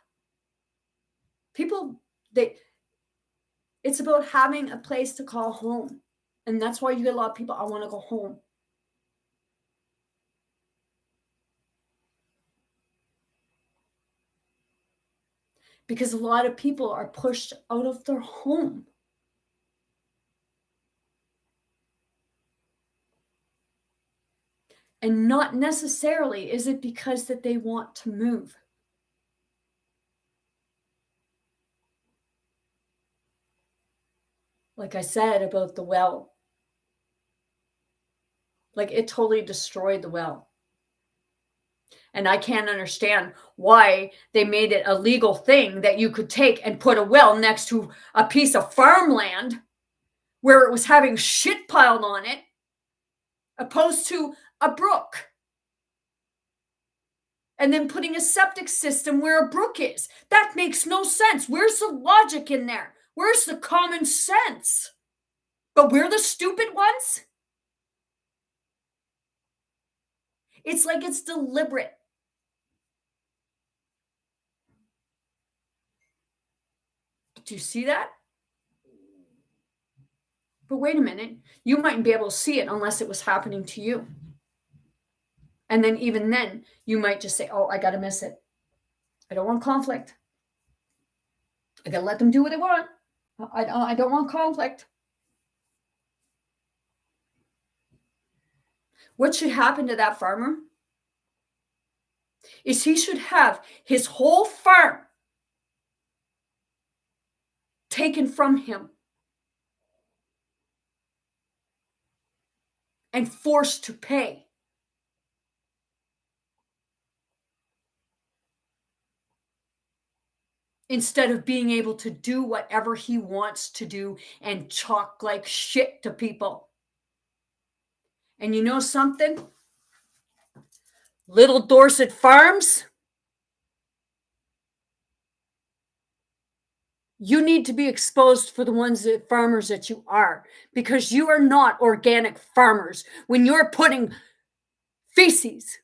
People, it's about having a place to call home. And that's why you get a lot of people, I want to go home. Because a lot of people are pushed out of their home. And not necessarily is it because that they want to move. Like I said about the well. Like it totally destroyed the well. And I can't understand why they made it a legal thing that you could take and put a well next to a piece of farmland where it was having shit piled on it, opposed to a brook. And then putting a septic system where a brook is. That makes no sense. Where's the logic in there? Where's the common sense? But we're the stupid ones? It's like it's deliberate. Do you see that? But wait a minute. You mightn't be able to see it unless it was happening to you. And then even then, you might just say, oh, I got to miss it. I don't want conflict. I got to let them do what they want. I don't want conflict. What should happen to that farmer is he should have his whole farm taken from him and forced to pay. Instead of being able to do whatever he wants to do and talk like shit to people. And you know something? Little Dorset Farms, you need to be exposed for the ones that farmers that you are, because you are not organic farmers when you're putting feces,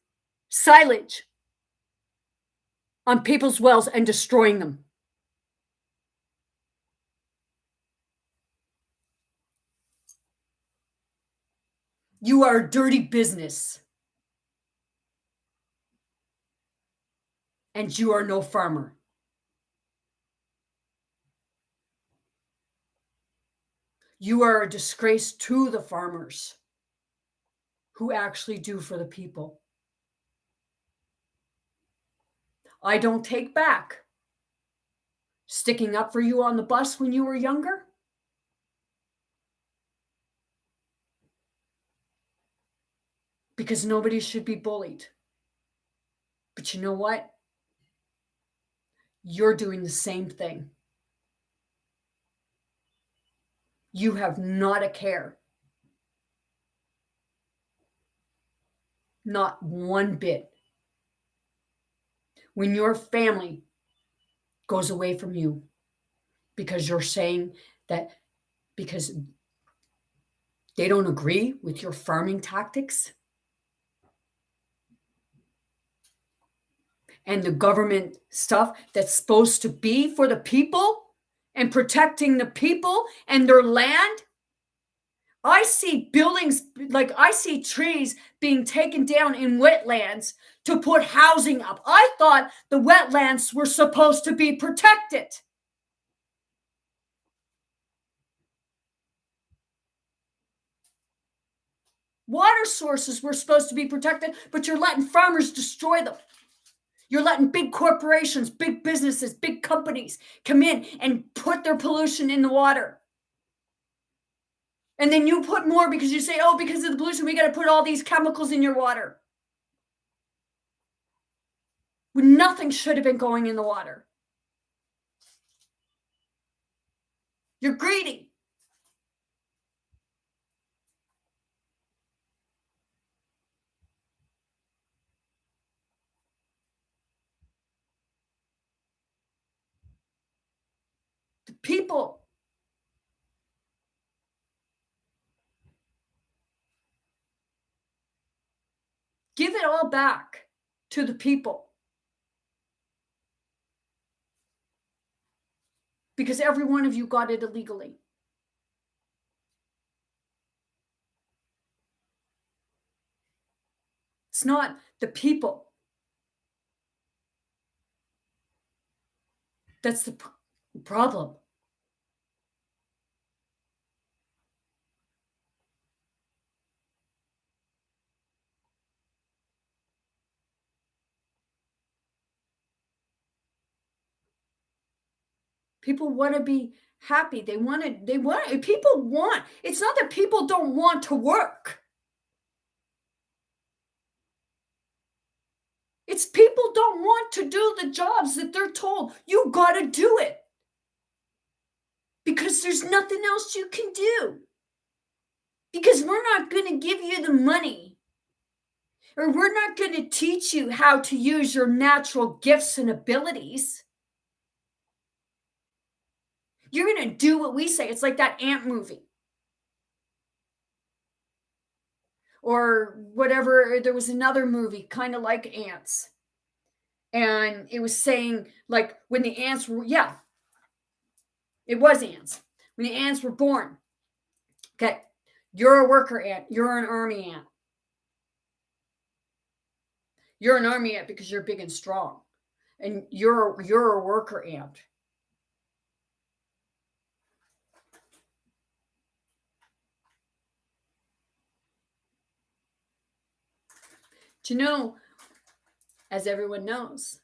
silage on people's wells and destroying them. You are a dirty business. And you are no farmer. You are a disgrace to the farmers who actually do for the people. I don't take back sticking up for you on the bus when you were younger. Because nobody should be bullied. But you know what? You're doing the same thing. You have not a care. Not one bit. When your family goes away from you because you're saying that because they don't agree with your farming tactics and the government stuff that's supposed to be for the people and protecting the people and their land. I see buildings, like I see trees being taken down in wetlands to put housing up. I thought the wetlands were supposed to be protected. Water sources were supposed to be protected, but you're letting farmers destroy them. You're letting big corporations, big businesses, big companies come in and put their pollution in the water. And then you put more because you say, oh, because of the pollution, we got to put all these chemicals in your water. When nothing should have been going in the water. You're greedy. The people. Give it all back to the people. because every one of you got it illegally. It's not the people. That's the problem. People want to be happy. People want, it's not that people don't want to work. It's people don't want to do the jobs that they're told, you got to do it. Because there's nothing else you can do. Because we're not going to give you the money. Or we're not going to teach you how to use your natural gifts and abilities. You're going to do what we say. It's like that ant movie. Or whatever. There was another movie kind of like ants. And it was saying, like, when the ants were, it was ants. When the ants were born, okay, you're a worker ant. You're an army ant. You're an army ant because you're big and strong. And you're a worker ant. Do you know, as everyone knows,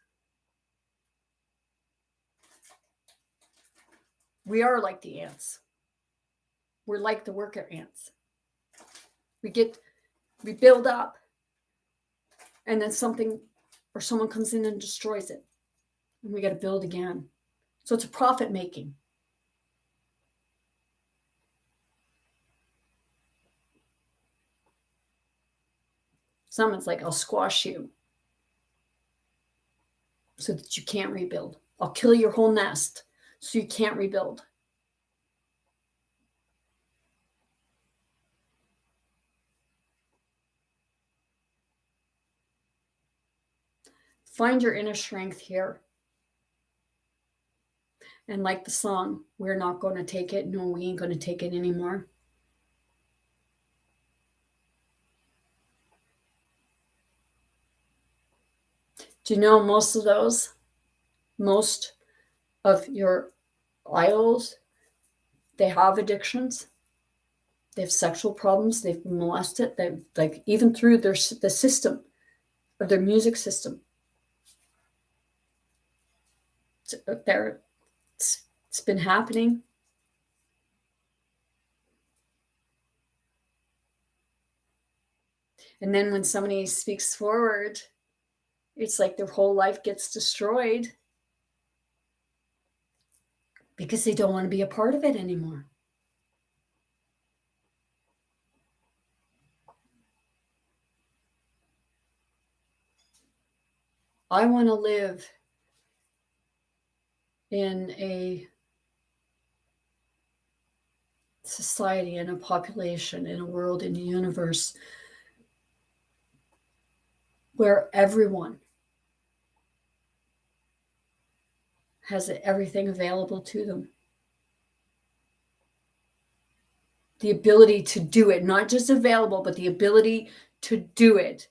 we are like the ants. We're like the worker ants. We build up, and then something or someone comes in and destroys it. And we got to build again. So it's a profit making. Someone's like, I'll squash you so that you can't rebuild. I'll kill your whole nest so you can't rebuild. Find your inner strength here. And like the song, we're not going to take it. No, we ain't going to take it anymore. Do you know most of your idols, they have addictions. They have sexual problems. They've been molested. They've, like, even through the system, or their music system. It's been happening. And then when somebody speaks forward, it's like their whole life gets destroyed because they don't want to be a part of it anymore. I want to live in a society, in a population, in a world, in a universe where everyone has everything available to them. The ability to do it, not just available, but the ability to do it.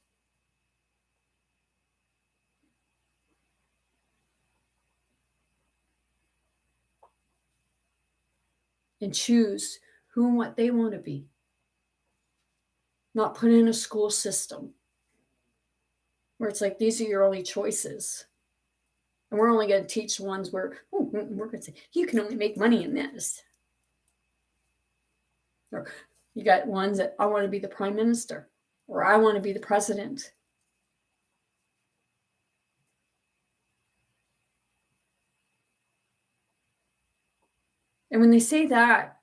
And choose who and what they want to be. Not put in a school system where it's like, these are your only choices. And we're only going to teach the ones where, we're going to say, you can only make money in this. Or you got ones that, I want to be the prime minister, or I want to be the president. And when they say that,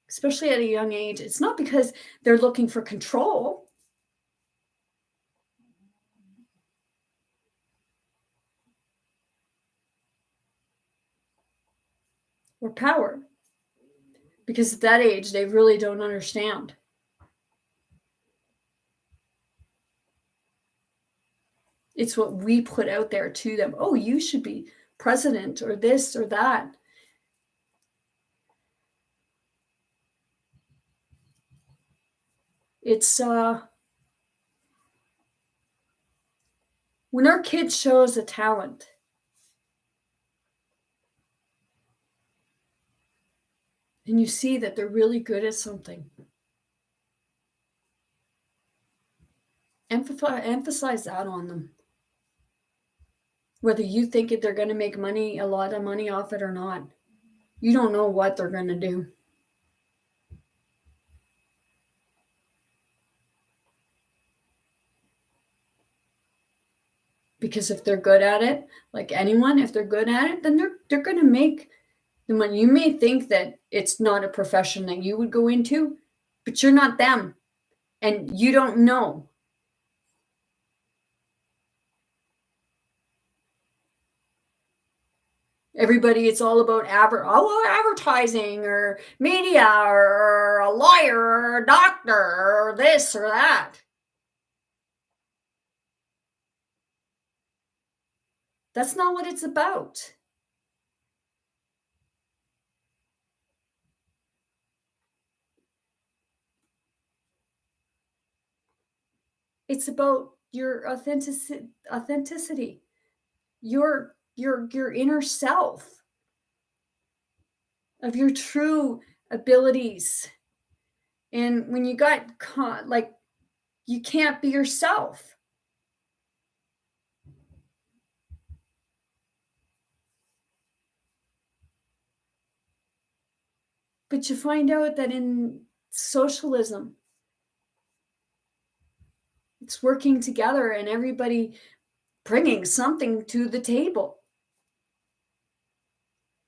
especially at a young age, it's not because they're looking for control. Or power. Because at that age, they really don't understand. It's what we put out there to them. Oh, you should be president or this or that. it's when our kids show us a talent, and you see that they're really good at something, emphasize that on them. Whether you think they're going to make a lot of money off it or not, you don't know what they're going to do. Because if they're good at it, like anyone, if they're good at it, then they're going to make the money. You may think that it's not a profession that you would go into, but you're not them, and you don't know. Everybody, it's all about advertising or media or a lawyer or a doctor or this or that. That's not what it's about. It's about your authenticity, your inner self, of your true abilities. And when you got caught, like, you can't be yourself. But you find out that in socialism, it's working together and everybody bringing something to the table.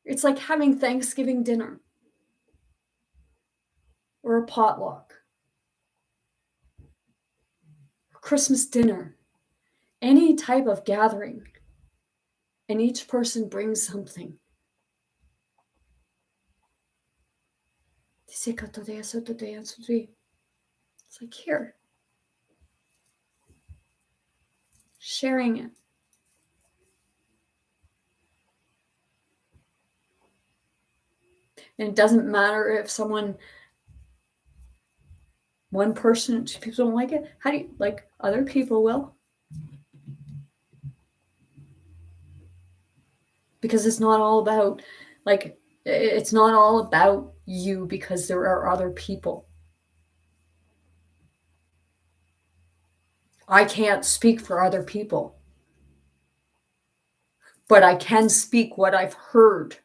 It's like having Thanksgiving dinner or a potluck, Christmas dinner, any type of gathering, and each person brings something. It's like, here, sharing it. And it doesn't matter if one person, people don't like it. How do you, like, other people will? Because it's not all about, like, it's not all about you, because there are other people. I can't speak for other people, but I can speak what I've heard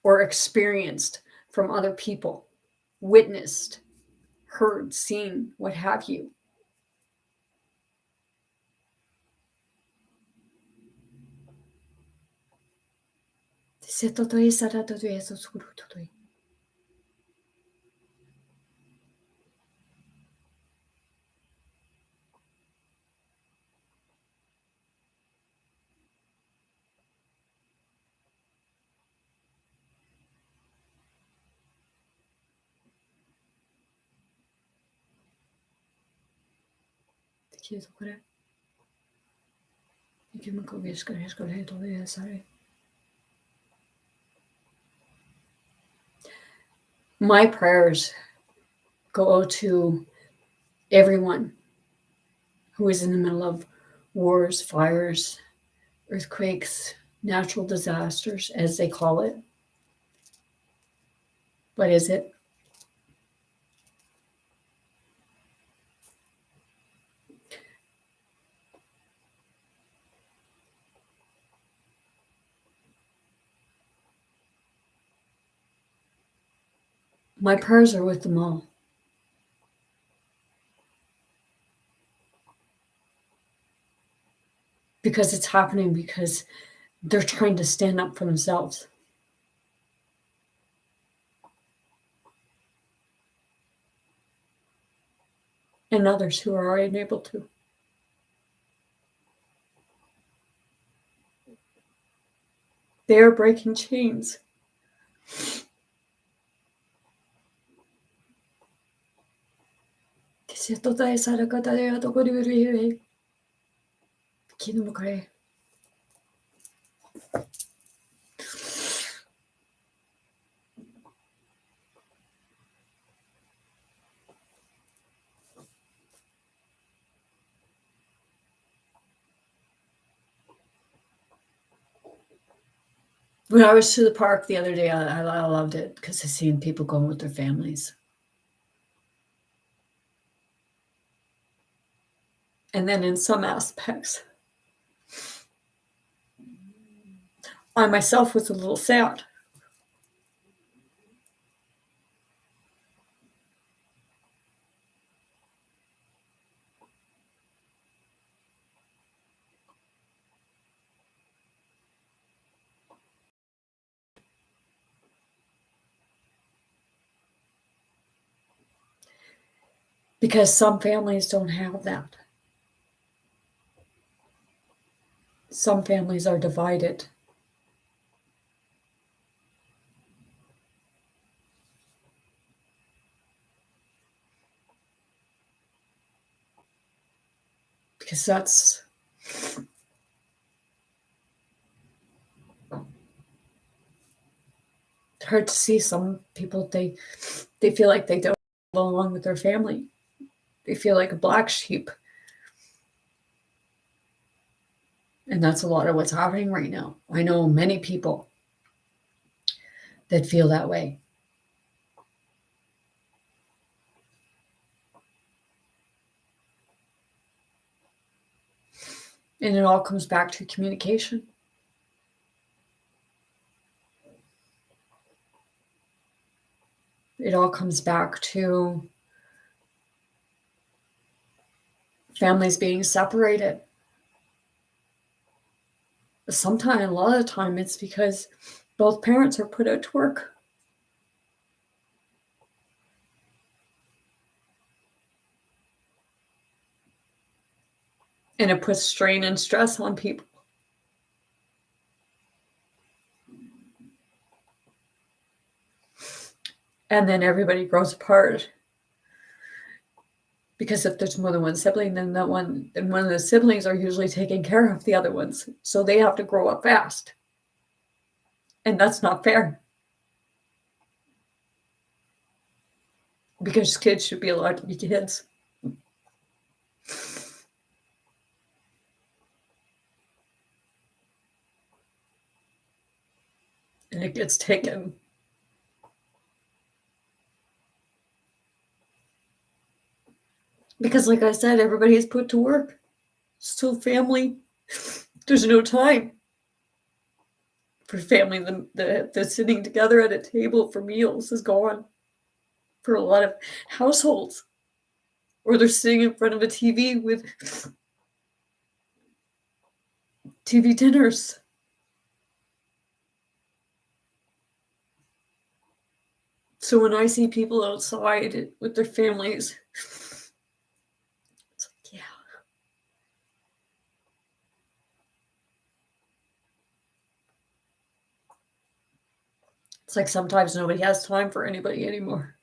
or experienced from other people, witnessed, heard, seen, what have you. My prayers go to everyone who is in the middle of wars, fires, earthquakes, natural disasters, as they call it. What is it? My prayers are with them all. Because it's happening because they're trying to stand up for themselves. And others who are unable to. They are breaking chains. When I was to the park the other day, I loved it because I seen people going with their families. And then in some aspects, I myself was a little sad. Because some families don't have that. Some families are divided. Because that's hard to see. Some people, they feel like they don't belong with their family. They feel like a black sheep. And that's a lot of what's happening right now. I know many people that feel that way. And it all comes back to communication. It all comes back to families being separated. Sometimes, a lot of the time, it's because both parents are put out to work. And it puts strain and stress on people. And then everybody grows apart. Because if there's more than one sibling, then one of the siblings are usually taking care of the other ones. So they have to grow up fast. And that's not fair. Because kids should be allowed to be kids. And it gets taken. Because, like I said, everybody is put to work. Still family. There's no time for family. The sitting together at a table for meals is gone for a lot of households. Or they're sitting in front of a TV with TV dinners. So when I see people outside with their families, it's like, yeah. It's like sometimes nobody has time for anybody anymore.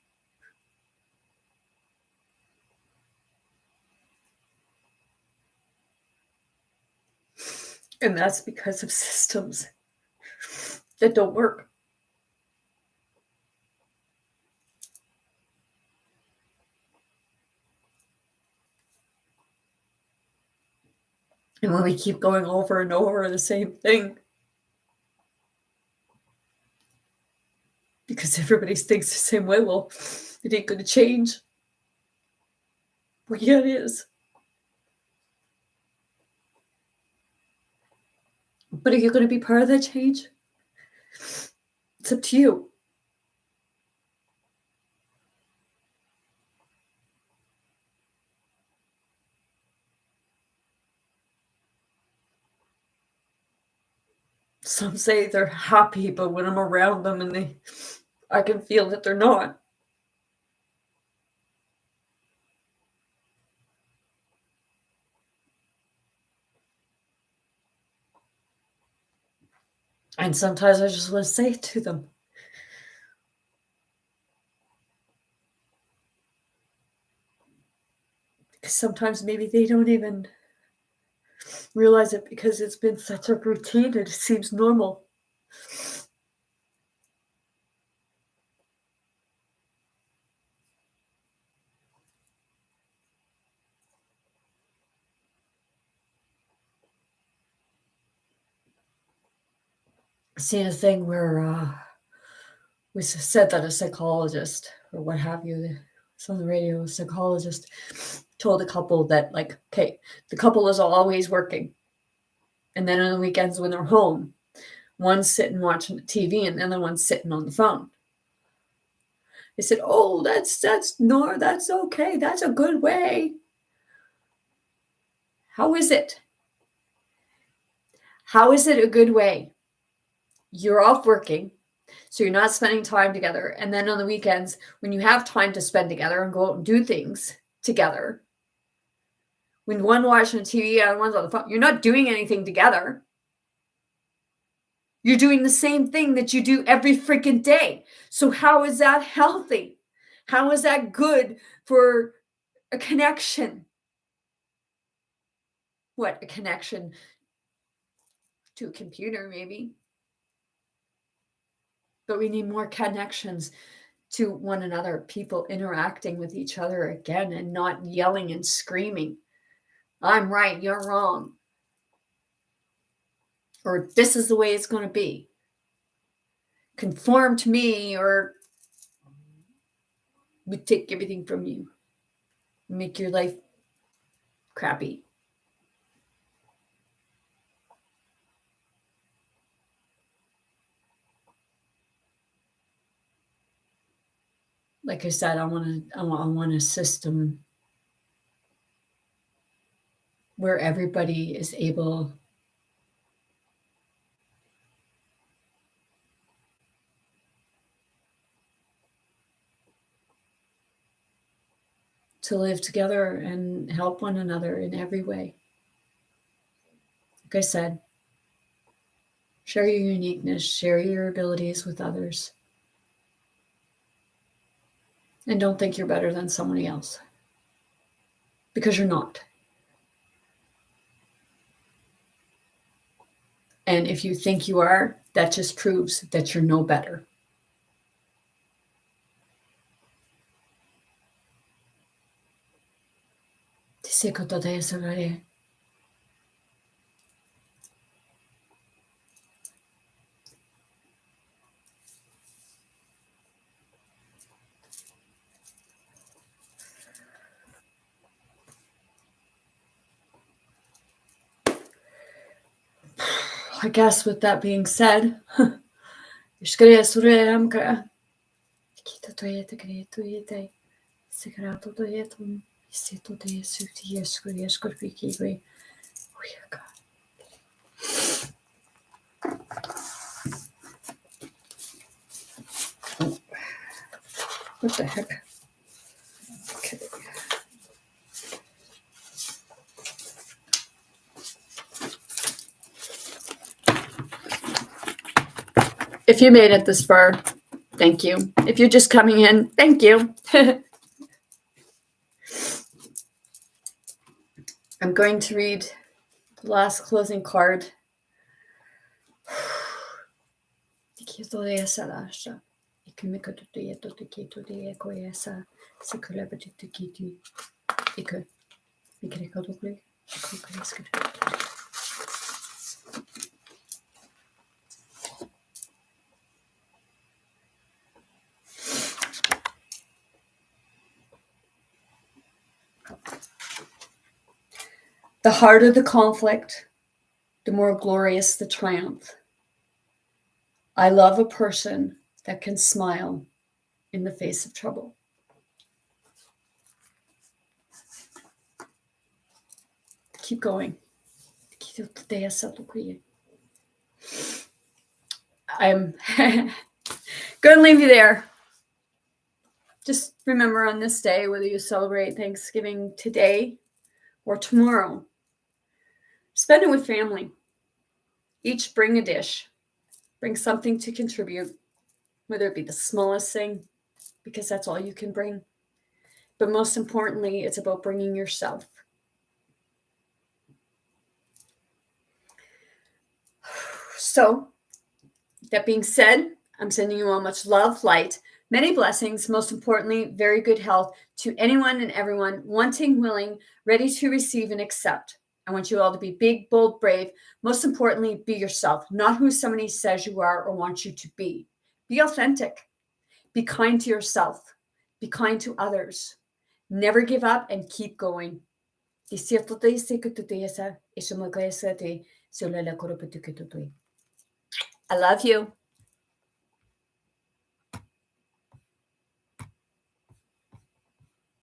And that's because of systems that don't work. And when we keep going over and over the same thing, because everybody thinks the same way, well, it ain't going to change. Well, yeah, it is. But are you going to be part of that change? It's up to you. Some say they're happy, but when I'm around them and I can feel that they're not. And sometimes I just want to say it to them. Because sometimes maybe they don't even realize it because it's been such a routine, it seems normal. seen a thing where we said that a psychologist or what have you, it's on the radio, a psychologist told a couple that, like, okay, the couple is always working. And then on the weekends when they're home, one's sitting watching the TV and the other one's sitting on the phone. They said, oh, that's okay. That's a good way. How is it? How is it a good way? You're off working, so you're not spending time together. And then on the weekends, when you have time to spend together and go out and do things together, when one watching TV and one's on the phone, you're not doing anything together. You're doing the same thing that you do every freaking day. So how is that healthy? How is that good for a connection? What, a connection to a computer, maybe? But we need more connections to one another, people interacting with each other again and not yelling and screaming. I'm right, you're wrong. Or this is the way it's going to be. Conform to me or we take everything from you. Make your life crappy. Like I said, I want a system where everybody is able to live together and help one another in every way. Like I said, share your uniqueness, share your abilities with others. And don't think you're better than somebody else. Because you're not. And if you think you are, that just proves that you're no better. I guess with that being said, what the heck? Okay. If you made it this far, thank you. If you're just coming in, thank you. I'm going to read the last closing card. The harder the conflict, the more glorious the triumph. I love a person that can smile in the face of trouble. Keep going. I'm going to leave you there. Just remember on this day, whether you celebrate Thanksgiving today or tomorrow, spend it with family. Each bring a dish. Bring something to contribute, whether it be the smallest thing, because that's all you can bring. But most importantly, it's about bringing yourself. So, that being said, I'm sending you all much love, light, many blessings, most importantly, very good health to anyone and everyone wanting, willing, ready to receive and accept. I want you all to be big, bold, brave. Most importantly, be yourself, not who somebody says you are or wants you to be. Be authentic. Be kind to yourself. Be kind to others. Never give up and keep going. I love you.